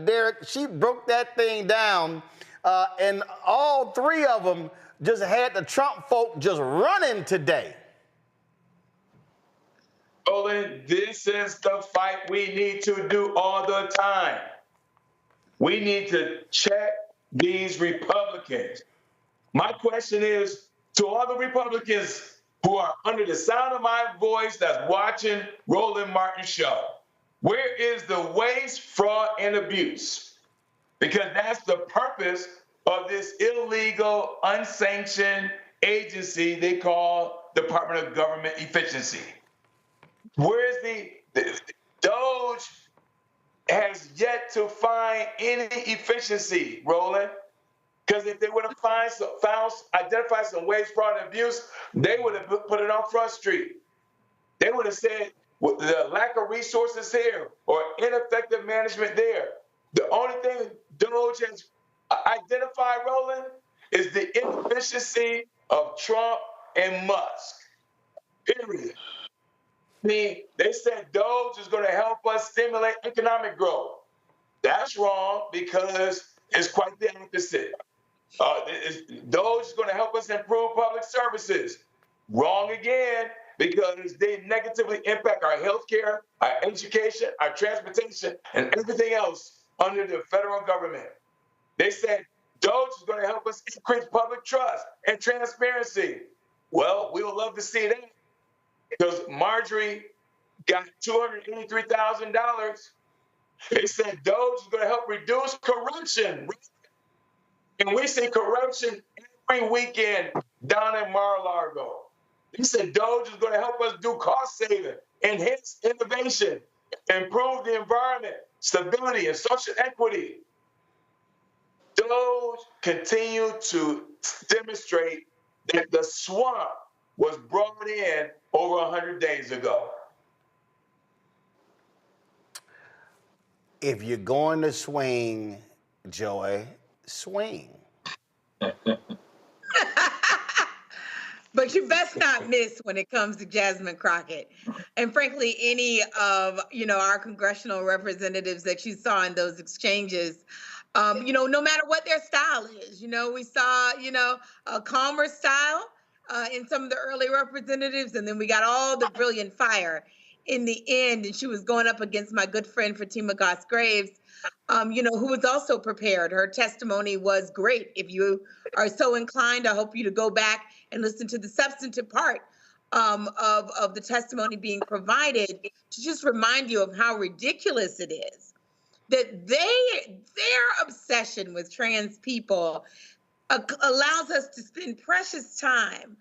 Derek, she broke that thing down, and all three of them just had the Trump folk just running today. Roland, this is the fight we need to do all the time. We need to check these Republicans. My question is, to all the Republicans who are under the sound of my voice that's watching Roland Martin's show, where is the waste, fraud, and abuse? Because that's the purpose of this illegal, unsanctioned agency they call Department of Government Efficiency. Where's the DOGE has yet to find any efficiency, Roland. Because if they would have identified some waste, fraud, and abuse, they would have put it on Front Street. They would have said the lack of resources here or ineffective management there. The only thing DOGE has identified, Roland, is the inefficiency of Trump and Musk. Period. I mean, they said DOGE is going to help us stimulate economic growth. That's wrong because it's quite the opposite. DOGE is going to help us improve public services. Wrong again, because they negatively impact our healthcare, our education, our transportation, and everything else under the federal government. They said DOGE is going to help us increase public trust and transparency. Well, we would love to see that, because Marjorie got $283,000. They said DOGE is going to help reduce corruption. And we see corruption every weekend down in Mar-a-Lago. He said DOGE is going to help us do cost saving, enhance innovation, improve the environment, stability, and social equity. DOGE continued to demonstrate that the swamp was brought in over 100 days ago. If you're going to swing, Joy, swing. But you best not miss when it comes to Jasmine Crockett. And frankly, any of, our congressional representatives that you saw in those exchanges, no matter what their style is, we saw, a calmer style in some of the early representatives, and then we got all the brilliant fire in the end. And she was going up against my good friend Fatima Goss-Graves, who was also prepared. Her testimony was great. If you are so inclined, I hope you to go back and listen to the substantive part of the testimony being provided to just remind you of how ridiculous it is that their obsession with trans people allows us to spend precious time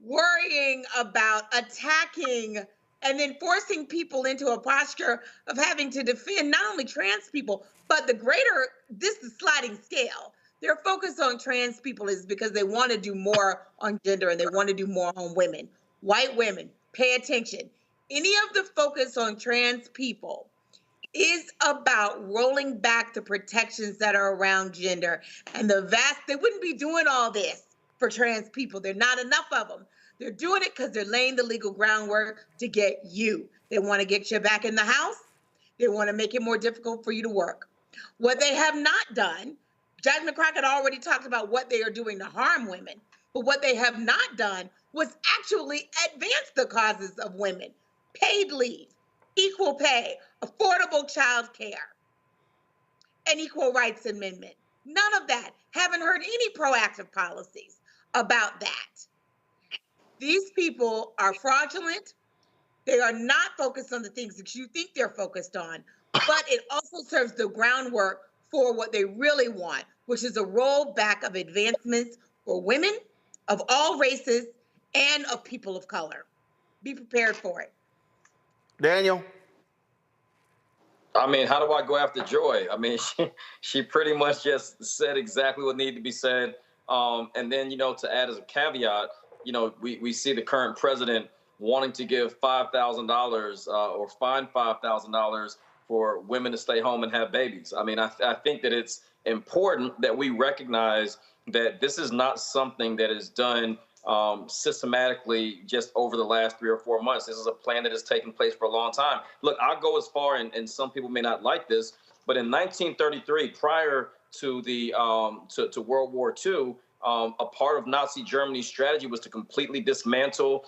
worrying about attacking and then forcing people into a posture of having to defend not only trans people, but this is sliding scale. Their focus on trans people is because they want to do more on gender and they want to do more on women. White women, pay attention. Any of the focus on trans people is about rolling back the protections that are around gender. And they wouldn't be doing all this for trans people. There are not enough of them. They're doing it because they're laying the legal groundwork to get you. They want to get you back in the house. They want to make it more difficult for you to work. What they have not done, Jasmine Crockett already talked about what they are doing to harm women, but what they have not done was actually advance the causes of women. Paid leave, equal pay, affordable child care, and equal rights amendment. None of that. Haven't heard any proactive policies about that. These people are fraudulent. They are not focused on the things that you think they're focused on, but it also serves the groundwork for what they really want, which is a rollback of advancements for women of all races and of people of color. Be prepared for it. Daniel? I mean, how do I go after Joy? I mean, she pretty much just said exactly what needed to be said. And then, to add as a caveat, we see the current president wanting to give $5,000 or fine $5,000 for women to stay home and have babies. I mean, I think that it's important that we recognize that this is not something that is done systematically just over the last 3 or 4 months. This is a plan that has taken place for a long time. Look, I'll go as far, and some people may not like this, but in 1933, prior to the to World War II, a part of Nazi Germany's strategy was to completely dismantle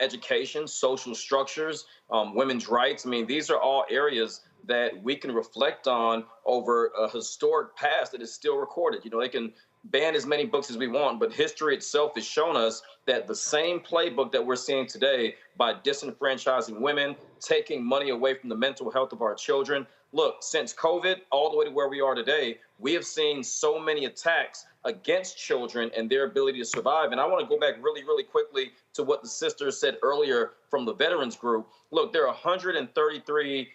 education, social structures, women's rights. I mean, these are all areas that we can reflect on over a historic past that is still recorded. You know, they can ban as many books as we want, but history itself has shown us that the same playbook that we're seeing today by disenfranchising women, taking money away from the mental health of our children. Look, since COVID, all the way to where we are today, we have seen so many attacks against children and their ability to survive. And I want to go back really, really quickly to what the sister said earlier from the veterans group. Look, there are 133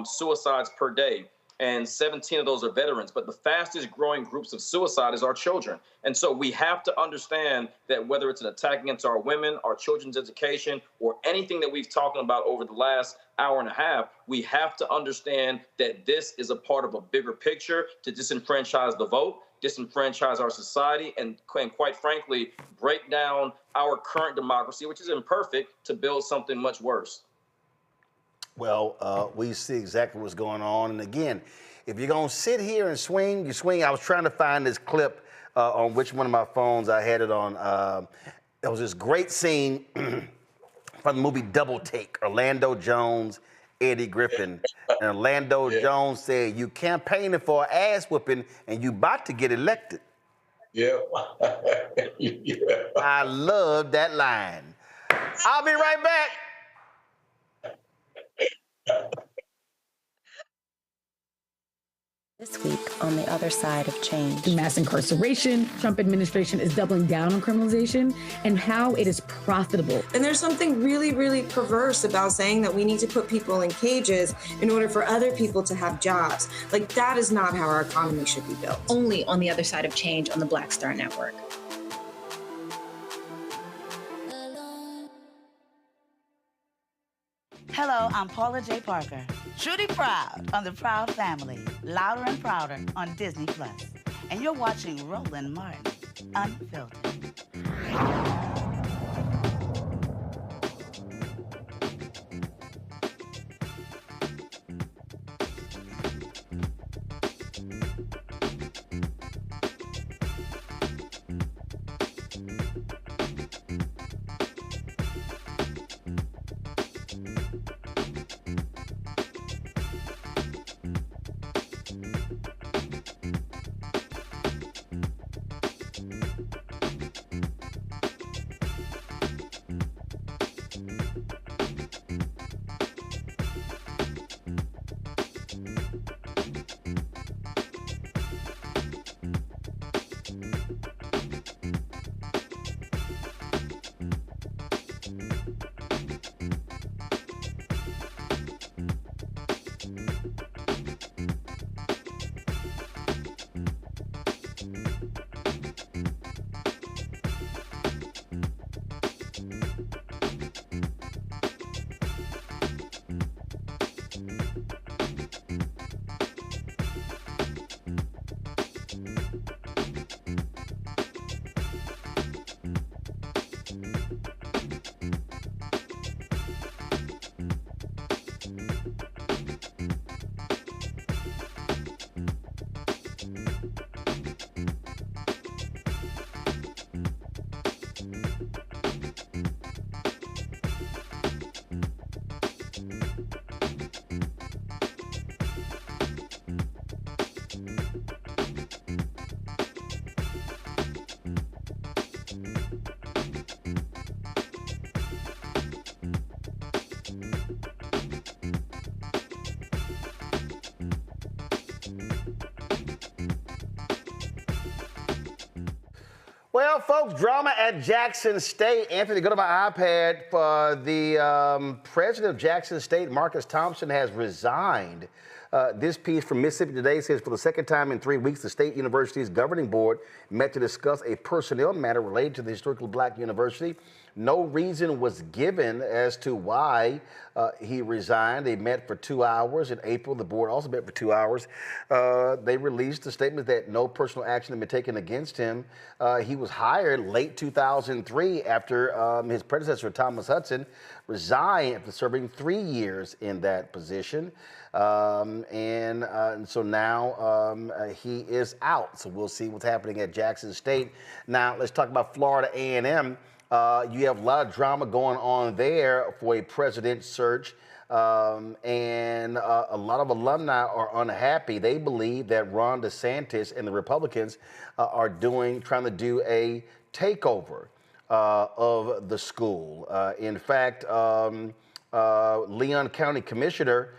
suicides per day, and 17 of those are veterans. But the fastest growing groups of suicide is our children. And so we have to understand that whether it's an attack against our women, our children's education, or anything that we've talked about over the last hour and a half, we have to understand that this is a part of a bigger picture to disenfranchise the vote, disenfranchise our society, and quite frankly, break down our current democracy, which is imperfect, to build something much worse. Well, we see exactly what's going on. And again, if you're going to sit here and swing, you swing. I was trying to find this clip on which one of my phones I had it on. There was this great scene from the movie Double Take, Orlando Jones, Eddie Griffin. And Orlando Jones said, "You campaigning for an ass whooping and you about to get elected." Yeah. I love that line. I'll be right back. This week on the other side of change. Mass incarceration, Trump administration is doubling down on criminalization, and how it is profitable. And there's something really, really perverse about saying that we need to put people in cages in order for other people to have jobs. Like, that is not how our economy should be built. Only on the other side of change on the Black Star Network. Hello, I'm Paula J. Parker. Truly proud on the Proud Family, Louder and Prouder on Disney+. And you're watching Roland Martin, Unfiltered. Well, folks, drama at Jackson State. Anthony, go to my iPad. For the president of Jackson State, Marcus Thompson, has resigned This piece from Mississippi Today says, for the second time in 3 weeks, the state university's governing board met to discuss a personnel matter related to the historically black university. No reason was given as to why he resigned. They met for 2 hours. In April, the board also met for 2 hours. They released a statement that no personal action had been taken against him. He was hired late 2003 after his predecessor, Thomas Hudson, resigned after serving 3 years in that position. And so now he is out. So we'll see what's happening at Jackson State. Now, let's talk about Florida A&M. You have a lot of drama going on there for a president search, and a lot of alumni are unhappy. They believe that Ron DeSantis and the Republicans are trying to do a takeover of the school. In fact, Leon County Commissioner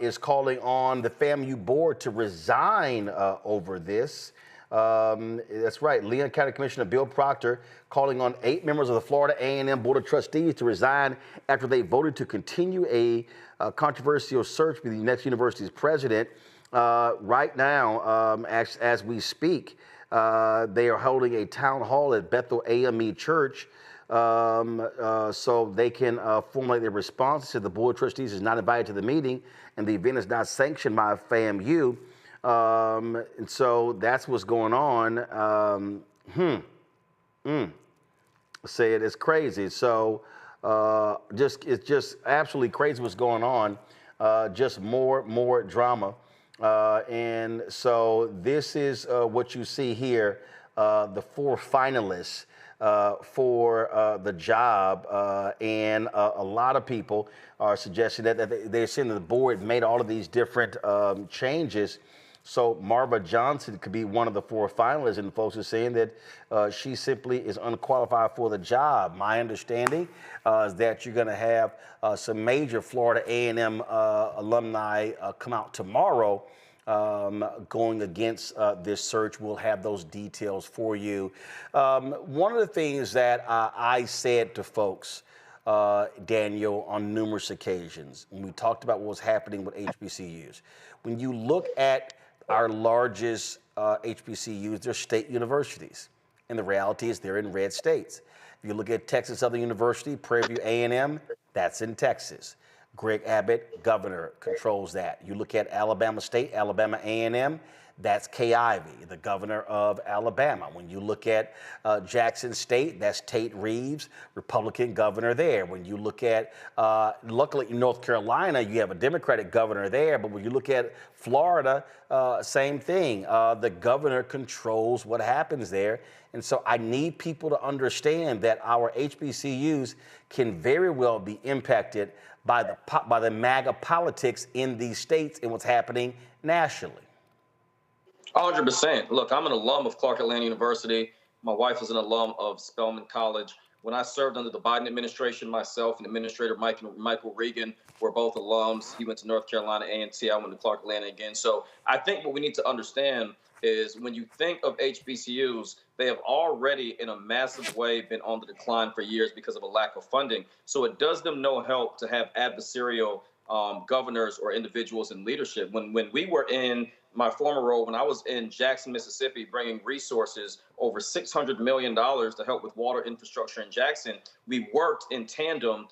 is calling on the FAMU board to resign over this. That's right. Leon County Commissioner Bill Proctor calling on 8 members of the Florida A&M Board of Trustees to resign after they voted to continue a controversial search for the next university's president. Right now, as we speak, they are holding a town hall at Bethel AME Church so they can formulate their response. To the Board of Trustees is not invited to the meeting, and the event is not sanctioned by FAMU. And so that's what's going on. Say it's crazy. So it's just absolutely crazy what's going on. Just more drama. And so this is what you see here, the 4 finalists for the job. And a lot of people are suggesting that they're saying that the board made all of these different changes. So Marva Johnson could be one of the 4 finalists, and folks are saying that she simply is unqualified for the job. My understanding is that you're going to have some major Florida A&M alumni come out tomorrow going against this search. We'll have those details for you. One of the things that I said to folks, Daniel, on numerous occasions, when we talked about what was happening with HBCUs, when you look at our largest HBCUs, they're state universities. And the reality is they're in red states. If you look at Texas Southern University, Prairie View A&M, that's in Texas. Greg Abbott, governor, controls that. You look at Alabama State, Alabama A&M, that's Kay Ivey, the governor of Alabama. When you look at Jackson State, that's Tate Reeves, Republican governor there. When you look at, luckily in North Carolina, you have a Democratic governor there, but when you look at Florida, same thing. The governor controls what happens there. And so I need people to understand that our HBCUs can very well be impacted by the MAGA politics in these states and what's happening nationally. 100%. Look, I'm an alum of Clark Atlanta University. My wife is an alum of Spelman College. When I served under the Biden administration, myself and Administrator Michael Regan were both alums. He went to North Carolina A&T. I went to Clark Atlanta again. So I think what we need to understand is when you think of HBCUs, they have already in a massive way been on the decline for years because of a lack of funding. So it does them no help to have adversarial governors or individuals in leadership. When we were in my former role, when I was in Jackson, Mississippi, bringing resources, over $600 million to help with water infrastructure in Jackson, we worked in tandem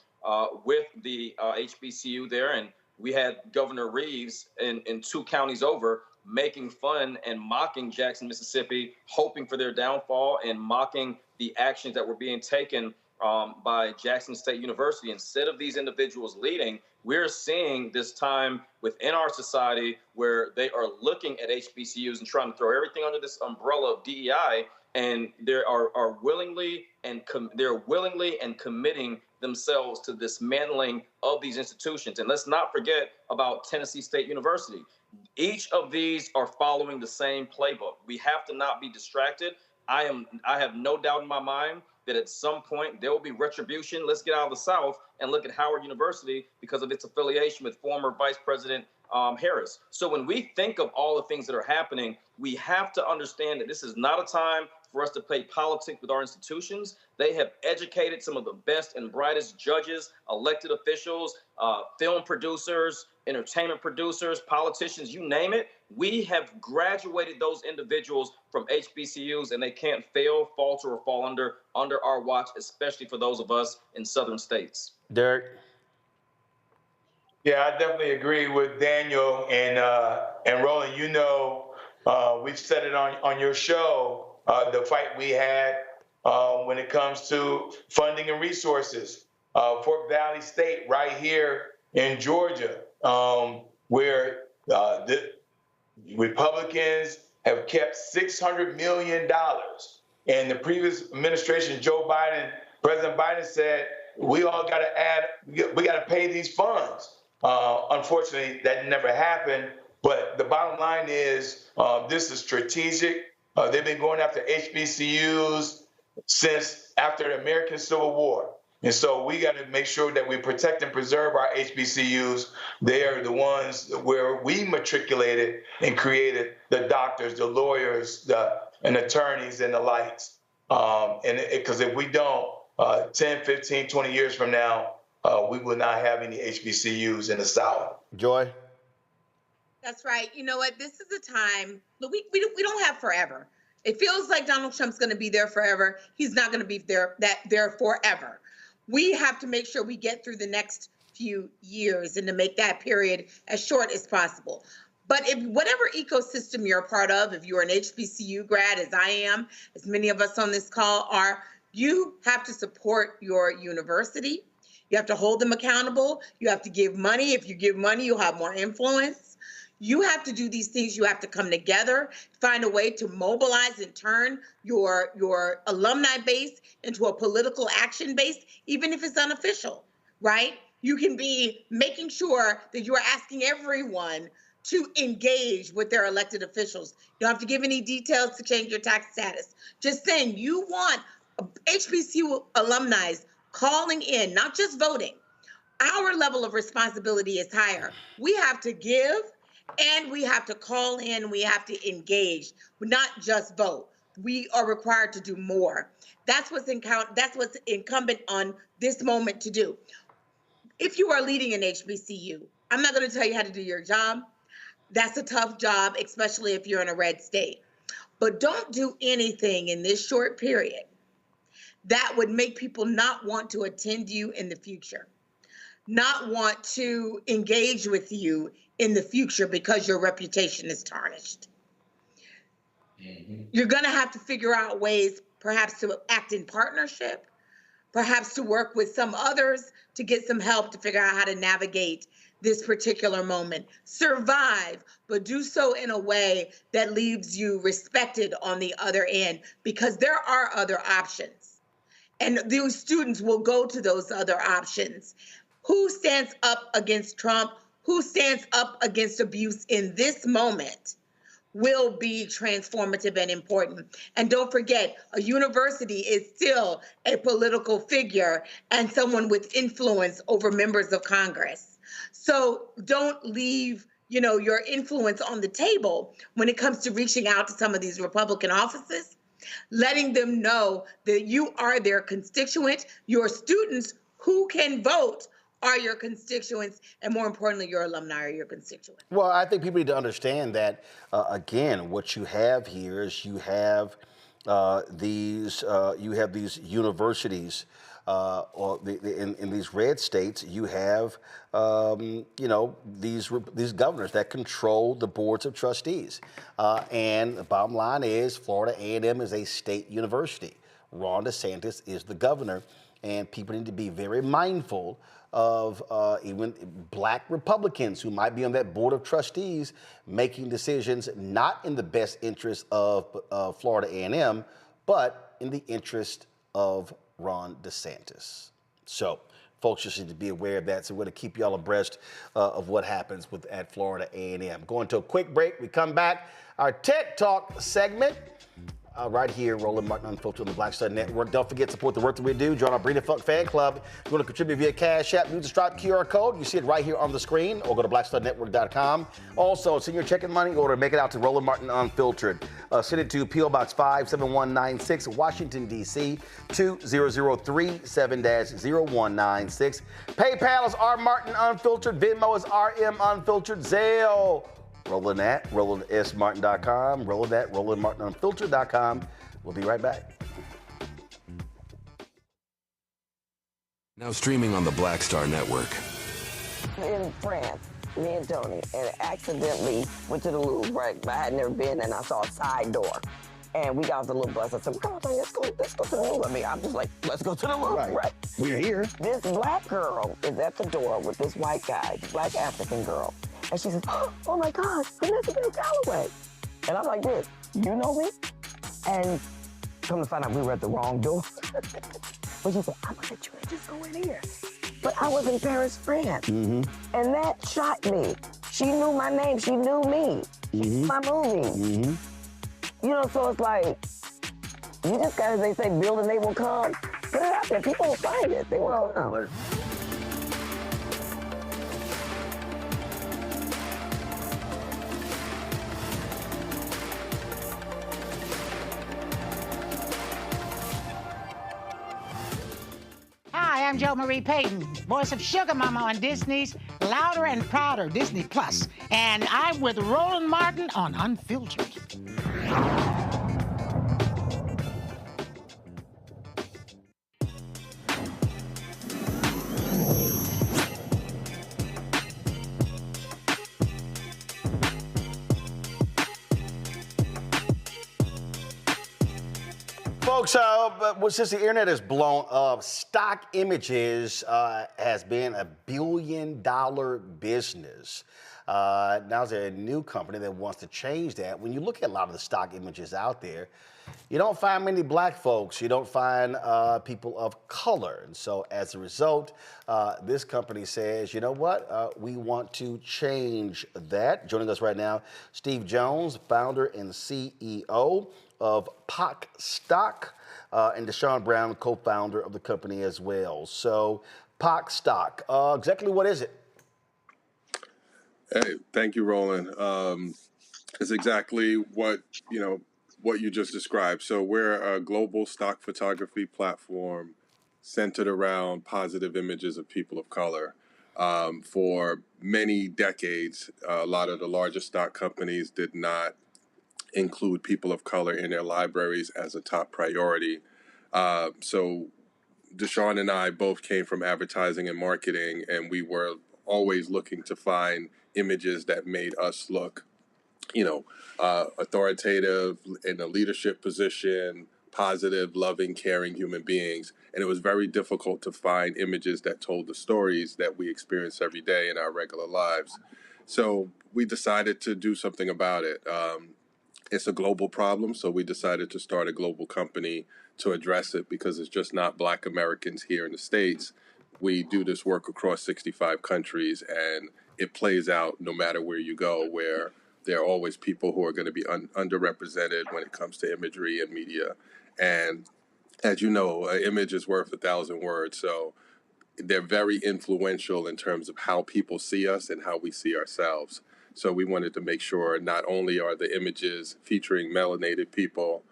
with the HBCU there, and we had Governor Reeves in 2 counties over making fun and mocking Jackson, Mississippi, hoping for their downfall and mocking the actions that were being taken by Jackson State University. Instead of these individuals leading, we're seeing this time within our society where they are looking at HBCUs and trying to throw everything under this umbrella of DEI, and they are willingly and committing themselves to dismantling of these institutions. And let's not forget about Tennessee State University. Each of these are following the same playbook. We have to not be distracted. I have no doubt in my mind that at some point there will be retribution. Let's get out of the South and look at Howard University because of its affiliation with former Vice President Harris. So when we think of all the things that are happening, we have to understand that this is not a time for us to play politics with our institutions. They have educated some of the best and brightest judges, elected officials, film producers, entertainment producers, politicians, you name it. We have graduated those individuals from HBCUs, and they can't fail, falter, or fall under our watch, especially for those of us in southern states. Derek? Yeah, I definitely agree with Daniel and Roland. You know, we've said it on your show, the fight we had when it comes to funding and resources. Fort Valley State, right here in Georgia, where the Republicans have kept $600 million. And the previous administration, President Biden said, we all got to pay these funds. Unfortunately, that never happened. But the bottom line is this is strategic. They've been going after HBCUs since after the American Civil War. And so we got to make sure that we protect and preserve our HBCUs. They are the ones where we matriculated and created the doctors, the lawyers, and attorneys and the lights. Because if we don't, 10, 15, 20 years from now, we will not have any HBCUs in the South. Joy? That's right. You know what? This is a time, we don't have forever. It feels like Donald Trump's going to be there forever. He's not going to be there forever. We have to make sure we get through the next few years and to make that period as short as possible. But if whatever ecosystem you're a part of, if you're an HBCU grad, as I am, as many of us on this call are, you have to support your university. You have to hold them accountable. You have to give money. If you give money, you'll have more influence. You have to do these things. You have to come together, find a way to mobilize and turn your alumni base into a political action base, even if it's unofficial, right? You can be making sure that you are asking everyone to engage with their elected officials. You don't have to give any details to change your tax status. Just saying you want HBCU alumni calling in, not just voting. Our level of responsibility is higher. We have to give, and we have to call in, we have to engage, not just vote. We are required to do more. That's what's incumbent on this moment to do. If you are leading an HBCU, I'm not going to tell you how to do your job. That's a tough job, especially if you're in a red state. But don't do anything in this short period that would make people not want to attend you in the future, not want to engage with you in the future because your reputation is tarnished. You're going to have to figure out ways perhaps to act in partnership, perhaps to work with some others to get some help to figure out how to navigate this particular moment. Survive, but do so in a way that leaves you respected on the other end, because there are other options. And those students will go to those other options. Who stands up against Trump? Who stands up against abuse in this moment will be transformative and important. And don't forget, a university is still a political figure and someone with influence over members of Congress. So don't leave, your influence on the table when it comes to reaching out to some of these Republican offices, letting them know that you are their constituent, your students who can vote are your constituents, and more importantly, your alumni are your constituents. Well, I think people need to understand that, again, what you have here is you have these universities, in these red states, you have, these governors that control the boards of trustees. And the bottom line is Florida A&M is a state university. Ron DeSantis is the governor, and people need to be very mindful of even black Republicans who might be on that board of trustees making decisions not in the best interest of Florida A&M, but in the interest of Ron DeSantis. So folks just need to be aware of that. So we're going to keep y'all abreast of what happens at Florida A&M. Going to a quick break. We come back. Our Tech Talk segment. right here, Roland Martin Unfiltered on the Black Star Network. Don't forget to support the work that we do. Join our Bring the Funk fan club. If you want to contribute via Cash App, use the Stripe QR code. You see it right here on the screen, or go to blackstarnetwork.com. Also, send your checking money or to make it out to Roland Martin Unfiltered. Send it to P.O. Box 57196, Washington, D.C. 20037-0196. PayPal is R Martin Unfiltered. Venmo is RM Unfiltered. Zelle, Roland at RolandSMartin.com. Roland at RolandMartinUnfiltered.com. We'll be right back. Now streaming on the Black Star Network. In France, me and Tony, and accidentally went to the Louvre, right? I had never been, and I saw a side door. And we got off the little bus. I said, come on, let's go to the Louvre. I mean, I'm just like, let's go to the Louvre, right? We're here. This black girl is at the door with this white guy, black African girl. And she says, oh my God, Vanessa Calloway. And I'm like this, you know me? And come to find out we were at the wrong door. But she said, I'm gonna let you just go in here. But I was in Paris, France. And that shocked me. She knew my name, she knew me. She knew my movie. You know, so it's like, you just gotta, they say, build and they will come. Put it out there, people will find it, they will come. Hi, I'm Jo Marie Payton, voice of Sugar Mama on Disney's Louder and Prouder Disney Plus, and I'm with Roland Martin on Unfiltered. Folks, since the internet is blown up, stock images has been a billion-dollar business. Now there's a new company that wants to change that. When you look at a lot of the stock images out there, you don't find many black folks. You don't find people of color. And so as a result, this company says, you know what? We want to change that. Joining us right now, Steve Jones, founder and CEO of Pacto Stock, and Deshaun Brown, co-founder of the company as well. So, Pacto Stock, exactly what is it? Hey, thank you, Roland. It's exactly what you just described. So we're a global stock photography platform centered around positive images of people of color. For many decades, a lot of the largest stock companies did not include people of color in their libraries as a top priority. So Deshaun and I both came from advertising and marketing, and we were always looking to find images that made us look, authoritative, in a leadership position, positive, loving, caring human beings. And it was very difficult to find images that told the stories that we experience every day in our regular lives. So we decided to do something about it. It's a global problem, so we decided to start a global company to address it because it's just not Black Americans here in the States. We do this work across 65 countries, and it plays out no matter where you go, where there are always people who are going to be underrepresented when it comes to imagery and media. And as you know, an image is worth 1,000 words, so they're very influential in terms of how people see us and how we see ourselves. So we wanted to make sure not only are the images featuring melanated people,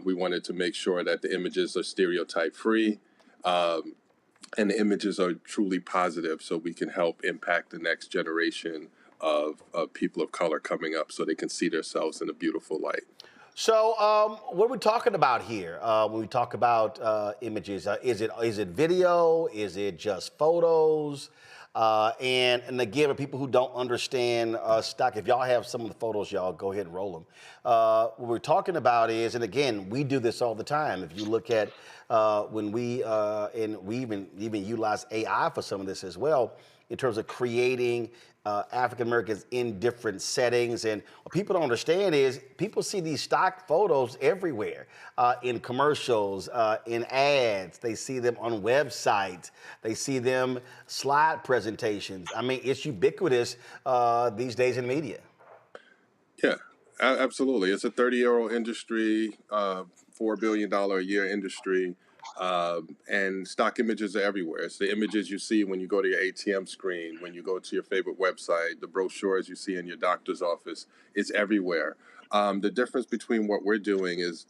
we wanted to make sure that the images are stereotype free, and the images are truly positive, so we can help impact the next generation of people of color coming up so they can see themselves in a beautiful light. So what are we talking about here when we talk about images? Is it video? Is it just photos? And again, for people who don't understand stock, if y'all have some of the photos, y'all go ahead and roll them. What we're talking about is, and again, we do this all the time. If you look at when we even utilize AI for some of this as well, in terms of creating African Americans in different settings. And what people don't understand is people see these stock photos everywhere, in commercials, in ads. They see them on websites. They see them slide presentations. I mean, it's ubiquitous these days in media. Yeah, Absolutely. It's a 30-year-old industry, $4 billion a year industry, and stock images are everywhere. It's the images you see when you go to your ATM screen, when you go to your favorite website, the brochures you see in your doctor's office. It's everywhere. The difference between what we're doing is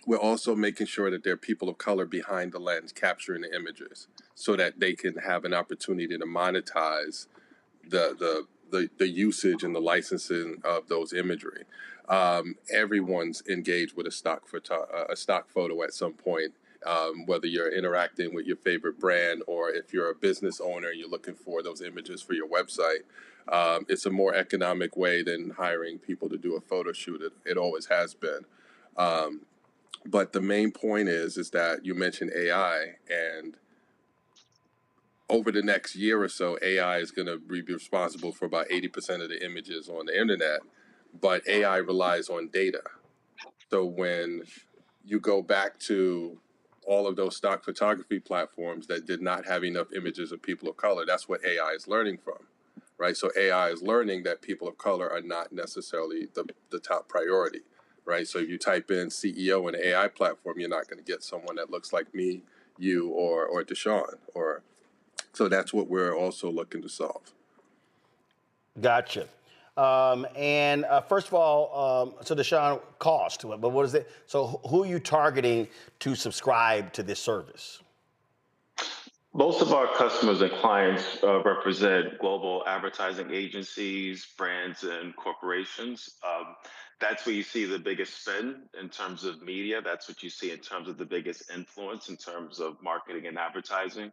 we're also making sure that there are people of color behind the lens capturing the images so that they can have an opportunity to monetize the usage and the licensing of those imagery. Everyone's engaged with a stock photo at some point, whether you're interacting with your favorite brand or if you're a business owner and you're looking for those images for your website. It's a more economic way than hiring people to do a photo shoot. It always has been. But the main point is that you mentioned AI, and over the next year or so, AI is going to be responsible for about 80% of the images on the internet, but AI relies on data. So when you go back to all of those stock photography platforms that did not have enough images of people of color, that's what AI is learning from, right? So AI is learning that people of color are not necessarily the top priority, right? So if you type in CEO in an AI platform, you're not going to get someone that looks like me, you, or Deshaun, or so that's what we're also looking to solve. Gotcha. And first of all, so Deshaun, cost, but what is it? So who are you targeting to subscribe to this service? Most of our customers and clients represent global advertising agencies, brands, and corporations. That's where you see the biggest spend in terms of media. That's what you see in terms of the biggest influence in terms of marketing and advertising.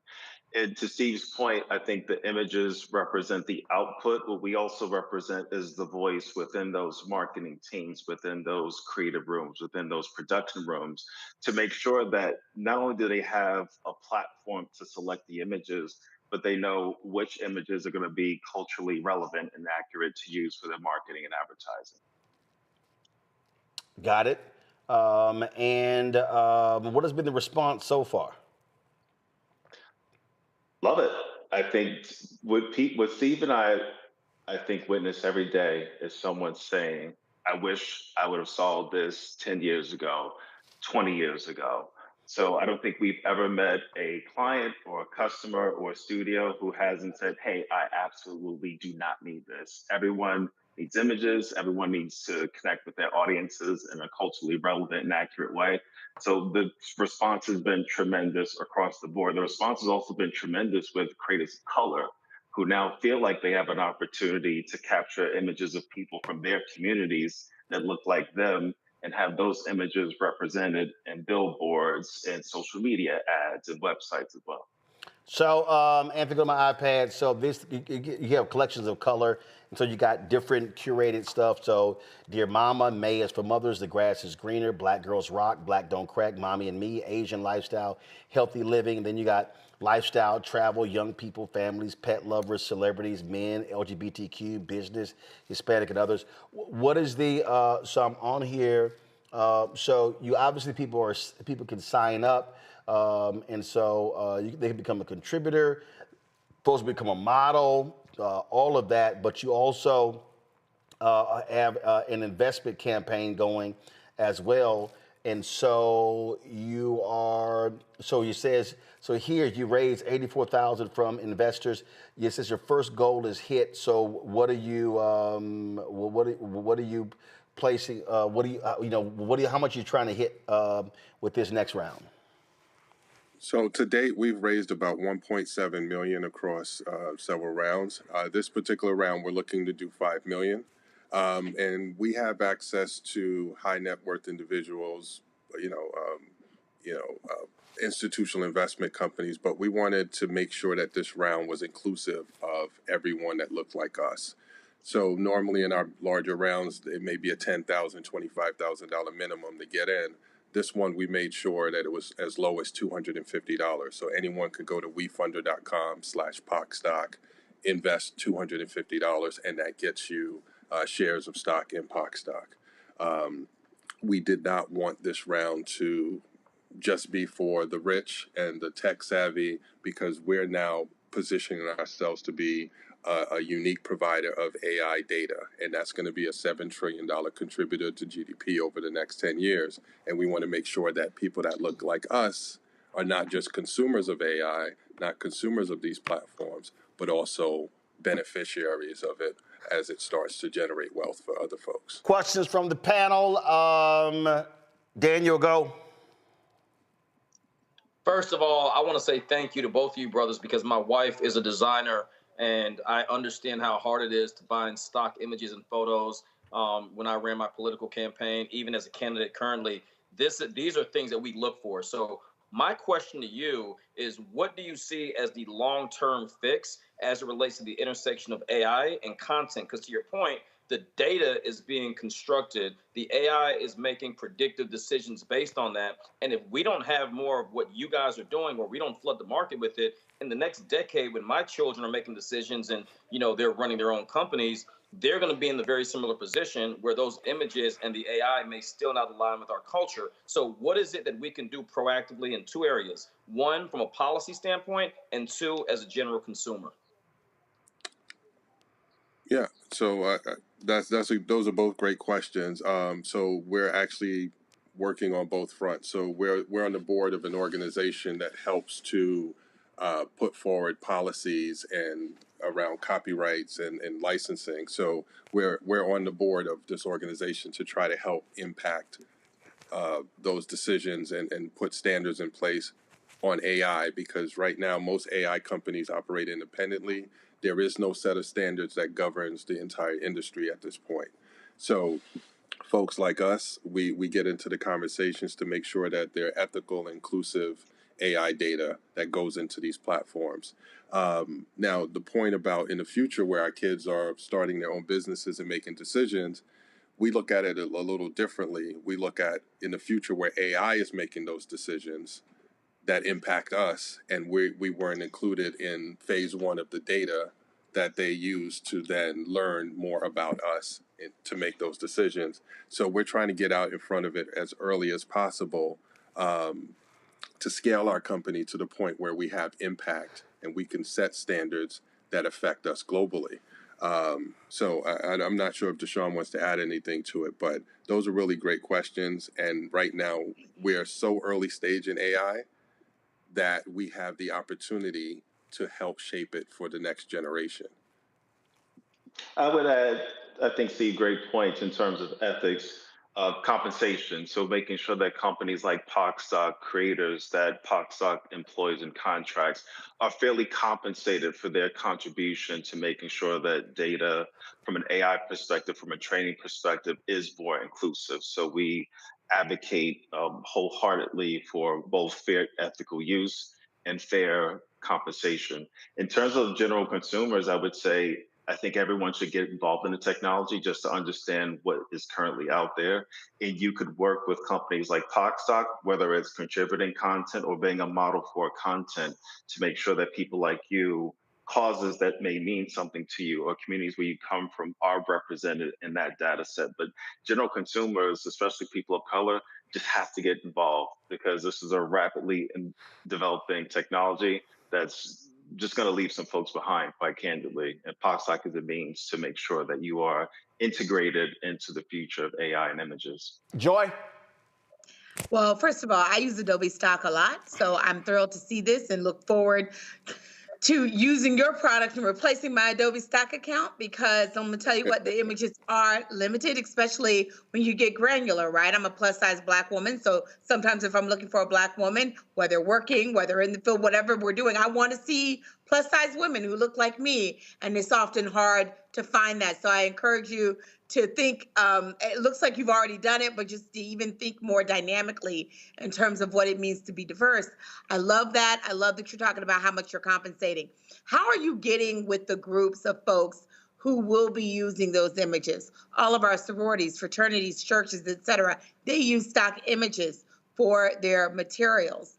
And to Steve's point, I think the images represent the output. What we also represent is the voice within those marketing teams, within those creative rooms, within those production rooms, to make sure that not only do they have a platform to select the images, but they know which images are going to be culturally relevant and accurate to use for their marketing and advertising. Got it. What has been the response so far? Love it. I think with Steve and I think witness every day is someone saying, I wish I would have solved this 10 years ago, 20 years ago. So I don't think we've ever met a client or a customer or a studio who hasn't said, hey, I absolutely do not need this. Everyone needs images. Everyone needs to connect with their audiences in a culturally relevant and accurate way. So the response has been tremendous across the board. The response has also been tremendous with creators of color who now feel like they have an opportunity to capture images of people from their communities that look like them and have those images represented in billboards and social media ads and websites as well. So, Anthony, go to my iPad. So this, you have collections of color, and so you got different curated stuff. So, Dear Mama, May is for mothers, The Grass is Greener, Black Girls Rock, Black Don't Crack, Mommy and Me, Asian Lifestyle, Healthy Living. And then you got lifestyle, travel, young people, families, pet lovers, celebrities, men, LGBTQ, business, Hispanic, and others. What is the? So I'm on here. So you obviously people can sign up. And so they can become a contributor, supposed to become a model, all of that. But you also have an investment campaign going as well. And so you are. So you says. So here you raised $84,000 from investors. It says your first goal is hit. So what are you? What are you placing? What do you? How much are you trying to hit with this next round? So to date, we've raised about 1.7 million across several rounds. This particular round, we're looking to do 5 million. And we have access to high net worth individuals, institutional investment companies, but we wanted to make sure that this round was inclusive of everyone that looked like us. So normally in our larger rounds, it may be a $10,000, $25,000 minimum to get in. This one, we made sure that it was as low as $250. So anyone could go to WeFunder.com/Pacto Stock, invest $250, and that gets you shares of stock in Pacto Stock. We did not want this round to just be for the rich and the tech savvy, because we're now positioning ourselves to be a unique provider of AI data, and that's going to be a $7 trillion contributor to GDP over the next 10 years. And we want to make sure that people that look like us are not just consumers of AI, not consumers of these platforms, but also beneficiaries of it as it starts to generate wealth for other folks. Questions from the panel. Daniel, go. First of all, I want to say thank you to both of you brothers, because my wife is a designer and I understand how hard it is to find stock images and photos. When I ran my political campaign, even as a candidate currently, these are things that we look for. So my question to you is, what do you see as the long-term fix as it relates to the intersection of AI and content? Because to your point, the data is being constructed. The AI is making predictive decisions based on that. And if we don't have more of what you guys are doing, or we don't flood the market with it, in the next decade, when my children are making decisions and, they're running their own companies, they're going to be in the very similar position where those images and the AI may still not align with our culture. So what is it that we can do proactively in two areas? One, from a policy standpoint, and two, as a general consumer? Yeah, so those are both great questions. So we're actually working on both fronts. So we're on the board of an organization that helps to put forward policies and around copyrights and licensing. So we're on the board of this organization to try to help impact those decisions and put standards in place on AI, because right now most AI companies operate independently. There is no set of standards that governs the entire industry at this point. So folks like us, we get into the conversations to make sure that they're ethical, inclusive AI data that goes into these platforms. Now, the point about in the future where our kids are starting their own businesses and making decisions, we look at it a little differently. We look at in the future where AI is making those decisions that impact us, and we weren't included in phase one of the data that they use to then learn more about us and to make those decisions. So we're trying to get out in front of it as early as possible to scale our company to the point where we have impact and we can set standards that affect us globally. So I'm not sure if Deshaun wants to add anything to it, but those are really great questions. And right now we're so early stage in AI that we have the opportunity to help shape it for the next generation. I would add, I think, Steve, great points in terms of ethics, compensation. So making sure that companies like Pacto Stock, creators that Pacto Stock employs and contracts, are fairly compensated for their contribution to making sure that data from an AI perspective, from a training perspective, is more inclusive. So we advocate wholeheartedly for both fair ethical use and fair compensation. In terms of general consumers, I would say I think everyone should get involved in the technology just to understand what is currently out there. And you could work with companies like Pacto Stock, whether it's contributing content or being a model for content, to make sure that people like you, causes that may mean something to you, or communities where you come from, are represented in that data set. But general consumers, especially people of color, just have to get involved, because this is a rapidly developing technology that's just going to leave some folks behind, quite candidly. And Pacto Stock is a means to make sure that you are integrated into the future of AI and images. Joy? Well, first of all, I use Adobe Stock a lot, so I'm thrilled to see this and look forward to using your product and replacing my Adobe Stock account, because I'm gonna tell you what, the images are limited, especially when you get granular, right? I'm a plus size Black woman, so sometimes if I'm looking for a Black woman, whether working, whether in the field, whatever we're doing, I want to see plus size women who look like me, and it's often hard to find that. So I encourage you to think, it looks like you've already done it, but just to even think more dynamically in terms of what it means to be diverse. I love that. I love that you're talking about how much you're compensating. How are you getting with the groups of folks who will be using those images? All of our sororities, fraternities, churches, et cetera, they use stock images for their materials.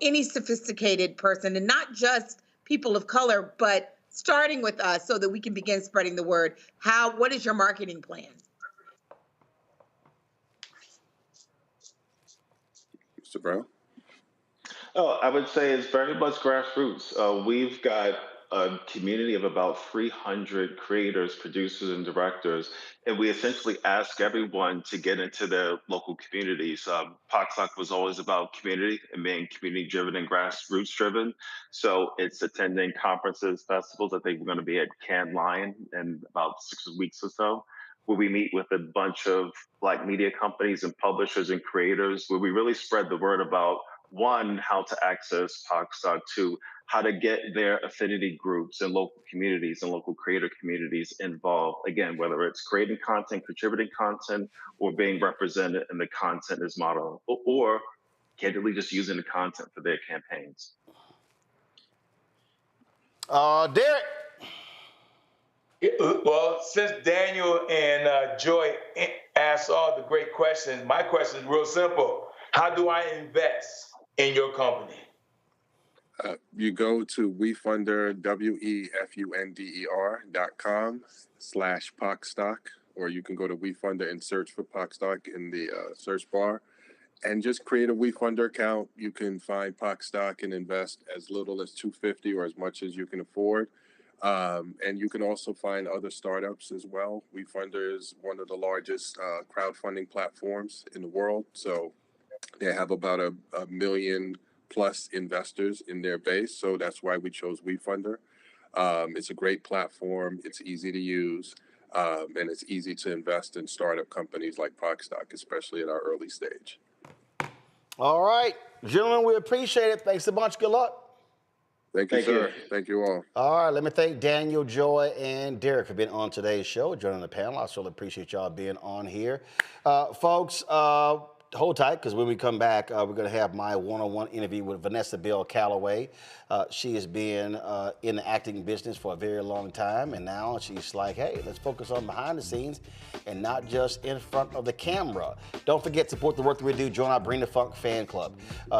Any sophisticated person, and not just people of color, but starting with us so that we can begin spreading the word. What is your marketing plan? Mr. Brown? Oh, I would say it's very much grassroots. We've got a community of about 300 creators, producers, and directors, and we essentially ask everyone to get into their local communities. POC was always about community and being community-driven and grassroots-driven. So it's attending conferences, festivals. I think we're going to be at Cannes Lion in about 6 weeks or so, where we meet with a bunch of Black media companies and publishers and creators, where we really spread the word about one, how to access Pacto Stock, two, how to get their affinity groups and local communities and local creator communities involved. Again, whether it's creating content, contributing content, or being represented in the content as model, or candidly just using the content for their campaigns. Derek. Well, since Daniel and Joy asked all the great questions, my question is real simple. How do I invest in your company? You go to WeFunder, WeFunder.com/Pacto Stock, or you can go to WeFunder and search for Pacto Stock in the search bar, and just create a WeFunder account. You can find Pacto Stock and invest as little as $250 or as much as you can afford. And you can also find other startups as well. WeFunder is one of the largest crowdfunding platforms in the world. So they have about a million plus investors in their base. So that's why we chose WeFunder. It's a great platform. It's easy to use. And it's easy to invest in startup companies like Pacto Stock, especially at our early stage. All right, gentlemen, we appreciate it. Thanks a bunch. Good luck. Thank you, sir. Thank you all. All right, let me thank Daniel, Joy, and Derek for being on today's show, joining the panel. I certainly appreciate y'all being on here. Folks, hold tight, because when we come back, we're going to have my one-on-one interview with Vanessa Calloway. She has been in the acting business for a very long time, and now she's like, hey, let's focus on behind the scenes and not just in front of the camera. Don't forget to support the work that we do. Join our Bring the Funk fan club.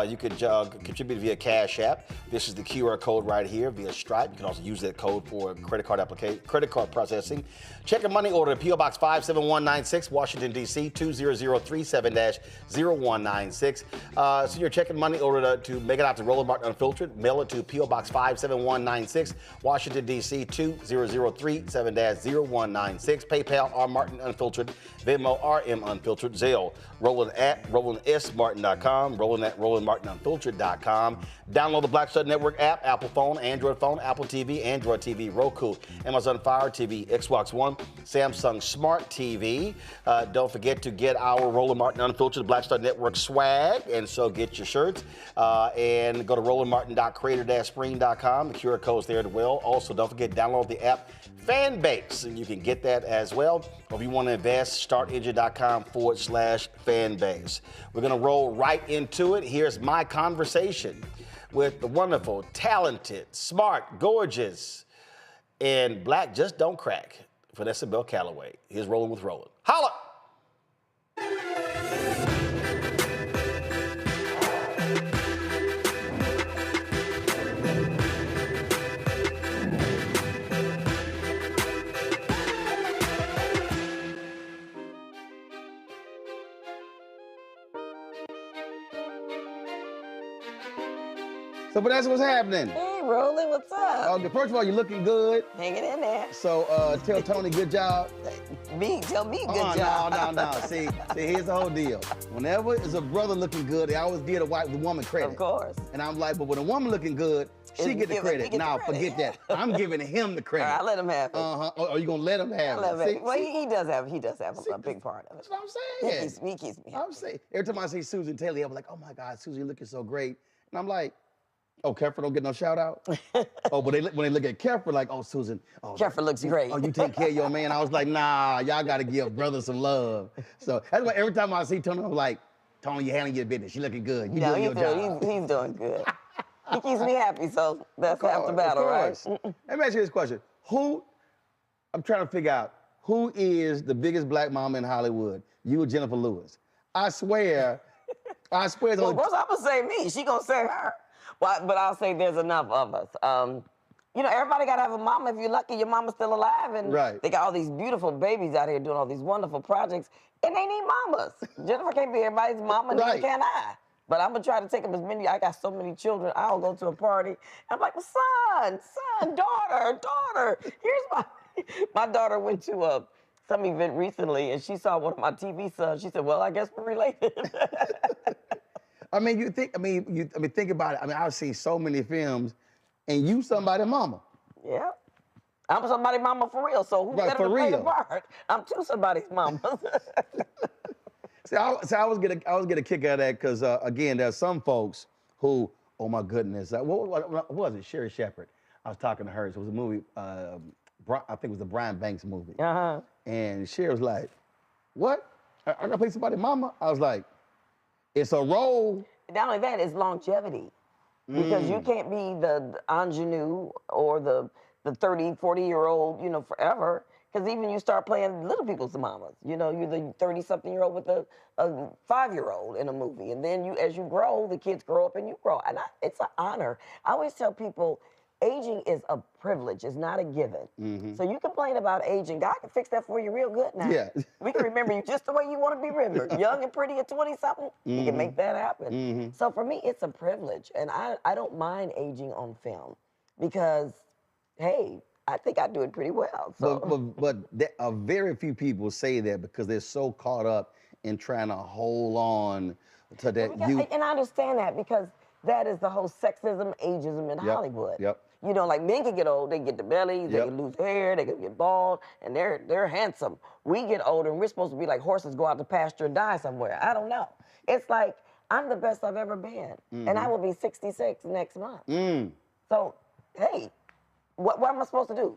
You could contribute via Cash App. This is the QR code right here via Stripe. You can also use that code for credit card processing. Check a money order at P.O. Box 57196, Washington, D.C. 20037-0196. So you're checking money order to make it out to Roland Martin Unfiltered. Mail it to P.O. Box 57196, Washington, D.C. 20037-0196. PayPal R Martin Unfiltered. Venmo RM Unfiltered. Zelle Roland at RolandSMartin.com. Roland at RolandMartinUnfiltered.com. Download the Black Stud Network app, Apple phone, Android phone, Apple TV, Android TV, Roku, Amazon Fire TV, Xbox One, Samsung Smart TV. Don't forget to get our Roland Martin Unfiltered Black Stud Network swag, and so get your shirts. And go to RolandMartin.creator-spring.com. The QR code's there as well. Also, don't forget, download the app Fanbase, and you can get that as well. Or if you want to invest, startengine.com/Fanbase. We're going to roll right into it. Here's my conversation with the wonderful, talented, smart, gorgeous, and black just don't crack, Vanessa Calloway. Here's Rolling with Roland. Holla! So, Vanessa, what's happening? Hey, Roland, what's up? First of all, you're looking good. Hanging in there. So, tell Tony good job. Tell me good job. No. See, here's the whole deal. Whenever it's a brother looking good, they always give the woman credit. Of course. And I'm like, but when a woman looking good, she get the credit. Now, forget that. I'm giving him the credit. All right, I let him have it. Are you gonna let him have it? Well, he does have a big part of it. That's what I'm saying. He keeps me happy. I'm saying. Every time I see Susan Taylor, I'm like, oh my God, Susan, you're looking so great. And I'm like, oh, Keffer don't get no shout out? But when they look at Keffer, like, oh, Susan. Oh, Keffer looks great. Oh, you take care of your man. I was like, nah, y'all got to give brother some love. So that's why every time I see Tony, I'm like, Tony, you handling your business. You looking good. You doing your job. He's doing good. He keeps me happy, so that's half the battle, right? Let me ask you this question. I'm trying to figure out, who is the biggest black mama in Hollywood? You or Jennifer Lewis? I swear it's well, of course, I'm going to say me. She going to say her. But I'll say there's enough of us. Everybody got to have a mama. If you're lucky, your mama's still alive. And they got all these beautiful babies out here doing all these wonderful projects, and they need mamas. Jennifer can't be everybody's mama, neither can I. But I'm gonna try to take them as many. I got so many children. I'll go to a party. I'm like, son, daughter. Here's my daughter went to some event recently, and she saw one of my TV sons. She said, "Well, I guess we're related." I mean, think about it. I mean, I've seen so many films, and you somebody's mama. Yeah. I'm somebody's mama for real, so who better to play the part? I'm too somebody's mama. See, I was get a kick out of that because again, there's some folks who, oh my goodness, what was it? Sherry Shepherd. I was talking to her. So it was a movie. I think it was the Brian Banks movie. And Sherry was like, "What? I gotta play somebody's mama?" I was like, "It's a role." Not only that, it's longevity. Because you can't be the ingenue or the 30, 40-year-old, forever. Because even you start playing little people's mamas. You're the 30-something-year-old with a 5-year-old in a movie. And then as you grow, the kids grow up and you grow. And it's an honor. I always tell people, aging is a privilege. It's not a given. So you complain about aging. God can fix that for you real good now. Yeah. We can remember you just the way you want to be remembered. Young and pretty at 20-something, you can make that happen. So for me, it's a privilege. And I don't mind aging on film because, hey, I think I do it pretty well. So. But very few people say that because they're so caught up in trying to hold on to that youth. And I understand that because that is the whole sexism, ageism in Hollywood. Like men can get old, they get the bellies, they can lose hair, they can get bald, and they're handsome. We get older and we're supposed to be like horses go out to pasture and die somewhere. I don't know. It's like, I'm the best I've ever been. And I will be 66 next month. So, hey, what am I supposed to do?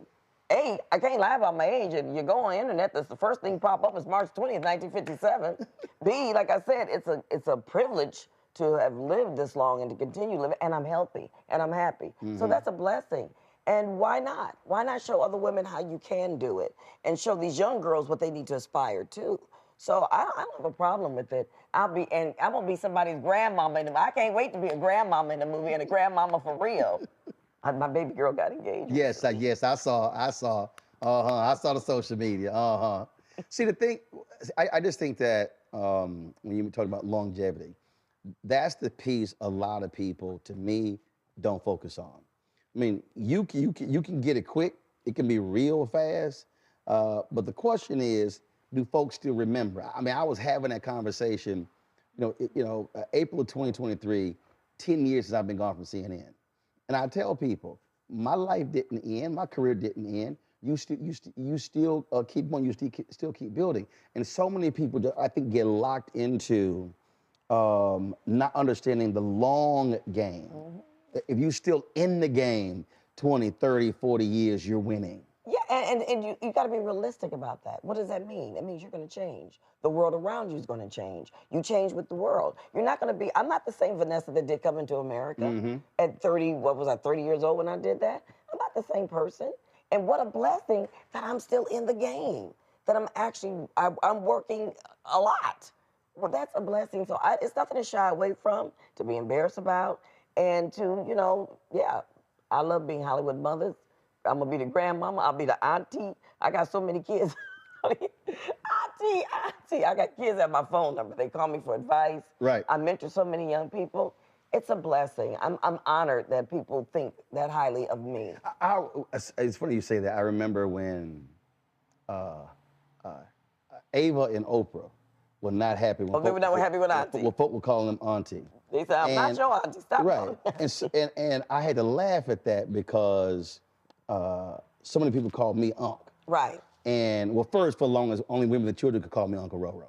A, I can't lie about my age. If you go on the internet, that's the first thing pop up is March 20th, 1957. B, like I said, it's a privilege to have lived this long and to continue living, and I'm healthy, and I'm happy. So that's a blessing. And why not? Why not show other women how you can do it and show these young girls what they need to aspire to? So I don't have a problem with it. I'm gonna be somebody's grandmama in the movie. I can't wait to be a grandmama in the movie and a grandmama for real. My baby girl got engaged. Yes, I saw the social media. See, the thing, I just think that when you talk about longevity, that's the piece a lot of people, to me, don't focus on. I mean, you can get it quick. It can be real fast. But the question is, do folks still remember? I mean, I was having that conversation, April of 2023, 10 years since I've been gone from CNN. And I tell people, my life didn't end, my career didn't end. You still keep going, you still keep building. And so many people, I think, get locked into not understanding the long game. If you're still in the game 20, 30, 40 years, you're winning. Yeah, and you got to be realistic about that. What does that mean? That means you're going to change. The world around you is going to change. You change with the world. You're not going to be, I'm not the same Vanessa that did come into America at 30, 30 years old when I did that? I'm not the same person. And what a blessing that I'm still in the game, that I'm working a lot. Well, that's a blessing. So it's nothing to shy away from, to be embarrassed about, and to, I love being Hollywood mothers. I'm gonna be the grandmama, I'll be the auntie. I got so many kids. Auntie. I got kids at my phone number. They call me for advice. Right. I mentor so many young people. It's a blessing. I'm honored that people think that highly of me. It's funny you say that. I remember when Ava and Oprah were not happy. They were not happy with auntie. Well, folk were calling them auntie. They said, I'm not your auntie, stop. Right. and I had to laugh at that because so many people called me Unc. Right. And well, first, for long as only women and children could call me Uncle Roro.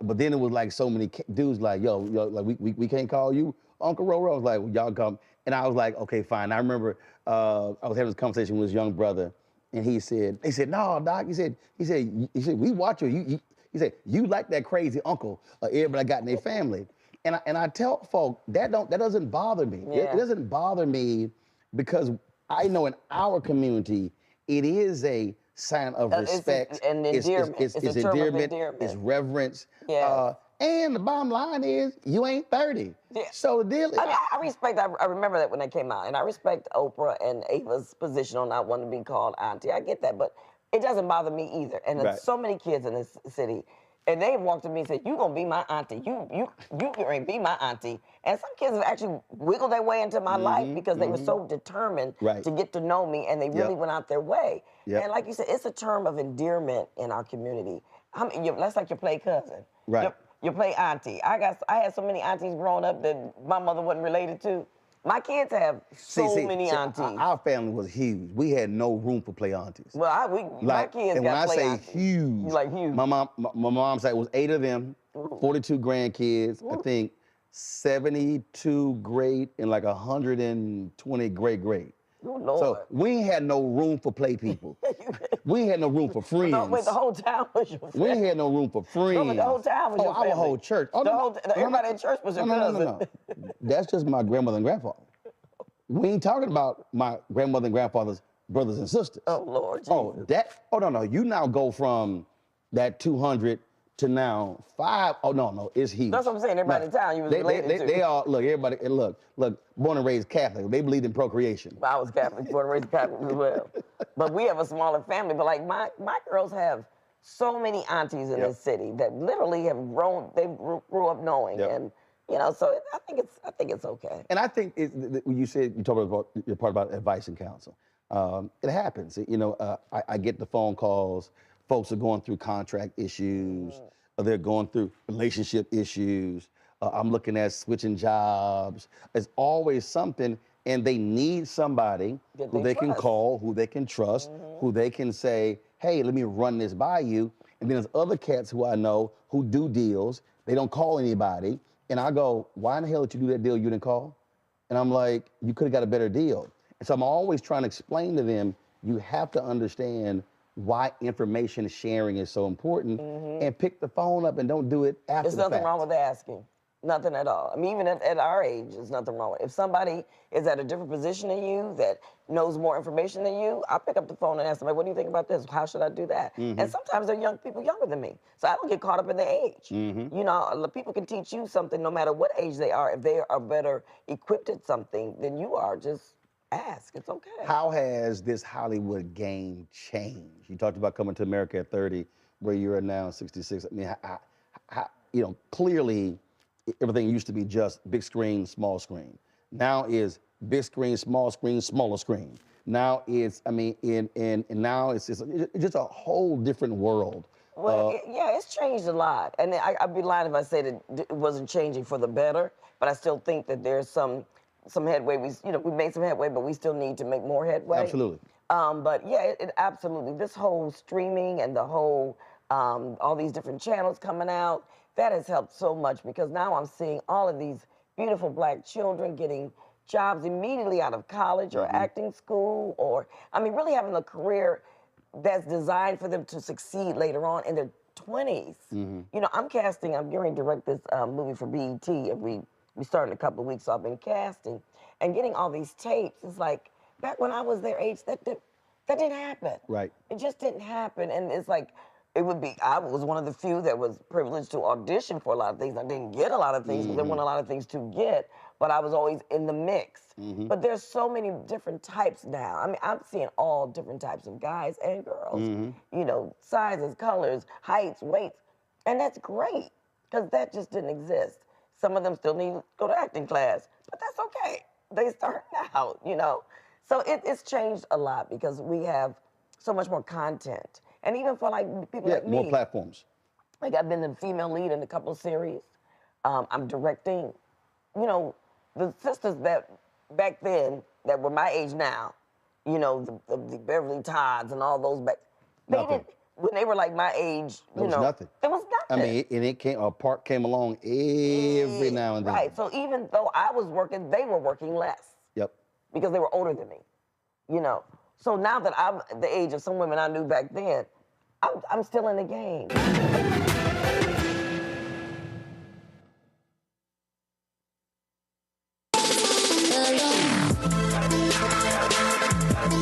But then it was like so many dudes like, yo, like we can't call you Uncle Roro. I was like, well, y'all come. And I was like, okay, fine. I remember I was having this conversation with his young brother, and he said, no, Doc. He said, we watch you. He said, you like that crazy uncle everybody got in their family. And I tell folk that doesn't bother me. Yeah. It doesn't bother me because I know in our community it is a sign of respect. It's endearment. It's endearment. It's reverence. Yeah. And the bottom line is, you ain't 30. Yeah. So the deal is... I respect, I remember that when that came out, and I respect Oprah and Ava's position on not wanting to be called auntie. I get that, but it doesn't bother me either. And there's so many kids in this city And they walked to me and said, "You gonna be my auntie? You gonna be my auntie?" And some kids have actually wiggled their way into my life because they were so determined to get to know me, and they really went out their way. And like you said, it's a term of endearment in our community. That's like your play cousin. Right. Your play auntie. I had so many aunties growing up that my mother wasn't related to. My kids have so many aunties. Our family was huge. We had no room for play aunties. Well, my kids got play aunties. Huge, like huge. My mom said it was 8 of them, 42 grandkids. I think 72 great and like 120 great. Oh, Lord. So we ain't had no room for play people. We ain't had no room for friends. No, wait, the whole town was your friend. We ain't had no room for friends. No, but the whole town was your family. Our whole church. Everybody in church was your cousin. No. That's just my grandmother and grandfather. We ain't talking about my grandmother and grandfather's brothers and sisters. Oh, Lord Jesus. No. You now go from that 200 to now 5. Oh, no, it's huge. That's what I'm saying. Everybody in town you was related to. They all, look, born and raised Catholic. They believed in procreation. I was Catholic, born and raised Catholic as well. But we have a smaller family. But like my girls have so many aunties in this city that literally have grown, they grew up knowing. And, so I think it's okay. And I think when you talked about your part about advice and counsel, it happens. I get the phone calls. Folks are going through contract issues, or they're going through relationship issues. I'm looking at switching jobs. There's always something, and they need somebody who they can call, who they can trust, who they can say, hey, let me run this by you. And then there's other cats who I know who do deals. They don't call anybody. And I go, why in the hell did you do that deal you didn't call? And I'm like, you could have got a better deal. And so I'm always trying to explain to them, you have to understand why information sharing is so important, and pick the phone up and don't do it after the fact. There's nothing wrong with asking. Nothing at all. I mean, even at our age, there's nothing wrong with it. If somebody is at a different position than you, that knows more information than you, I'll pick up the phone and ask them, what do you think about this? How should I do that? And sometimes they're young people younger than me, so I don't get caught up in their age. People can teach you something no matter what age they are. If they are better equipped at something than you are, just ask. It's okay. How has this Hollywood game changed? You talked about coming to America at 30, where you're now 66. I mean, clearly everything used to be just big screen, small screen. Now is big screen, smaller screen. Now it's, now it's just a whole different world. Well, it's changed a lot. And I'd be lying if I said it wasn't changing for the better, but I still think that there's some headway. We made some headway, but we still need to make more headway. Absolutely. But yeah, it absolutely. This whole streaming and the whole, all these different channels coming out, that has helped so much because now I'm seeing all of these beautiful Black children getting jobs immediately out of college or acting school, or, really having a career that's designed for them to succeed later on in their 20s. I'm getting ready to direct this movie for BET. We started in a couple of weeks, so I've been casting. And getting all these tapes, it's like, back when I was their age, that didn't happen. Right. It just didn't happen. And it's like, I was one of the few that was privileged to audition for a lot of things. I didn't get a lot of things, but there weren't a lot of things to get, but I was always in the mix. But there's so many different types now. I'm seeing all different types of guys and girls, sizes, colors, heights, weights, and that's great, because that just didn't exist. Some of them still need to go to acting class, but that's okay. They start out, So it's changed a lot because we have so much more content. And even for people like me. More platforms. Like I've been the female lead in a couple of series. I'm directing. The sisters that back then that were my age now, the Beverly Todds and all those when they were like my age, there was nothing. There was nothing. And a part came along every now and then. Right. So even though I was working, they were working less. Yep. Because they were older than me. So now that I'm the age of some women I knew back then, I'm still in the game.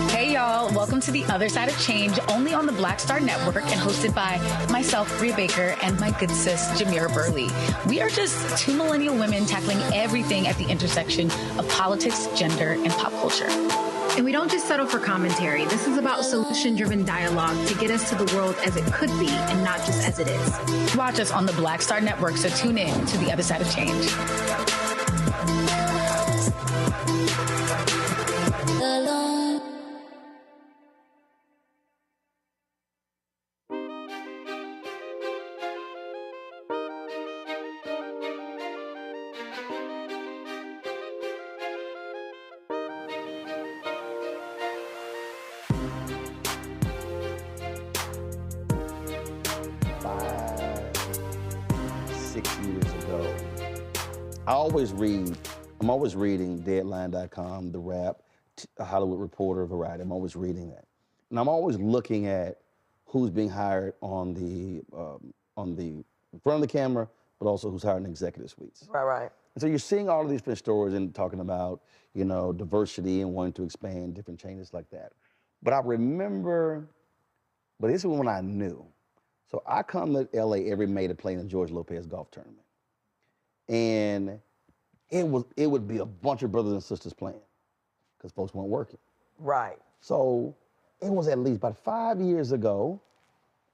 Hey y'all, welcome to The Other Side of Change, only on the Black Star Network and hosted by myself, Bria Baker, and my good sis, Jamira Burley. We are just two millennial women tackling everything at the intersection of politics, gender, and pop culture. And we don't just settle for commentary. This is about solution-driven dialogue to get us to the world as it could be and not just as it is. Watch us on the Black Star Network, so tune in to The Other Side of Change. I'm always reading Deadline.com, The Wrap, Hollywood Reporter, Variety. I'm always reading that. And I'm always looking at who's being hired on the front of the camera, but also who's hired in executive suites. Right. And so you're seeing all of these different stories and talking about, diversity and wanting to expand different changes like that. But I remember, but this is when I knew. So I come to LA every May to play in the George Lopez golf tournament. And it would be a bunch of brothers and sisters playing because folks weren't working. Right. So it was at least about 5 years ago.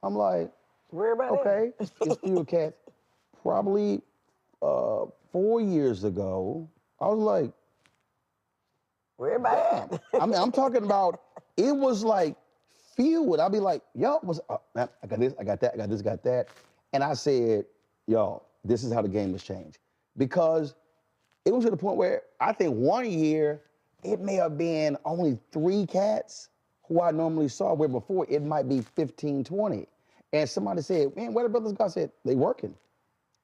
I'm like, okay, it's fewer cats. Probably 4 years ago, I was like, where about it? I mean, I'm talking about, it was like few. I'd be like, yo, I got this, I got that, I got this, got that. And I said, yo, this is how the game has changed. Because it was to the point where I think 1 year, it may have been only 3 cats who I normally saw, where before it might be 15, 20. And somebody said, man, where the brothers go? I said, they working.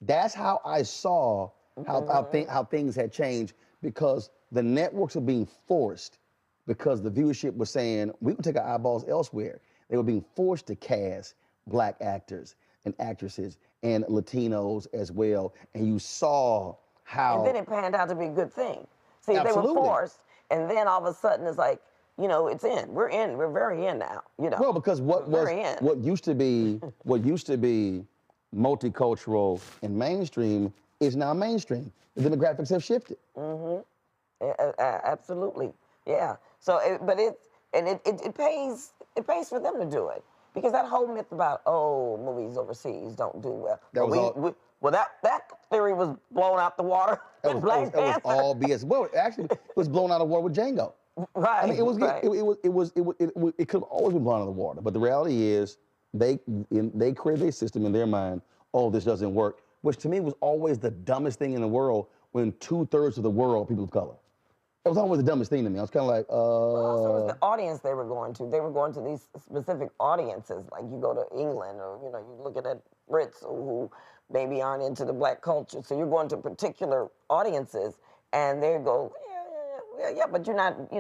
That's how I saw how things had changed, because the networks are being forced, because the viewership was saying, we can take our eyeballs elsewhere. They were being forced to cast Black actors and actresses and Latinos as well. And you saw how— And then it panned out to be a good thing. See, Absolutely. they were forced, and then all of a sudden it's like, it's in. We're in. We're very in now. Well, because what used to be multicultural and mainstream is now mainstream. The demographics have shifted. Absolutely. Yeah. So, it pays for them to do it, because that whole myth about movies overseas don't do well. That theory was blown out the water. That was all BS. Well, actually, it was blown out of the water with Django. Right. I mean, it could have always been blown out of the water. But the reality is, they created a system in their mind. Oh, this doesn't work, which to me was always the dumbest thing in the world. When 2/3 of the world are people of color, it was always the dumbest thing to me. I was kind of like, Well, also, it was the audience they were going to. They were going to these specific audiences. Like, you go to England, or you look at Brits who maybe aren't into the Black culture. So you're going to particular audiences, and they go, yeah, but you're not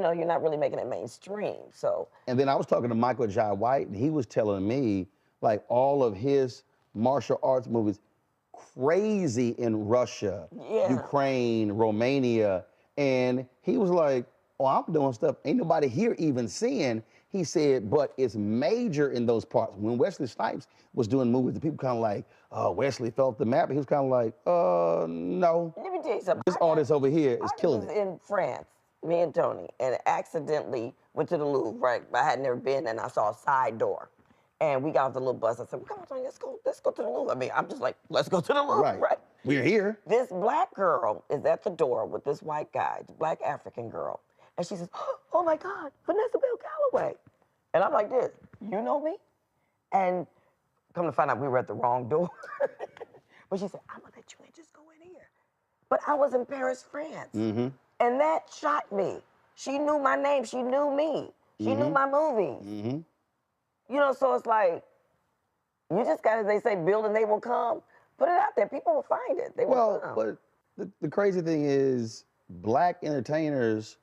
really making it mainstream. So. And then I was talking to Michael Jai White, and he was telling me, like, all of his martial arts movies, crazy in Russia, Ukraine, Romania. And he was like, oh, I'm doing stuff ain't nobody here even seeing. He said, but it's major in those parts. When Wesley Snipes was doing movies, the people kind of like, oh, Wesley felt the map. He was kind of like, no. Let me tell you something. This artist over here is killing it. I was in France, me and Tony, and accidentally went to the Louvre, right? I had never been, and I saw a side door. And we got off the little bus. I said, well, come on, Tony, let's go to the Louvre. I mean, I'm just like, let's go to the Louvre, right? We're here. This Black girl is at the door with this white guy, the Black African girl. And she says, oh my God, Vanessa Calloway. And I'm like this, you know me? And come to find out we were at the wrong door. But she said, I'm gonna let you in, just go in here. But I was in Paris, France. And that shocked me. She knew my name, she knew me. She knew my movies. So it's like, you just gotta, they say, build and they will come. Put it out there, people will find it. They will come. But the crazy thing is, Black entertainers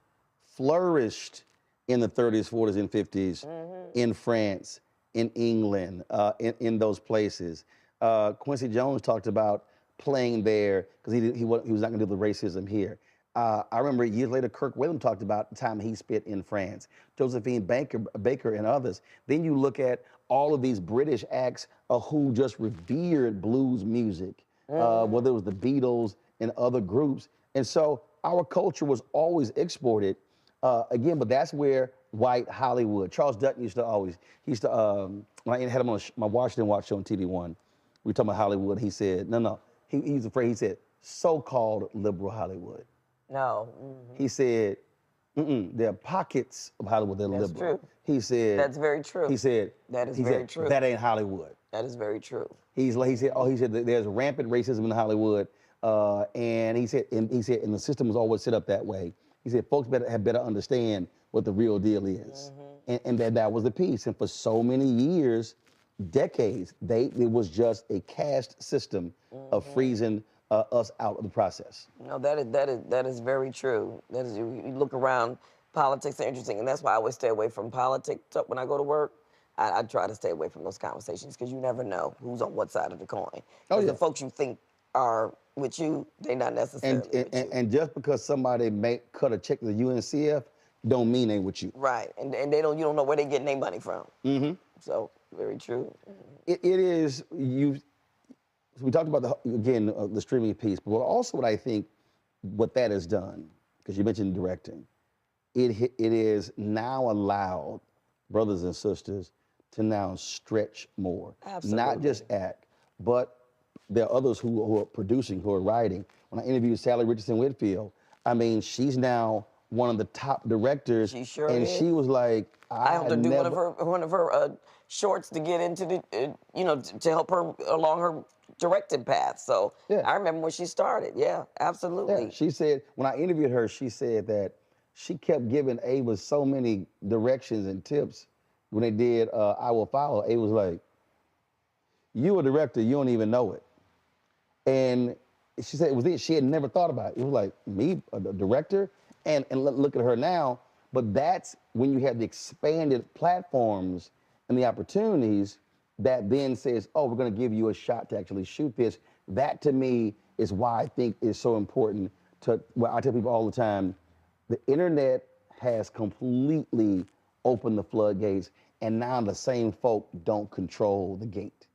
flourished in the 30s, 40s, and 50s in France, in England, in those places. Quincy Jones talked about playing there because he was not going to do the racism here. I remember years later, Kirk Whalum talked about the time he spent in France, Josephine Baker and others. Then you look at all of these British acts who just revered blues music, whether it was the Beatles and other groups. And so our culture was always exported Again, but that's where white Hollywood. Charles Dutton used to when I had him on my Washington Watch show on TV1, we were talking about Hollywood. He said, no. He's afraid. He said, so-called liberal Hollywood. No. He said, there are pockets of Hollywood that are That's liberal. true. He said, That's very true. He said, that is very true. That ain't Hollywood. That is very true. He said that there's rampant racism in Hollywood, and he said, and the system was always set up that way. He said, folks better understand what the real deal is, and that was the piece. And for so many years, decades, it was just a caste system of freezing us out of the process. No, that is very true. That is, you look around, politics are interesting, and that's why I always stay away from politics when I go to work. I try to stay away from those conversations because you never know who's on what side of the coin. Because the folks you think are with you, they're not necessarily with you. And just because somebody may cut a check to the UNCF, don't mean they with you. Right, and you don't know where they're getting their money from. So, very true. It is, we talked about, the streaming piece, but also what I think what that has done, because you mentioned directing, it is now allowed brothers and sisters to now stretch more. Absolutely. Not just act, but there are others who are producing, who are writing. When I interviewed Sally Richardson Whitfield, I mean, she's now one of the top directors. She sure and is. she was like, I helped her do one of her shorts to get into the, to help her along her directing path. So I remember when she started. Yeah, absolutely. Yeah, she said, when I interviewed her, she said that she kept giving Ava so many directions and tips when they did I Will Follow. Ava was like, you a director, you don't even know it. And she said it was she had never thought about it. It was like, me, a director? And look at her now. But that's when you have the expanded platforms and the opportunities that then says, oh, we're gonna give you a shot to actually shoot this. That to me is why I think is so important I tell people all the time, the internet has completely opened the floodgates, and now the same folk don't control the gate.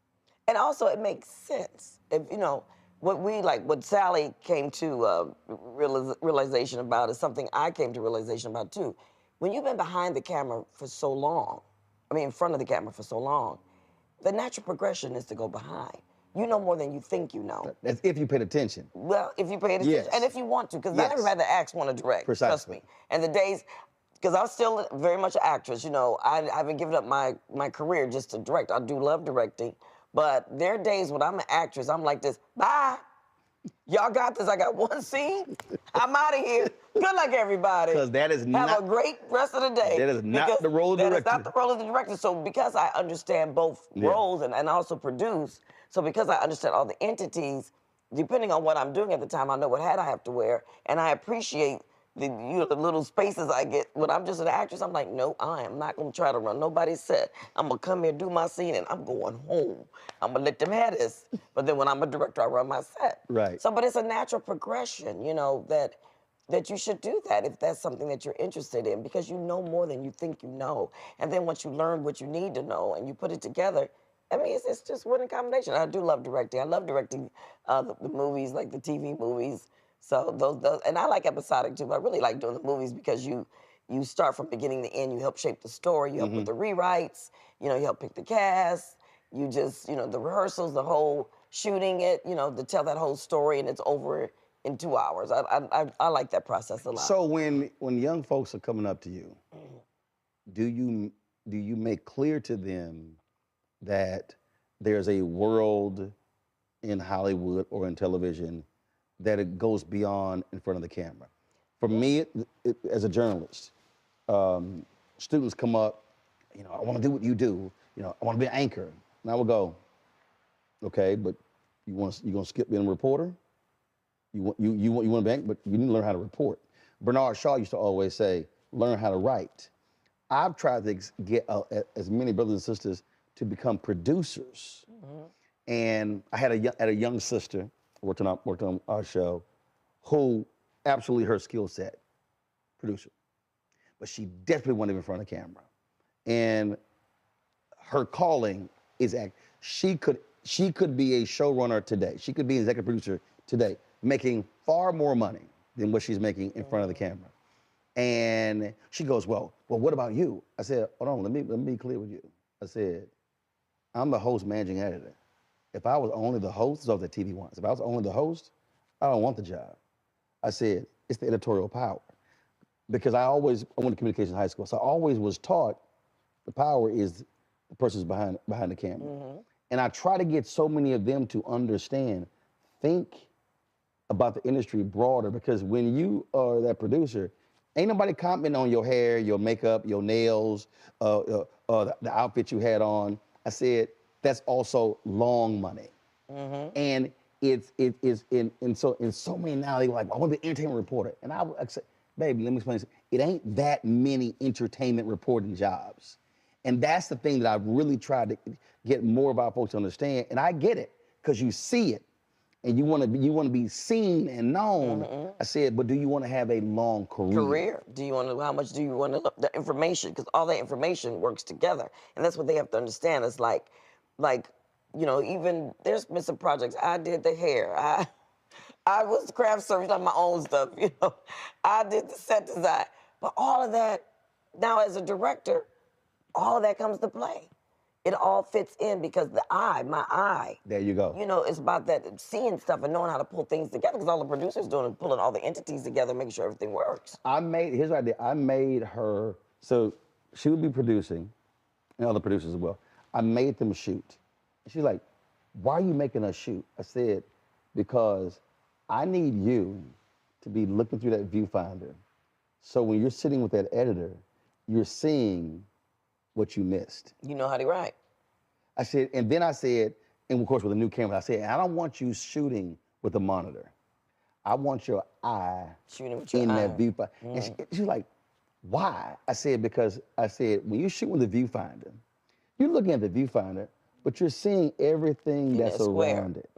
And also, it makes sense. If what Sally came to realization about is something I came to realization about too. When you've been behind the camera for so long, in front of the camera for so long, the natural progression is to go behind. You know more than you think you know. That's if you paid attention. Well, if you paid attention, Yes. and if you want to, because not everybody that acts want to direct. Precisely. Trust me. And the days, because I'm still very much an actress. I haven't given up my career just to direct. I do love directing, but there are days when I'm an actress, I'm like this. Bye. Y'all got this. I got one scene. I'm out of here. Good luck, everybody. Because that is not. Have a great rest of the day. That is not the role of the director. That is not the role of the director. So because I understand both roles and also produce, so because I understand all the entities, depending on what I'm doing at the time, I know what hat I have to wear, and I appreciate the little spaces I get. When I'm just an actress, I'm like, no, I am not going to try to run nobody's set. I'm going to come here, do my scene, and I'm going home. I'm going to let them have this. But then when I'm a director, I run my set. Right. So, but it's a natural progression, that you should do that if that's something that you're interested in, because you know more than you think you know. And then once you learn what you need to know and you put it together, it's just winning combination. I do love directing. I love directing the movies, like the TV movies. So those, and I like episodic too, but I really like doing the movies because you start from beginning to end. You help shape the story. You help with the rewrites. You help pick the cast. You just, the rehearsals, the whole shooting it, to tell that whole story, and it's over in 2 hours. I like that process a lot. So when young folks are coming up to you, do you make clear to them that there's a world in Hollywood or in television that it goes beyond in front of the camera? For me, as a journalist, students come up, I want to do what you do. I want to be an anchor. And I will go, okay, but you gonna skip being a reporter? You want to be an anchor, but you need to learn how to report. Bernard Shaw used to always say, learn how to write. I've tried to get as many brothers and sisters to become producers. And I had a young sister, worked on our show, who absolutely her skill set, producer. But she definitely wanted to be in front of the camera. And her calling is she could be a showrunner today. She could be an executive producer today, making far more money than what she's making in front of the camera. And she goes, well, what about you? I said, hold on, let me be clear with you. I said, I'm the host managing editor. If I was only the host, this was the TV once. If I was only the host, I don't want the job. I said, it's the editorial power. Because I went to communications high school, so I always was taught the power is the person's behind the camera. And I try to get so many of them to understand, think about the industry broader, because when you are that producer, ain't nobody commenting on your hair, your makeup, your nails, the outfit you had on. I said, that's also long money. And in so many now, they were like, I want to be an entertainment reporter. And I said, baby, let me explain this. It ain't that many entertainment reporting jobs. And that's the thing that I've really tried to get more of our folks to understand. And I get it, because you see it. And you want to be seen and known. I said, but do you want to have a long career? Do you want to, how much do you want to, the information, because all that information works together. And that's what they have to understand. It's like, you know, even there's been some projects. I did the hair. I was the craft service on my own stuff, you know. I did the set design. But all of that, now as a director, all of that comes to play. It all fits in because my eye. There you go. You know, it's about that, seeing stuff and knowing how to pull things together, because all the producers doing is pulling all the entities together, making sure everything works. Here's what I did. I made her, so she would be producing, and other producers as well. I made them shoot. She's like, why are you making us shoot? I said, because I need you to be looking through that viewfinder. So when you're sitting with that editor, you're seeing what you missed. You know how to write. I said, and then I said, and of course with a new camera, I said, I don't want you shooting with a monitor. I want your eye shooting with your in eye. that viewfinder. And she's like, why? I said, because I said, when you shoot with the viewfinder, you're looking at the viewfinder, but you're seeing everything that's around it.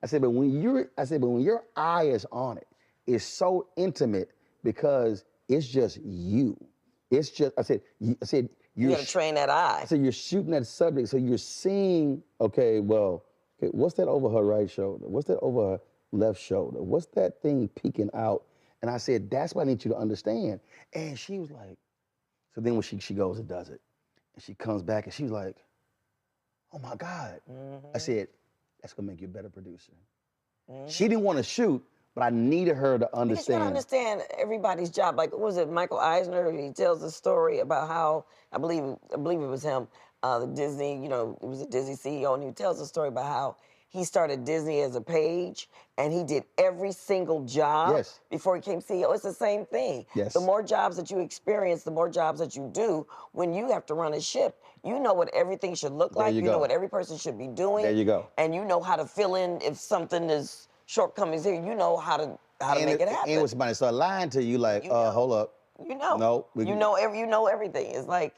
I said, but when your eye is on it, it's so intimate because it's just you. It's just, I said, you gotta train that eye. I said, you're shooting that subject, so you're seeing, okay, what's that over her right shoulder? What's that over her left shoulder? What's that thing peeking out? And I said, that's what I need you to understand. And she was like, so then when she goes and does it, and she comes back and she was like, oh my God. I said, that's gonna make you a better producer. She didn't want to shoot, but I needed her to understand. Because you gotta understand everybody's job. Like, what was it, Michael Eisner? He tells a story about how, I believe it was him, the Disney, you know, it was a Disney CEO, and he tells a story about how he started Disney as a page, and he did every single job before he became CEO. It's the same thing. The more jobs that you experience, the more jobs that you do. When you have to run a ship, you know what everything should look like. You know what every person should be doing. There you go. And you know how to fill in if something is shortcomings here. You know how to make it happen. And when somebody start lying to you, like, hold up. You know. No. You know everything. It's like,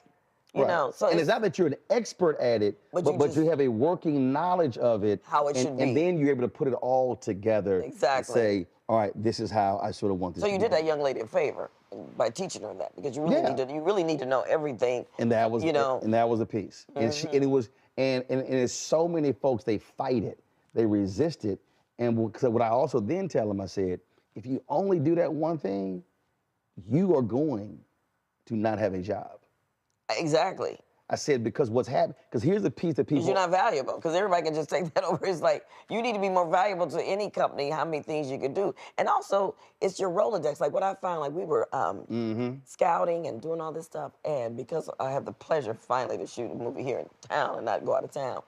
you know. So and it's not that you're an expert at it, but you have a working knowledge of it. How it should be. And then you're able to put it all together. Exactly. And say, all right, this is how I sort of want this So to you be did that young lady a favor by teaching her that, because you really need to know everything. And that was, you know. And that was a piece. And it's so many folks, they fight it, they resist it. And so what I also then tell them, I said, if you only do that one thing, you are going to not have a job. Exactly. I said, because what's happening, because here's the piece that people— Because you're not valuable, because everybody can just take that over. It's like, you need to be more valuable to any company, how many things you could do. And also, it's your Rolodex. Like what I found, like we were scouting and doing all this stuff, and because I have the pleasure finally to shoot a movie here in town and not go out of town,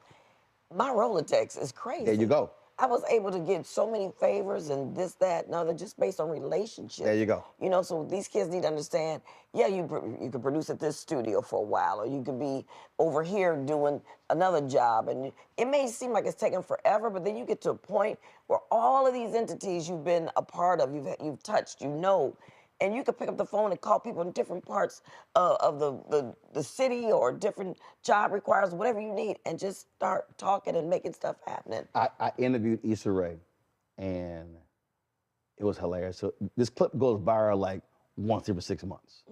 my Rolodex is crazy. There you go. I was able to get so many favors and this, that, and other, just based on relationships. There you go. You know, so these kids need to understand, yeah, you could produce at this studio for a while, or you could be over here doing another job. And it may seem like it's taking forever, but then you get to a point where all of these entities you've been a part of, you've touched, you know, and you can pick up the phone and call people in different parts of the city, or different job requires, whatever you need, and just start talking and making stuff happen. I interviewed Issa Rae, and it was hilarious. So this clip goes viral like once every 6 months.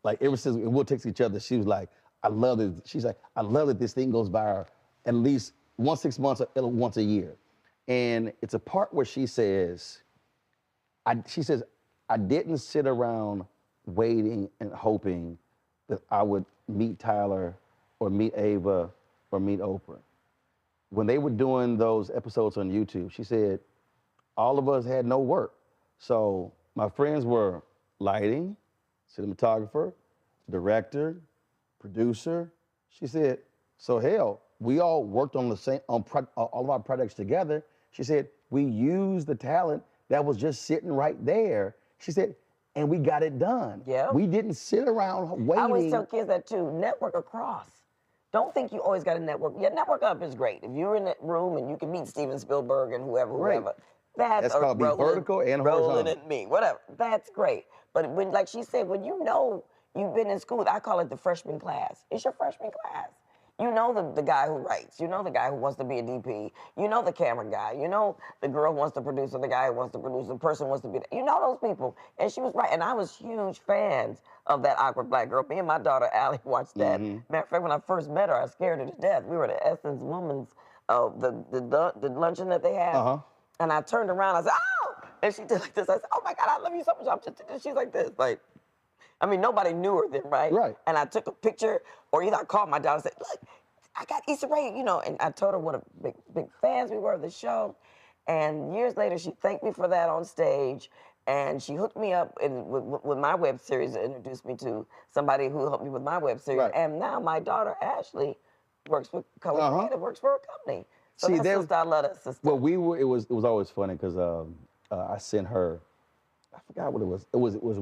Like ever since we'll text each other, she was like, I love it. She's like, I love that this thing goes viral at least once 6 months or once a year. And it's a part where she says, I didn't sit around waiting and hoping that I would meet Tyler or meet Ava or meet Oprah. When they were doing those episodes on YouTube, she said, all of us had no work. So my friends were lighting, cinematographer, director, producer. She said, so hell, we all worked on the same, all of our projects together. She said, we used the talent that was just sitting right there. She said, and we got it done. Yeah. We didn't sit around waiting. I always tell kids that too. Network across. Don't think you always got to network. Yeah, network up is great. If you're in that room and you can meet Steven Spielberg and whoever, that's called be vertical and horizontal. Roland and me, whatever. That's great. But when, like she said, when you know you've been in school, I call it the freshman class. It's your freshman class. You know the guy who writes. You know the guy who wants to be a DP. You know the camera guy. You know the girl who wants to produce or the guy who wants to produce. The person who wants to be. You know those people. And she was right. And I was huge fans of that awkward black girl. Me and my daughter Allie watched that. Matter of fact, when I first met her, I scared her to death. We were at Essence Woman's, the luncheon that they had. And I turned around. I said, "Oh!" And she did like this. I said, "Oh my God, I love you so much." I'm just. She's like this, like. I mean, nobody knew her then, right? Right. And I took a picture, or either I called my daughter and said, "Look, I got Issa Rae," you know, and I told her what a big fans we were of the show. And years later, she thanked me for that on stage, and she hooked me up with my web series and introduced me to somebody who helped me with my web series. Right. And now my daughter, Ashley, works with Color Creative, works for a company. So that's sister, I love that sister. Well, it was always funny because I sent her, I forgot what it was. It was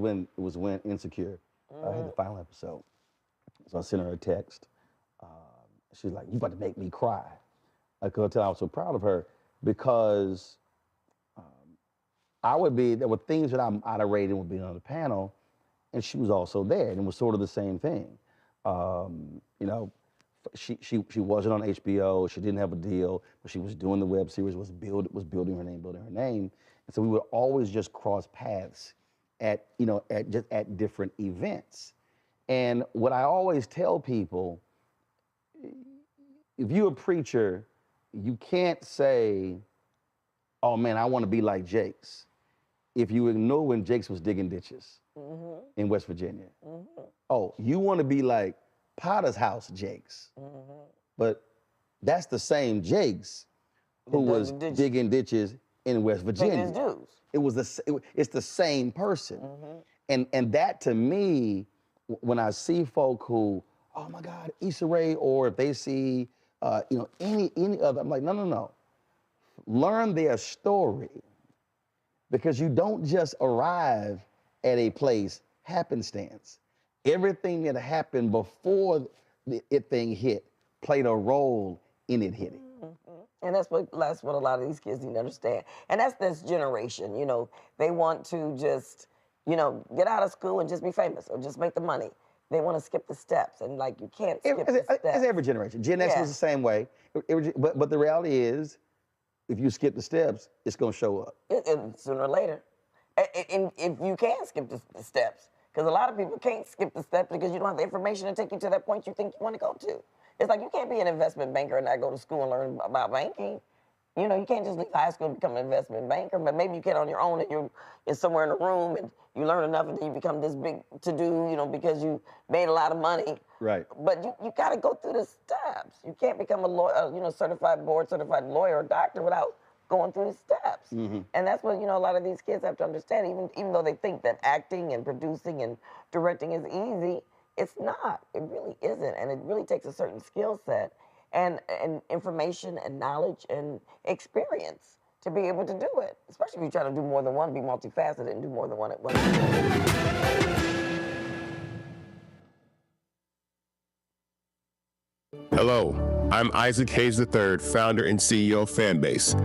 when Insecure had the final episode. So I sent her a text. She's like, "You about to make me cry." I could tell I was so proud of her because there were things that I'm iterating with being on the panel, and she was also there, and it was sort of the same thing. You know, she wasn't on HBO. She didn't have a deal, but she was doing the web series, was building her name. And so we would always just cross paths at different events. And what I always tell people, if you're a preacher, you can't say, "Oh man, I want to be like Jakes," if you ignore when Jakes was digging ditches in West Virginia. Oh, you want to be like Potter's House Jakes. But that's the same Jakes who was digging ditches in West Virginia. It's the same person. And that to me, when I see folk who, "Oh my God, Issa Rae," or if they see any other, I'm like, no. Learn their story, because you don't just arrive at a place happenstance. Everything that happened before the thing hit played a role in it hitting. And that's what a lot of these kids need to understand. And that's this generation, you know, they want to just, you know, get out of school and just be famous or just make the money. They want to skip the steps, and like you can't skip the steps. It's every generation. Gen X was the same way. But the reality is, if you skip the steps, it's going to show up. Sooner or later. And if you can skip the steps, because a lot of people can't skip the steps because you don't have the information to take you to that point you think you want to go to. It's like you can't be an investment banker and not go to school and learn about banking. You know, you can't just leave high school and become an investment banker, but maybe you can on your own and you're somewhere in a room and you learn enough and then you become this big to-do, you know, because you made a lot of money. Right. But you got to go through the steps. You can't become a lawyer, certified lawyer or doctor without going through the steps. And that's what, you know, a lot of these kids have to understand, even though they think that acting and producing and directing is easy, it's not. It really isn't. And it really takes a certain skill set and information and knowledge and experience to be able to do it. Especially if you try to do more than one, be multifaceted and do more than one at once. Hello, I'm Isaac Hayes III, founder and CEO of Fanbase.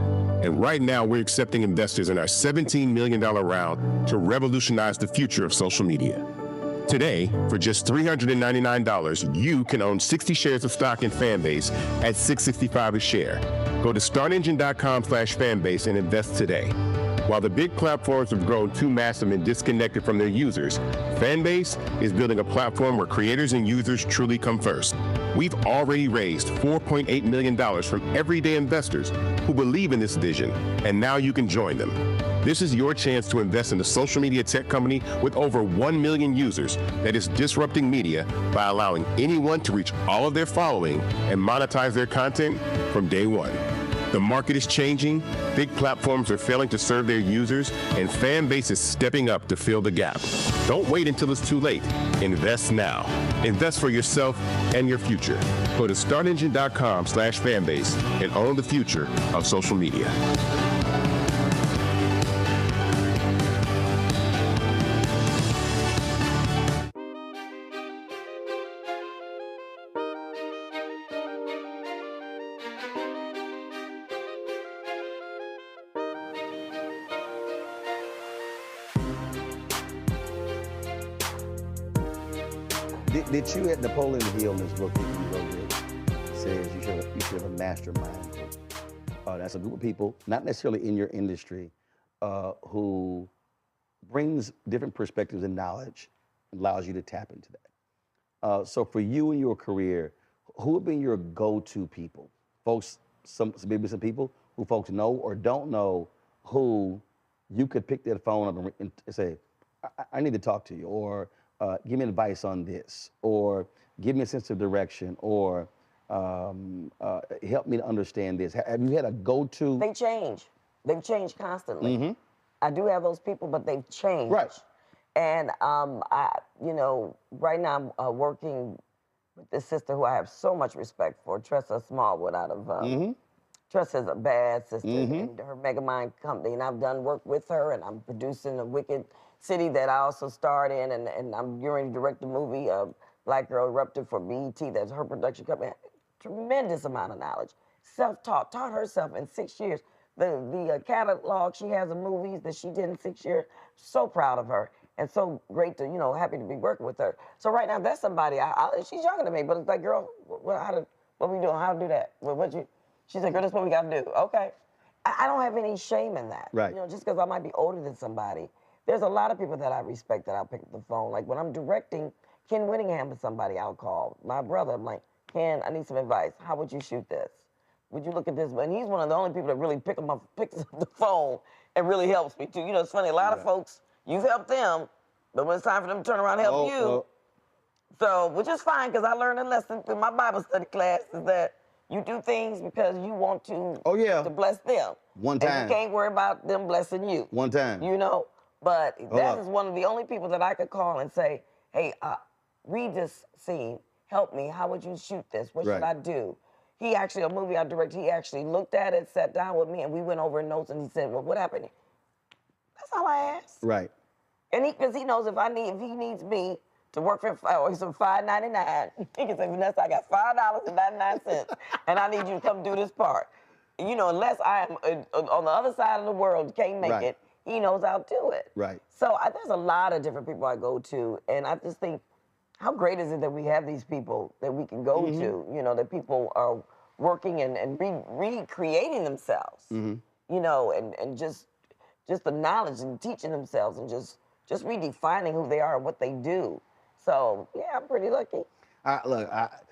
And right now we're accepting investors in our $17 million round to revolutionize the future of social media. Today, for just $399, you can own 60 shares of stock in Fanbase at $665 a share. Go to startengine.com/fanbase and invest today. While the big platforms have grown too massive and disconnected from their users, Fanbase is building a platform where creators and users truly come first. We've already raised $4.8 million from everyday investors who believe in this vision, and now you can join them. This is your chance to invest in a social media tech company with over 1 million users that is disrupting media by allowing anyone to reach all of their following and monetize their content from day one. The market is changing, big platforms are failing to serve their users, and Fanbase is stepping up to fill the gap. Don't wait until it's too late. Invest now. Invest for yourself and your future. Go to startengine.com/fanbase and own the future of social media. Did you at Napoleon Hill in this book that you wrote it says you should have a mastermind group? That's a group of people, not necessarily in your industry, who brings different perspectives and knowledge and allows you to tap into that. So for you in your career, who have been your go-to people? Folks, maybe some people who folks know or don't know who you could pick their phone up and say, I need to talk to you, or give me advice on this, or give me a sense of direction, or help me to understand this. Have you had a go-to? They change. They've changed constantly. Mm-hmm. I do have those people, but they've changed. Right. And right now I'm working with this sister who I have so much respect for, Tressa Smallwood out of, Tressa's a bad sister, and her Megamind company, and I've done work with her, and I'm producing a Wicked City that I also starred in, and I'm going to direct the movie, Black Girl Erupted for BET, that's her production company. Tremendous amount of knowledge. Self-taught, taught herself in 6 years. The catalog she has of movies that she did in 6 years, so proud of her. And so great to, happy to be working with her. So right now, that's somebody, she's younger than me, but it's like, girl, what we doing, how to do that? She said, girl, this is what we got to do. Okay. I don't have any shame in that. Right. Just because I might be older than somebody. There's a lot of people that I respect that I'll pick up the phone. Like when I'm directing, Ken Whittingham is somebody I'll call. My brother, I'm like, Ken, I need some advice. How would you shoot this? Would you look at this? And he's one of the only people that really picks up the phone and really helps me too. It's funny, a lot of folks, you've helped them, but when it's time for them to turn around and help you, so, which is fine, because I learned a lesson through my Bible study class, is that you do things because you want to, to bless them. One time. And you can't worry about them blessing you. One time. But that is one of the only people that I could call and say, hey, read this scene, help me, how would you shoot this? What should I do? He actually, a movie I directed, he actually looked at it, sat down with me, and we went over notes, and he said, well, what happened? That's all I asked. Right. And because he knows if he needs me to work for $5.99, he can say, Vanessa, I got $5.99, and I need you to come do this part. Unless I am on the other side of the world, can't make it, he knows I'll do it. Right. So there's a lot of different people I go to, and I just think, how great is it that we have these people that we can go to, that people are working and recreating themselves, and just the knowledge and teaching themselves and just redefining who they are and what they do. So, yeah, I'm pretty lucky.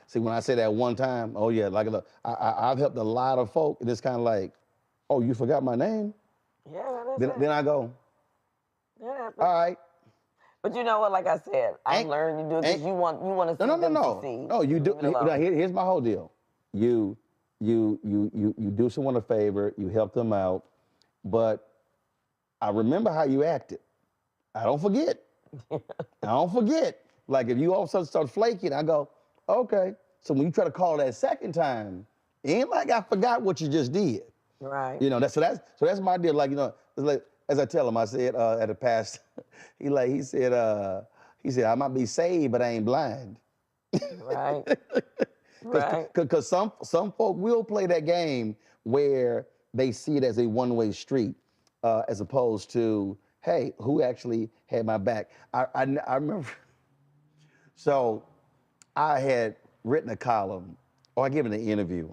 See, when I say that one time, I've helped a lot of folk, and it's kind of like, oh, you forgot my name? Yeah, then I go, yeah, all right. But you know what? Like I said, I learned you do it because you want to see them succeed. No, you do. Here's my whole deal. You do someone a favor. You help them out, but I remember how you acted. I don't forget. Like if you all of a sudden start flaking, I go, okay. So when you try to call that second time, it ain't like I forgot what you just did. Right. That's my deal. Like it's like. As I tell him, I said at a past, he said, I might be saved, but I ain't blind. Right. Because some folk will play that game where they see it as a one-way street, as opposed to, hey, who actually had my back? I remember. So I had written a column, or I given an interview,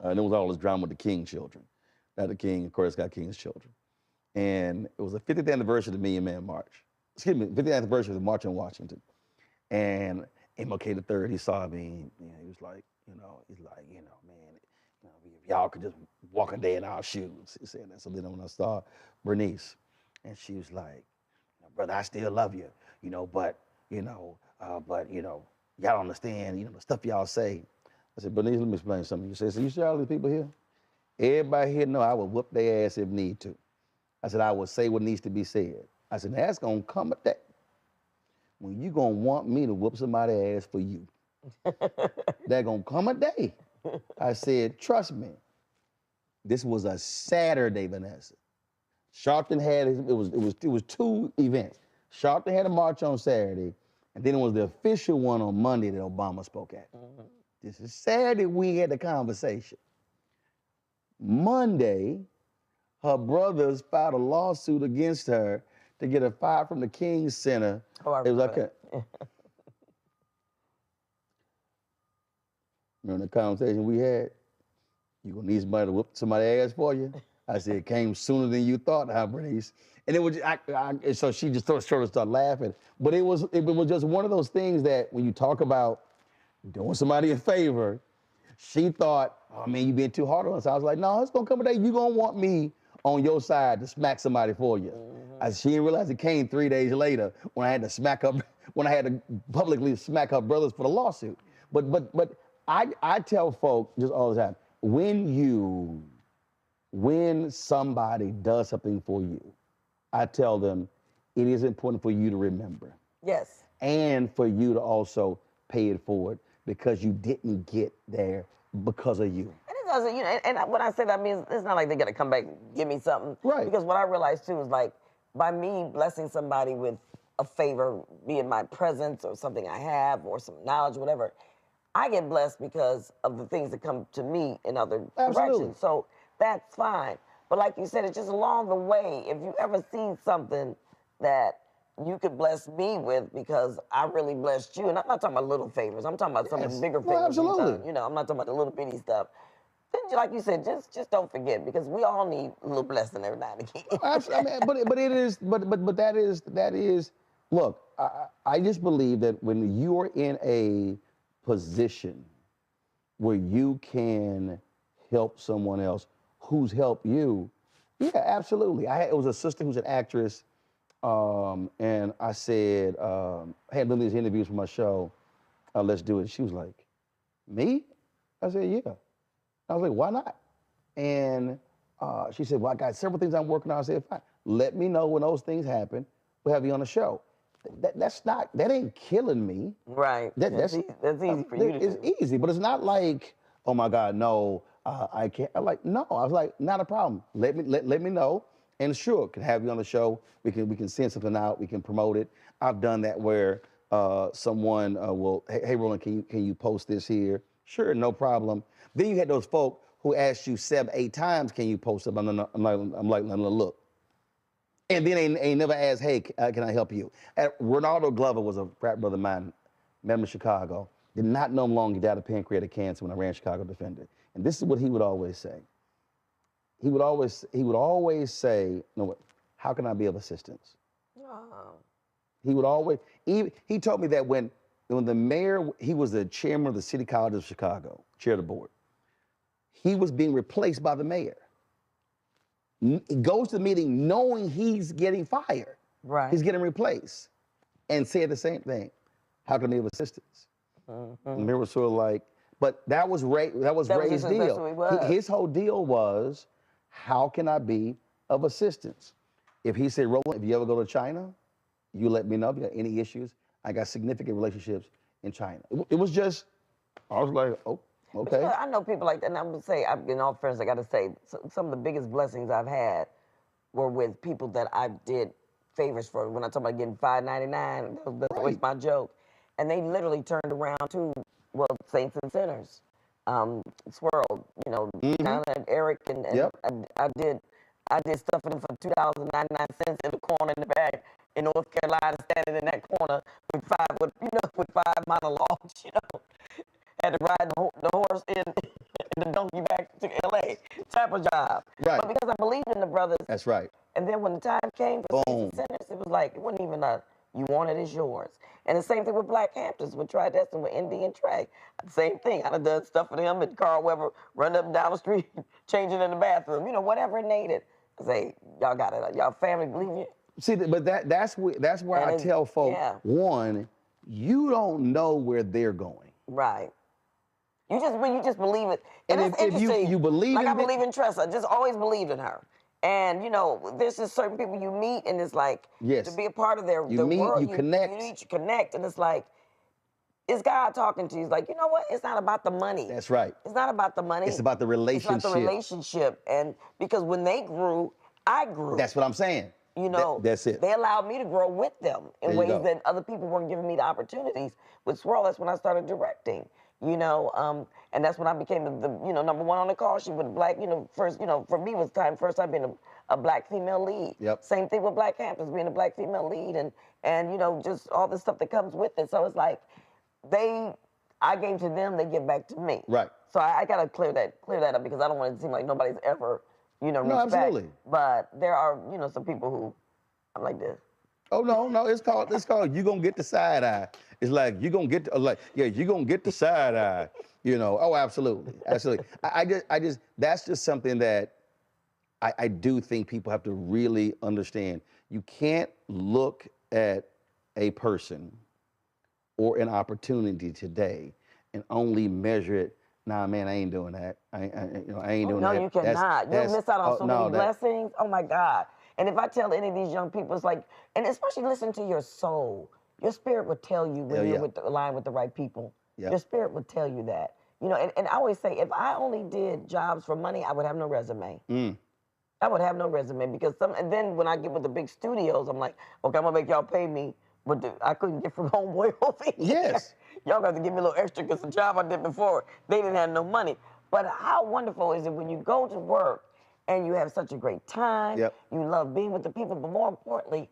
and there was all this drama with the King children. Now the King, of course, got King's children. And it was the 50th anniversary of the Million Man March. 50th anniversary of the March on Washington. And MLK III, he saw me, he was like, man, if y'all could just walk a day in our shoes. He said that. So then when I saw Bernice, and she was like, brother, I still love you, but y'all don't understand, the stuff y'all say. I said, Bernice, let me explain something. You said, so you see all these people here? Everybody here know I will whoop their ass if need to. I said, I will say what needs to be said. I said, that's gonna come a day when you gonna want me to whoop somebody's ass for you. There's gonna come a day. I said, trust me. This was a Saturday, Vanessa. Sharpton had, it was two events. Sharpton had a march on Saturday, and then it was the official one on Monday that Obama spoke at. This is Saturday we had the conversation. Monday, her brothers filed a lawsuit against her to get her fired from the King's Center. Oh, I it was remember like remember the conversation we had? You gonna need somebody to whoop somebody's ass for you? I said, it came sooner than you thought, huh, Bernice? And it was, so she just sort of started laughing. But it was just one of those things that when you talk about doing somebody a favor, she thought, oh man, you being too hard on us. I was like, no, it's gonna come a day you gonna want me on your side to smack somebody for you. She didn't realize it came 3 days later when I had to publicly smack her brothers for the lawsuit. But I tell folk just all the time, when somebody does something for you, I tell them it is important for you to remember. Yes. And for you to also pay it forward because you didn't get there because of you. And it doesn't, and when I say that, I mean, it's not like they're gonna come back and give me something. Right. Because what I realized too is like, by me blessing somebody with a favor, be it my presence or something I have or some knowledge, whatever, I get blessed because of the things that come to me in other directions. So that's fine. But like you said, it's just along the way. If you ever see something that you could bless me with because I really blessed you, and I'm not talking about little favors. I'm talking about some of the bigger favors you've done. I'm not talking about the little bitty stuff. Then, like you said, just don't forget because we all need a little blessing every now and again. Absolutely. I mean, but it is, but that is. Look, I just believe that when you are in a position where you can help someone else who's helped you, yeah, absolutely. It was a sister who's an actress, and I said, I had done these interviews for my show, let's do it. She was like, me? I said, yeah. I was like, why not? And she said, well, I got several things I'm working on. I said, fine. Let me know when those things happen. We'll have you on the show. That ain't killing me. Right. That's easy for you to do. It's easy, but it's not like, oh my God, no, I can't. I'm like, no. I was like, not a problem. Let me know, and sure, can have you on the show. We can send something out. We can promote it. I've done that where someone will, hey Roland, can you post this here? Sure, no problem. Then you had those folk who asked you 7-8 times, can you post it? I'm like, look. And then they never asked, hey, can I help you? Ronaldo Glover was a frat brother of mine, met him in Chicago. Did not know him long, he died of pancreatic cancer when I ran Chicago Defender. And this is what he would always say. He would always say, no, how can I be of assistance? Oh. He would always, he told me that when the mayor, he was the chairman of the City College of Chicago, chair of the board. He was being replaced by the mayor. He goes to the meeting knowing he's getting fired. Right. He's getting replaced. And said the same thing. How can I be of assistance? And the mayor was sort of like, but that was Ray's deal. His whole deal was, how can I be of assistance? If he said, Roland, if you ever go to China, you let me know if you got any issues. I got significant relationships in China. It was just, I was like, oh, okay. But I know people like that, and I'm gonna say, in all fairness, I gotta say, some of the biggest blessings I've had were with people that I did favors for. When I talk about getting $5.99, that's always my joke. And they literally turned around to, well, saints and sinners. Swirl, Donna and Eric, and I did stuff for them for $2.99 in the corner in the back in North Carolina, standing in that corner with five monologues, Had to ride the horse and the donkey back to LA type of job. Right. But because I believed in the brothers. That's right. And then when the time came for saints and sinners, it was like, it wasn't even a You want it, it's yours. And the same thing with Black Hamptons, with Tridestin, with Indy and Trey. Same thing. I done done stuff for them and Carl Weber running up and down the street, changing in the bathroom, whatever it needed. I say, y'all got it. Y'all family believe you. See, but that's where I tell folks, one, you don't know where they're going. Right. You just believe it. And it's if interesting. you believe like in I believe in Tressa, just always believed in her. And there's just certain people you meet, and it's like to be a part of their world. You connect. You meet, you connect, and it's like it's God talking to you. He's like, you know what? It's not about the money. That's right. It's not about the money. It's about the relationship. It's about the relationship, and because when they grew, I grew. That's what I'm saying. That's it. They allowed me to grow with them in ways that other people weren't giving me the opportunities. With Swirl, that's when I started directing. And that's when I became the number one on the call sheet with Black, first, for me was first time being a Black female lead. Yep. Same thing with Black Hamptons, being a Black female lead and just all the stuff that comes with it. So it's like I gave to them, they give back to me. Right. So I gotta clear that up because I don't want it to seem like nobody's ever, No, respect. absolutely. But there are, some people who I'm like this. Oh no, it's called you gonna get the side eye. It's like you gonna get you gonna get the side eye. Oh, absolutely. I just that's just something that I do think people have to really understand. You can't look at a person or an opportunity today and only measure it. Nah, man, I ain't doing that. I ain't doing that. No, you cannot. You'll miss out on so many blessings. Oh my God. And if I tell any of these young people, it's like, and especially listen to your soul. Your spirit will tell you when you're aligned with the right people. Yep. Your spirit will tell you that. And I always say, if I only did jobs for money, I would have no resume. I would have no resume because and then when I get with the big studios, I'm like, okay, I'm gonna make y'all pay me, but I couldn't get from Homeboy over here. Yes. Y'all got to give me a little extra because the job I did before, they didn't have no money. But how wonderful is it when you go to work and you have such a great time, you love being with the people, but more importantly,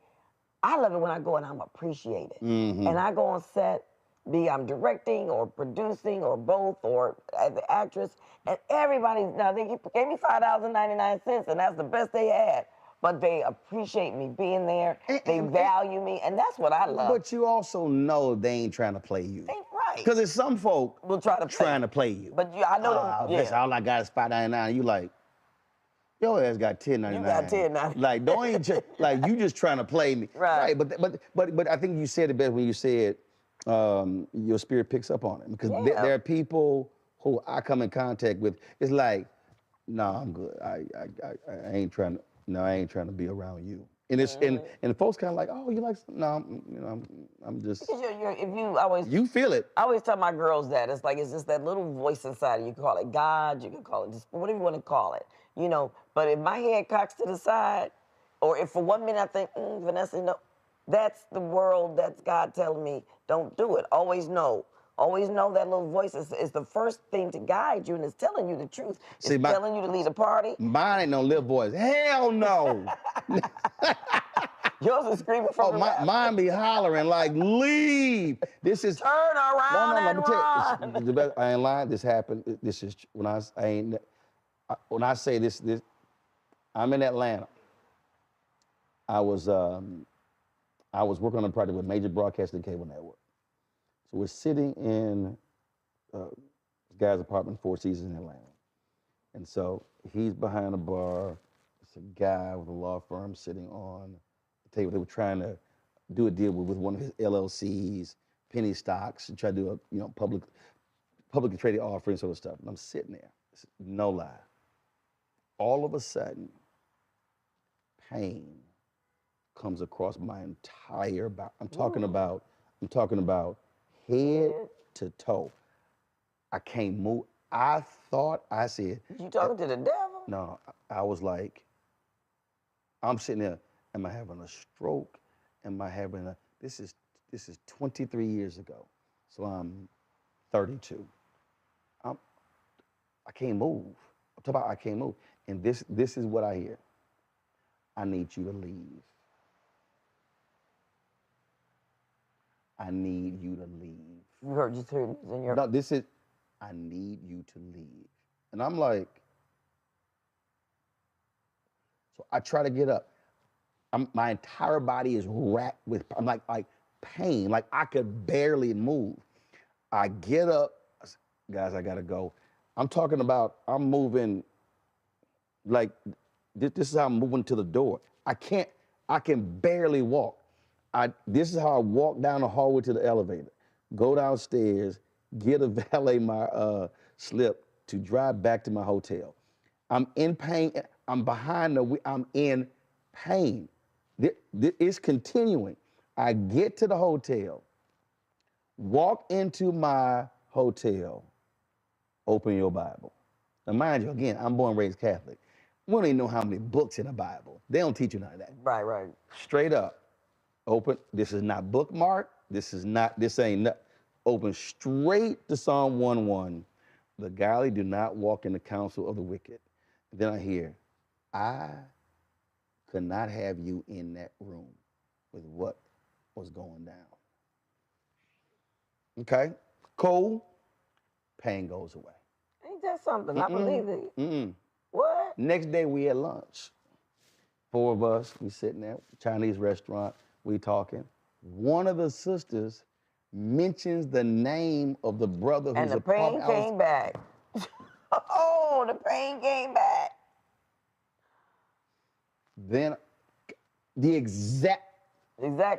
I love it when I go and I'm appreciated. And I go on set, I'm directing or producing or both or as the actress, and everybody, now they gave me $5.99 and that's the best they had. But they appreciate me being there, they value me, and that's what I love. But you also know they ain't trying to play you. Right. Because there's some folk will try to play you. But I know listen, all I got is $5.99. You like, your ass got $10.99. You got $10.99. Like, like you just trying to play me. Right. But I think you said it best when you said your spirit picks up on it. Because there are people who I come in contact with. It's like, no, I'm good. I ain't trying to. No, I ain't trying to be around you. And it's and the folks kind of like, oh, you like? No, I'm just. Because if you always. You feel it. I always tell my girls that it's like it's just that little voice inside of you. You can call it God, you can call it just whatever you want to call it, But if my head cocks to the side, or if for 1 minute I think, Vanessa, that's the world. That's God telling me, don't do it. Always know. Always know that little voice is the first thing to guide you and it's telling you the truth. It's telling you to lead a party. Mine ain't no little voice. Hell no. Yours is screaming from mine be hollering like, leave. This is. Turn around and run. I ain't lying. This happened. This is when I say this, I'm in Atlanta. I was working on a project with major broadcasting cable network. So we're sitting in this guy's apartment, Four Seasons in Atlanta. And so he's behind a bar. It's a guy with a law firm sitting on the table. They were trying to do a deal with one of his LLCs, penny stocks, and try to do a publicly traded offering sort of stuff. And I'm sitting there, no lie. All of a sudden, pain comes across my entire body. I'm talking about head to toe. I can't move. I thought I said. You talking to the devil? No, I was like, I'm sitting there. Am I having a stroke? Am I having a? This is 23 years ago, so I'm 32. I can't move. I'm talking about I can't move, and this is what I hear. I need you to leave. I need you to leave. You just heard it in your. No, this is. I need you to leave, and I'm like. So I try to get up. my entire body is racked with, I'm like pain, like I could barely move. I get up, guys, I gotta go. I'm talking about, I'm moving like, this is how I'm moving to the door. I can barely walk. This is how I walk down the hallway to the elevator, go downstairs, get a valet my slip to drive back to my hotel. I'm in pain. I'm behind the wheel. I'm in pain. It's continuing. I get to the hotel, walk into my hotel, open your Bible. Now, mind you, again, I'm born and raised Catholic. We don't even know how many books in the Bible. They don't teach you none of that. Right, right. Straight up, open. This is not bookmarked. This ain't not. Open straight to Psalm 1:1. The godly do not walk in the counsel of the wicked. Then I hear, I could not have you in that room with what was going down. Okay, cool. Pain goes away. Ain't that something? I believe it. What? Next day we at lunch. 4 of us, we sitting there, Chinese restaurant, we talking. One of the sisters mentions the name of the brother who's And the a part pain came back. Oh, the pain came back. Then the exact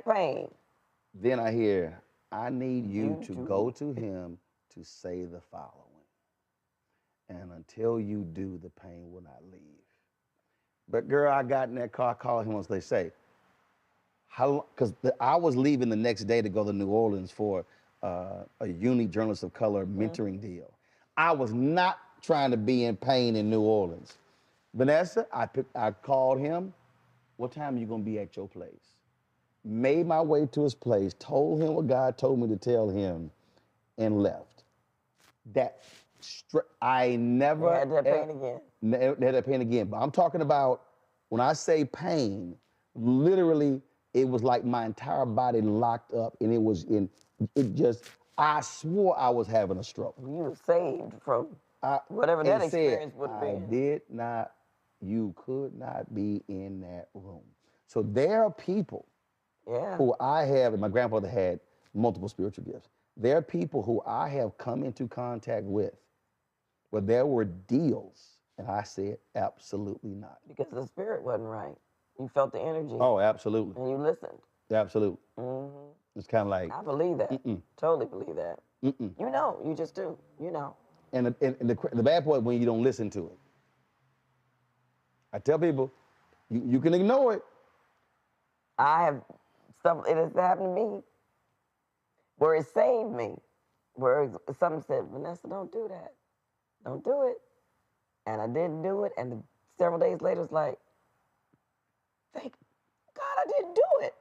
pain. Then I hear, I need you to go to him to say the following. And until you do, the pain will not leave. But girl, I got in that car, I called him once they say, because I was leaving the next day to go to New Orleans for a uni journalist of color mentoring deal. I was not trying to be in pain in New Orleans. Vanessa, I called him. What time are you gonna be at your place? Made my way to his place, told him what God told me to tell him, and left. I never had that pain again. Had that pain again. But I'm talking about, when I say pain, literally, it was like my entire body locked up, and I swore I was having a stroke. You were saved from whatever that experience would have been. You could not be in that room. So there are people who I have, and my grandfather had multiple spiritual gifts. There are people who I have come into contact with where there were deals, and I said, absolutely not. Because the spirit wasn't right. You felt the energy. Oh, absolutely. And you listened. Absolutely. It's kind of like. I believe that. Totally believe that. You know, you just do. You know. And the bad part when you don't listen to it. I tell people, you can ignore it. It has happened to me where it saved me. Where something said, Vanessa, don't do that. Don't do it. And I didn't do it. And several days later, it's like, thank God I didn't do it.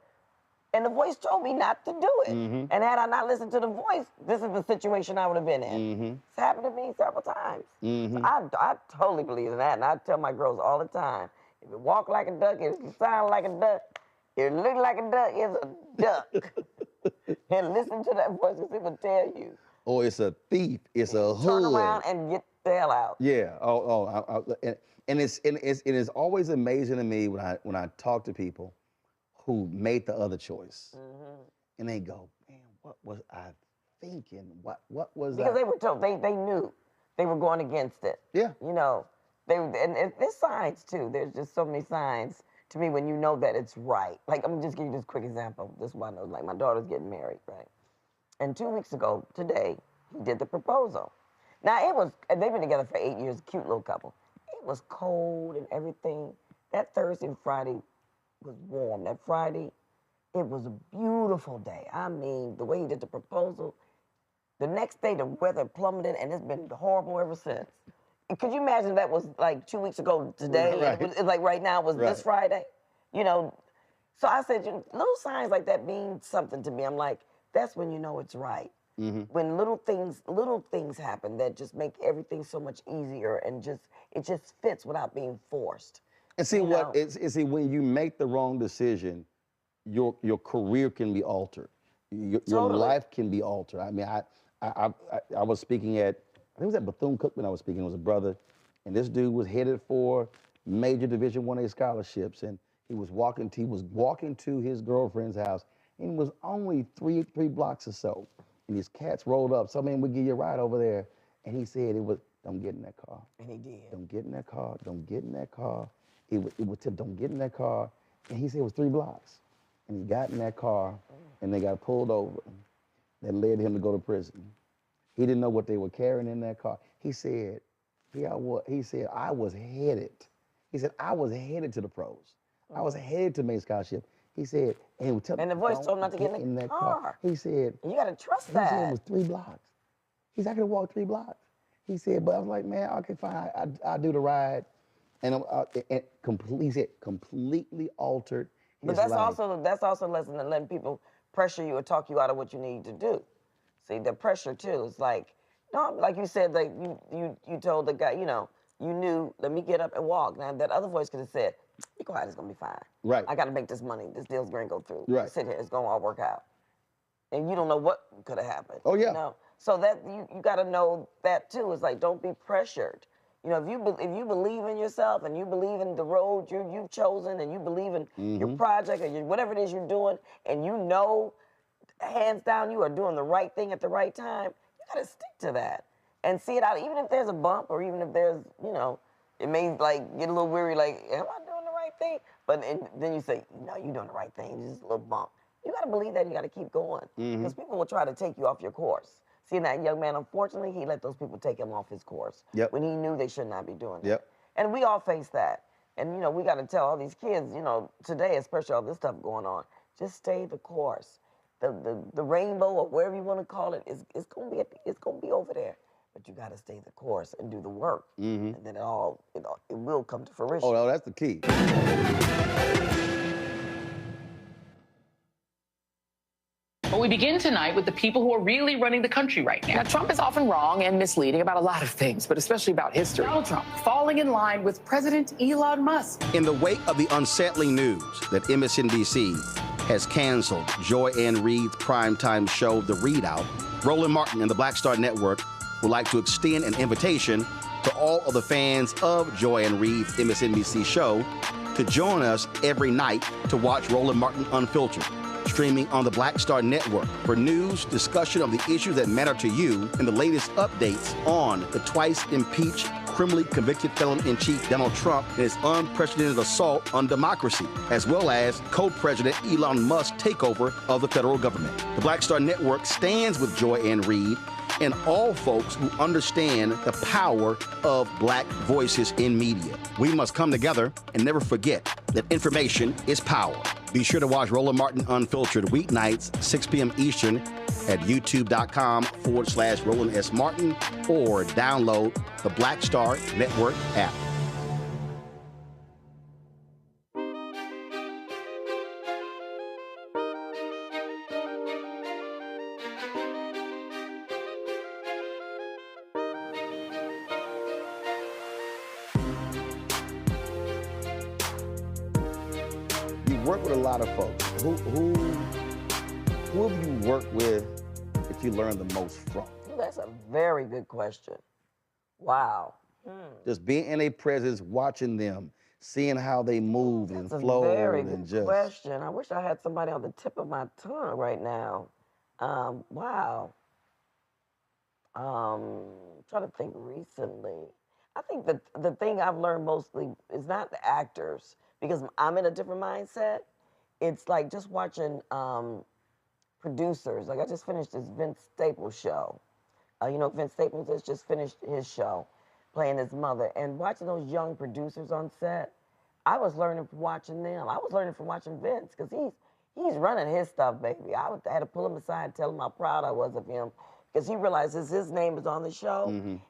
And the voice told me not to do it. And had I not listened to the voice, this is the situation I would have been in. It's happened to me several times. So I totally believe in that. And I tell my girls all the time, if you walk like a duck, if you sound like a duck, if you look like a duck, it's a duck. And listen to that voice because it will tell you. Oh, it's a thief. It's a hood. Turn around and get the hell out. Yeah. And it is always amazing to me when I talk to people who made the other choice, and they go, "Man, what was I thinking? What was because I?" They were told they knew they were going against it. Yeah. You know, and there's signs too. There's just so many signs to me when you know that it's right. Like, I'm gonna just give you this quick example. This one, like my daughter's getting married, right? And 2 weeks ago, today, he did the proposal. Now, they've been together for 8 years, cute little couple. It was cold and everything. That Thursday and Friday was warm. That Friday, it was a beautiful day. I mean, the way he did the proposal. The next day, the weather plummeted, and it's been horrible ever since. Could you imagine that was like 2 weeks ago today? Right. It's like right now was this Friday? You know, so I said, little signs like that mean something to me. I'm like, that's when you know it's right. When little things happen that just make everything so much easier and it just fits without being forced. And see see when you make the wrong decision, your career can be altered. Your life can be altered. I mean, I was speaking at, I think it was at Bethune-Cookman I was speaking. It was a brother, and this dude was headed for major Division 1A scholarships, and He was walking to his girlfriend's house, and it was only three blocks or so. And his cats rolled up. So, man, we'll give you a ride over there. And he said don't get in that car. And he did. Don't get in that car. Don't get in that car. It was tip, don't get in that car. And he said it was 3 blocks. And he got in that car, and they got pulled over. That led him to go to prison. He didn't know what they were carrying in that car. He said, I was headed. He said, I was headed to the pros. I was headed to make scholarship. He said, and the voice told him not to get in that car. He said, and you got to trust he that. He said it was 3 blocks. He said, I could walk 3 blocks. He said, but I was like, man, okay, fine, I'll do the ride. And he said, completely altered his But that's life. also a lesson in letting people pressure you or talk you out of what you need to do. See, the pressure too. It's like, no, like you said, like you told the guy, you knew, let me get up and walk. Now that other voice could have said, be quiet, it's gonna be fine. Right. I gotta make this money. This deal's gonna go through. Right. Sit here, it's gonna all work out. And you don't know what could have happened. Oh yeah. So that you gotta know that too. It's like, don't be pressured. If you believe in yourself and you believe in the road you've chosen and you believe in your project or whatever it is you're doing, and you know, hands down, you are doing the right thing at the right time, you gotta stick to that and see it out. Even if there's a bump or even if there's, it may like get a little weary, like, am I doing the right thing? But then you say, no, you're doing the right thing. It's just a little bump. You gotta believe that. You gotta keep going because people will try to take you off your course. See, that young man, unfortunately, he let those people take him off his course when he knew they should not be doing it. And we all face that. And, we got to tell all these kids, today, especially all this stuff going on, just stay the course. The rainbow or whatever you want to call it, it's going to be over there. But you got to stay the course and do the work. And then it will come to fruition. Oh, that's the key. But we begin tonight with the people who are really running the country right now. Now, Trump is often wrong and misleading about a lot of things, but especially about history. Donald Trump falling in line with President Elon Musk. In the wake of the unsettling news that MSNBC has canceled Joy Ann Reid's primetime show, The Readout, Roland Martin and the Black Star Network would like to extend an invitation to all of the fans of Joy Ann Reid's MSNBC show to join us every night to watch Roland Martin Unfiltered, streaming on the Black Star Network for news, discussion of the issues that matter to you, and the latest updates on the twice impeached, criminally convicted felon-in-chief Donald Trump and his unprecedented assault on democracy, as well as co-president Elon Musk's takeover of the federal government. The Black Star Network stands with Joy Ann Reid and all folks who understand the power of Black voices in media. We must come together and never forget that information is power. Be sure to watch Roland Martin Unfiltered weeknights, 6 p.m. Eastern at youtube.com/Roland S. Martin or download the Black Star Network app. Work with a lot of folks. Who have you worked with that you learned the most from? That's a very good question. Wow. Just being in their presence, watching them, seeing how they move and flow. That's a very and good question. I wish I had somebody on the tip of my tongue right now. Wow. Trying to think recently. I think the thing I've learned mostly is not the actors, because I'm in a different mindset. It's like just watching producers. Like I just finished this Vince Staples show. Vince Staples has just finished his show, playing his mother. And watching those young producers on set, I was learning from watching them. I was learning from watching Vince, because he's running his stuff, baby. I had to pull him aside and tell him how proud I was of him, because he realizes his name is on the show,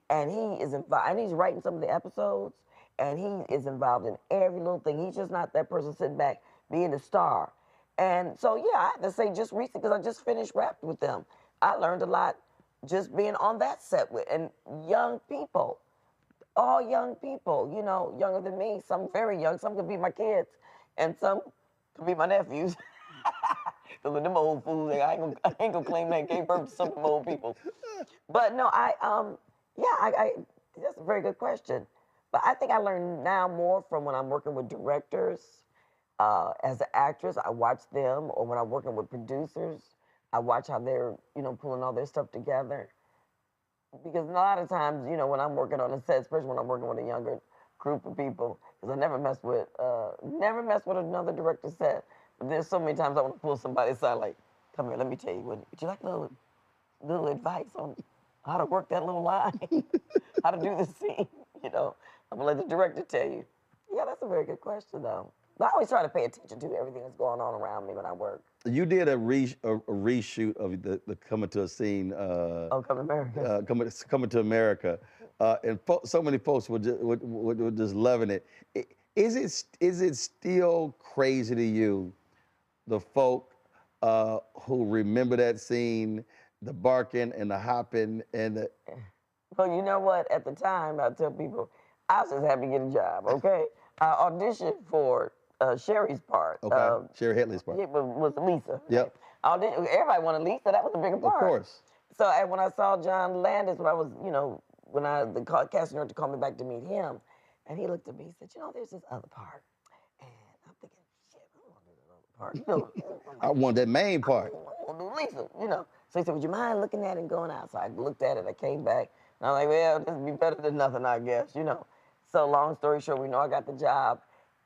and he is involved, and he's writing some of the episodes. And he is involved in every little thing. He's just not that person sitting back being the star. And so, yeah, I have to say just recently, because I just finished rapping with them, I learned a lot just being on that set with, and young people, all young people, younger than me, some very young, some could be my kids, and some could be my nephews. Because them old fools, I ain't gonna claim that gave birth to some of them old people. But no, that's a very good question. But I think I learn now more from when I'm working with directors As an actress, I watch them, or when I'm working with producers, I watch how they're, pulling all their stuff together. Because a lot of times, when I'm working on a set, especially when I'm working with a younger group of people, because I never mess with another director's set. But there's so many times I want to pull somebody aside, like, come here, let me tell you, would you like a little advice on how to work that little line, how to do the scene? I'm gonna let the director tell you. Yeah, that's a very good question, though. But I always try to pay attention to everything that's going on around me when I work. You did a reshoot of the Coming to a Scene. Coming to America. Coming to America, and so many folks were just loving it. Is it still crazy to you, the folk who remember that scene, the barking and the hopping and the? Well, you know what? At the time, I tell people, I was just happy to get a job. Okay, I auditioned for Sherry's part. Okay, Sherry Headley's part. It was Lisa. Yep. Everybody wanted Lisa. That was a bigger part. Of course. So when I saw John Landis, when I was, when the casting director called me back to meet him, and he looked at me, he said, there's this other part. And I'm thinking, shit, I don't want to do that other part. I want that main part. I want to do Lisa, So he said, would you mind looking at it and going out? So I looked at it, I came back, and I'm like, well, this would be better than nothing, I guess, So long story short, we know I got the job.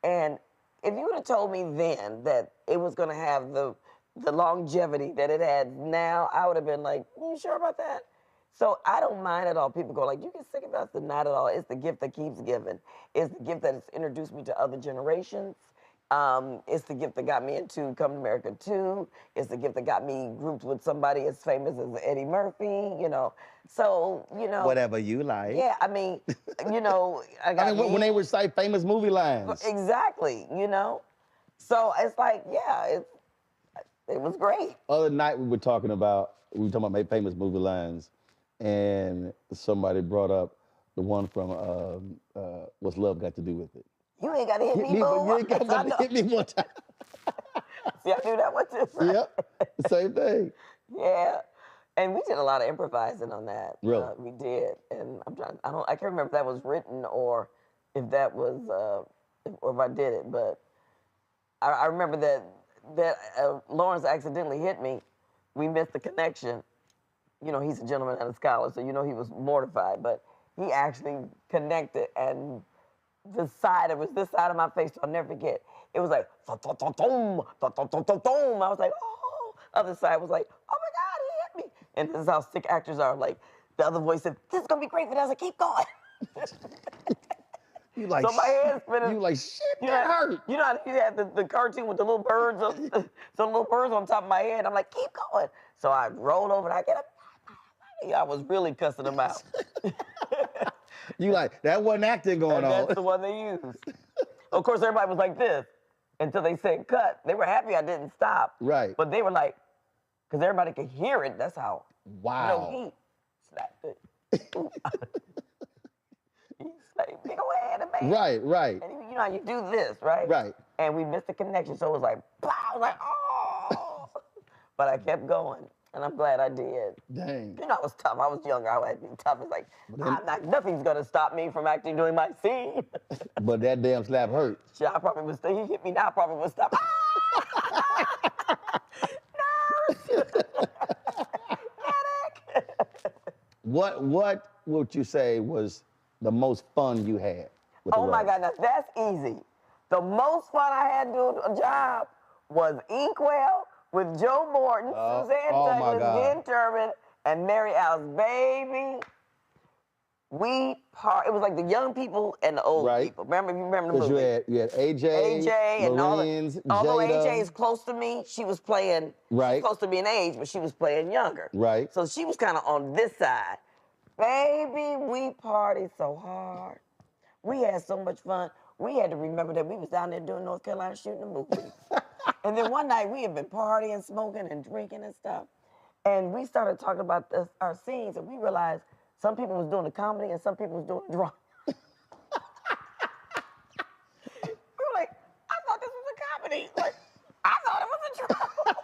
And if you would have told me then that it was going to have the longevity that it had now, I would have been like, you sure about that? So I don't mind at all. People go like, you get sick about it? Not at all. It's the gift that keeps giving. It's the gift that has introduced me to other generations. It's the gift that got me into Come to America 2. It's the gift that got me grouped with somebody as famous as Eddie Murphy, So, Whatever you like. Yeah, I mean, when they recite famous movie lines. Exactly, So it's like, yeah, it was great. Other night we were talking about famous movie lines, and somebody brought up the one from What's Love Got to Do with It? You ain't got to hit me, boo. You ain't got to hit me one time. See, I knew that one too. Right? Yep, same thing. Yeah, and we did a lot of improvising on that. Really? We did, and I can't remember if that was written or if that was, or if I did it, but I remember that Lawrence accidentally hit me. We missed the connection. He's a gentleman and a scholar, so he was mortified, but he actually connected, and it was this side of my face, so I'll never forget. It was like, I was like, oh. Other side was like, oh my God, he hit me. And this is how sick actors are. Like, the other voice said, this is gonna be great, Vanessa, keep going. You like, so my head's spinning. You like, shit, that hurt. You know how you had the cartoon with the little birds, the little birds on top of my head. I'm like, keep going. So I rolled over and I get up. I was really cussing them out. You like, that wasn't acting going on. That's the one they used. Of course, everybody was like this until they said cut. They were happy I didn't stop. Right. But they were like, because everybody could hear it. That's how. Wow. He slapped it. He slapped big old hand of man. Right. And you know how you do this, right? Right. And we missed the connection, so it was like, pow, I was like, oh. But I kept going. And I'm glad I did. Dang. I was tough. I was younger. I had to be tough. It's like, nothing's going to stop me from actually doing my scene. But that damn slap hurt. Shit, I probably would he hit me now, I probably would stop. What would you say was the most fun you had with the Oh my role? God, now that's easy. The most fun I had doing a job was Inkwell with Joe Morton, Suzanne Douglas, Glenn Turman, and Mary Alice. Baby, it was like the young people and the old people. Remember the movie? You had AJ and Lorenz, although Jada. AJ is close to me, she was playing, she's close to me in age, but she was playing younger. Right. So she was kind of on this side. Baby, we partied so hard. We had so much fun. We had to remember that we was down there doing North Carolina shooting a movie. And then one night we had been partying, smoking, and drinking and stuff. And we started talking about our scenes, and we realized some people was doing the comedy and some people was doing the drama. We were like, I thought this was a comedy. Like, I thought it was a drama.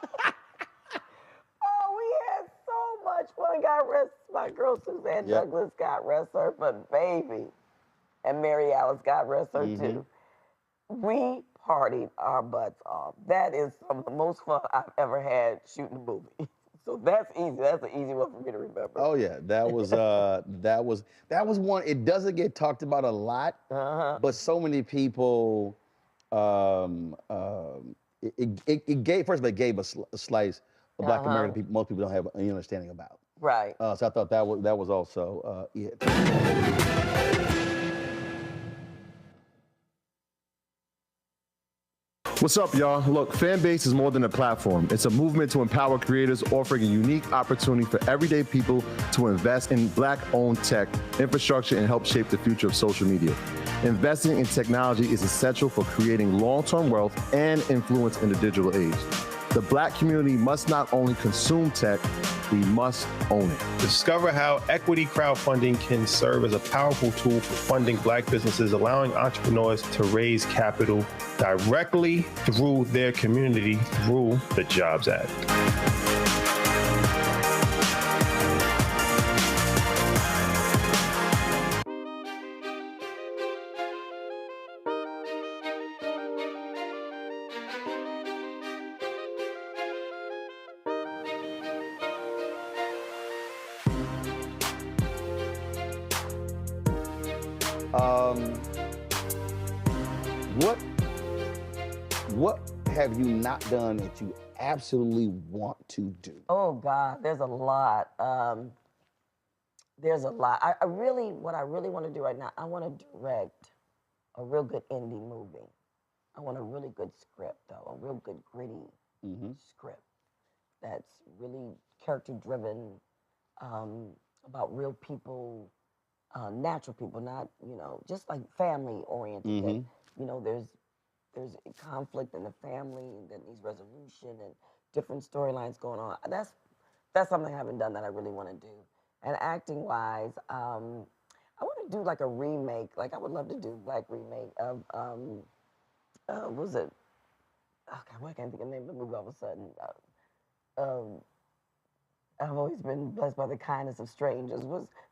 Oh, we had so much fun. God rest my girl Suzanne Douglas, God rest her, but baby, and Mary Alice, God rest her too. We partied our butts off. That is some of the most fun I've ever had shooting a movie. So that's easy. That's an easy one for me to remember. Oh yeah, that was one. It doesn't get talked about a lot, but so many people. It gave first of all, it gave a slice of Black American people. Most people don't have any understanding about. Right. So I thought that was also it. What's up, y'all? Look, Fanbase is more than a platform. It's a movement to empower creators, offering a unique opportunity for everyday people to invest in Black-owned tech, infrastructure, and help shape the future of social media. Investing in technology is essential for creating long-term wealth and influence in the digital age. The Black community must not only consume tech, we must own it. Discover how equity crowdfunding can serve as a powerful tool for funding Black businesses, allowing entrepreneurs to raise capital directly through their community through the Jobs Act. What have you not done that you absolutely want to do? Oh God, there's a lot. There's a lot. What I really want to do right now, I want to direct a real good indie movie. I want a really good script, though, a real good gritty script that's really character-driven, about real people, natural people, not, just like family-oriented. That, there's conflict in the family, and then these resolution and different storylines going on. That's something I haven't done that I really want to do. And acting-wise, I want to do like a remake. Like I would love to do a Black remake of, what was it? Oh God, why can't I think of the name of the movie all of a sudden? I've always been blessed by the kindness of strangers.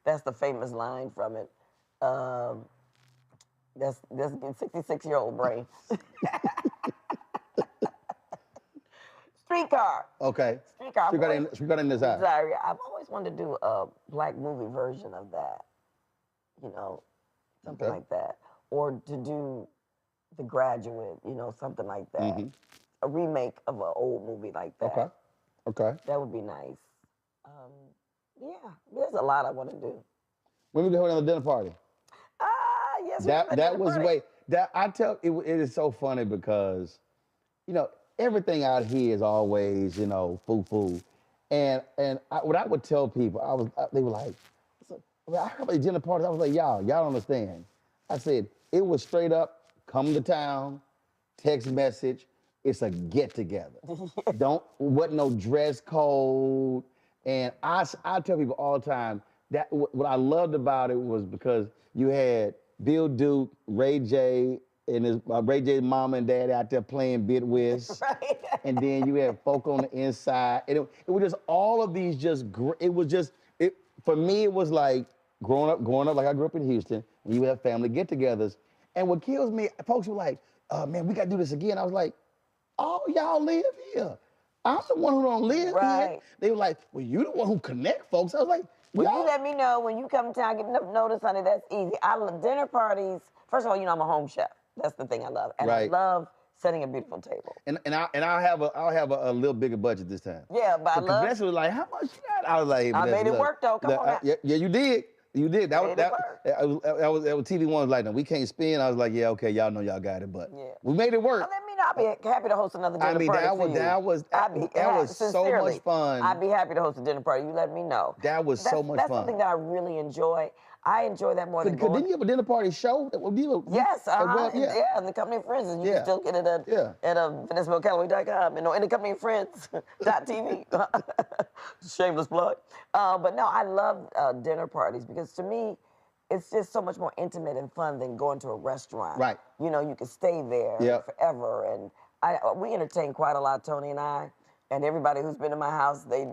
That's the famous line from it. That's a 66-year-old brain. Streetcar. Okay. Streetcar in this eye. Sorry, I've always wanted to do a Black movie version of that. Something like that. Or to do The Graduate, something like that. A remake of an old movie like that. Okay. That would be nice. Yeah, there's a lot I want to do. When we go to another dinner party? Yes, that was way. It is so funny because, everything out here is always, foo-foo. And what I would tell people, they were like, I heard about the dinner parties. I was like, y'all don't understand. I said, it was straight up, come to town, text message, it's a get-together. Wasn't no dress code. And I tell people all the time, that what I loved about it was because you had Bill Duke, Ray J, and Ray J's mom and dad out there playing bid whist. Right. And then you had folk on the inside. And it was just all of these for me, it was like growing up like I grew up in Houston, and you have family get-togethers. And what kills me, folks were like, man, we got to do this again. I was like, oh, y'all live here. I'm the one who don't live here. They were like, well, you the one who connect folks. I was like, well, you let me know when you come to town, get enough notice, honey, that's easy. I love dinner parties. First of all, I'm a home chef. That's the thing I love. And I love setting a beautiful table. And I'll have a little bigger budget this time. Yeah, but I love. Vanessa was like, how much you got? I was like, I made it work though. Come on now. Yeah, you did. You did. That was TV One was like, no, we can't spin. I was like, yeah, okay, y'all know y'all got it, but we made it work. Well, let me know. I'll be happy to host another dinner party. That was so much fun. I'd be happy to host a dinner party. You let me know. That was so much fun. That's something that I really enjoy. I enjoy that more than going. Didn't you have a dinner party show? Yes, yeah, in the Company of Friends. And you can still get it at VanessaCalloway.com and in the Company of Friends.tv. Shameless plug. But no, I love dinner parties because to me, it's just so much more intimate and fun than going to a restaurant. Right. You can stay there forever. And we entertain quite a lot, Tony and I. And everybody who's been in my house, they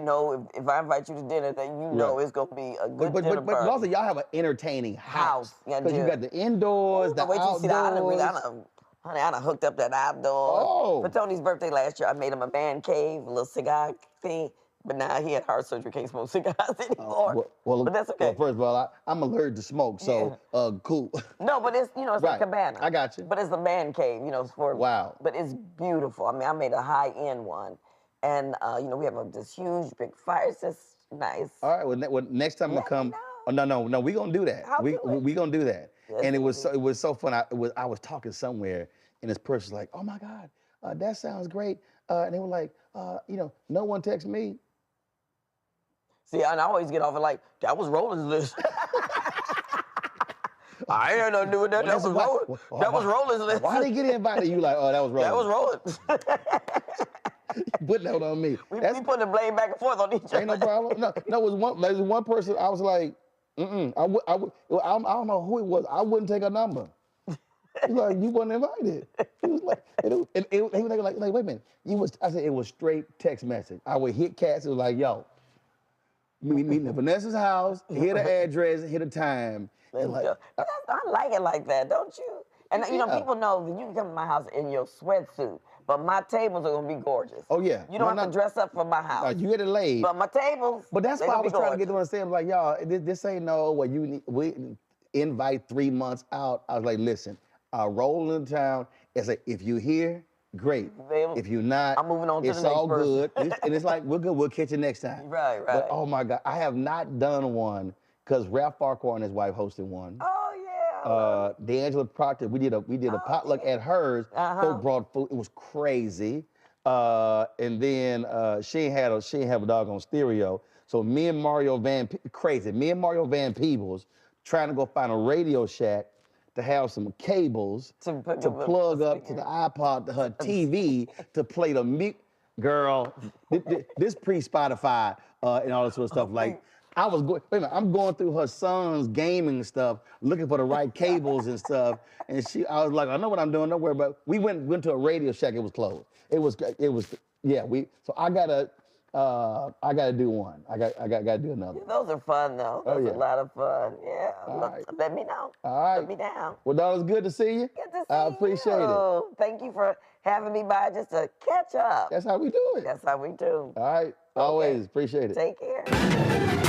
know if I invite you to dinner, then it's going to be a good dinner party. But also, y'all have an entertaining house. Yeah, because you got the indoors, the outdoors. Wait till you see the Honey, I done hooked up that outdoor. For Tony's birthday last year, I made him a man cave, a little cigar thing. But now he had heart surgery, can't smoke cigars anymore. But that's okay. Well, first of all, I'm allergic to smoke, so cool. No, but it's, it's Right. a cabana. I got you. But it's a man cave, it's for... Wow. But it's beautiful. I mean, I made a high-end one. And, we have this huge, big fire. It's just nice. All right, well next time I come... Oh, no, we gonna do that. We gonna do that. Yes, and it was so fun. I was talking somewhere, and this person's like, oh my God, that sounds great. And they were like, no one texts me. See, and I always get off it like, that was Roland's list. I ain't had nothing to do with that. That was Roland's list. Why they get invited? You like, oh, that was Roland. That was Roland. Put that on me. We put the blame back and forth on each other. Ain't no problem. No, there was one person, I was like, I don't know who it was. I wouldn't take a number. He's like, you wasn't invited. He was like, he was like, wait a minute. I said, it was straight text message. I would hit cats. It was like, yo, we meeting at Vanessa's house, hit the address, hit the time. I like it like that, don't you? And people know that you can come to my house in your sweatsuit, but my tables are gonna be gorgeous. Oh yeah. You don't have to dress up for my house. You get it laid. But my tables. But that's why I was trying to get them to understand, like, y'all, this ain't we invite 3 months out. I was like, listen, rolling in town. It's like, if you're here, great. If you're not, I'm moving on to the it's next all person. good. And it's like, we're good. We'll catch you next time. Right. But oh my God, I have not done one because Ralph Farquhar and his wife hosted one. Oh yeah. D'Angela Proctor, we did a potluck at hers. Folk brought food. It was crazy. And then she ain't have a doggone stereo. So me and Mario Van Peebles trying to go find a Radio Shack to have some cables to plug up to the iPod to her TV to play the girl. This pre-Spotify and all this sort of stuff. Like I'm going through her son's gaming stuff, looking for the right cables and stuff. And I was like, I know what I'm doing. Don't worry about it. We went to a Radio Shack. It was closed. So I gotta do one. I gotta do another. Those are fun though. Those are a lot of fun. Yeah. Let me know. All right. Put me down. Well, Dawn, it's good to see you. Good to see I appreciate it. Thank you for having me by just to catch up. That's how we do it. That's how we do. All right. Always appreciate it. Take care.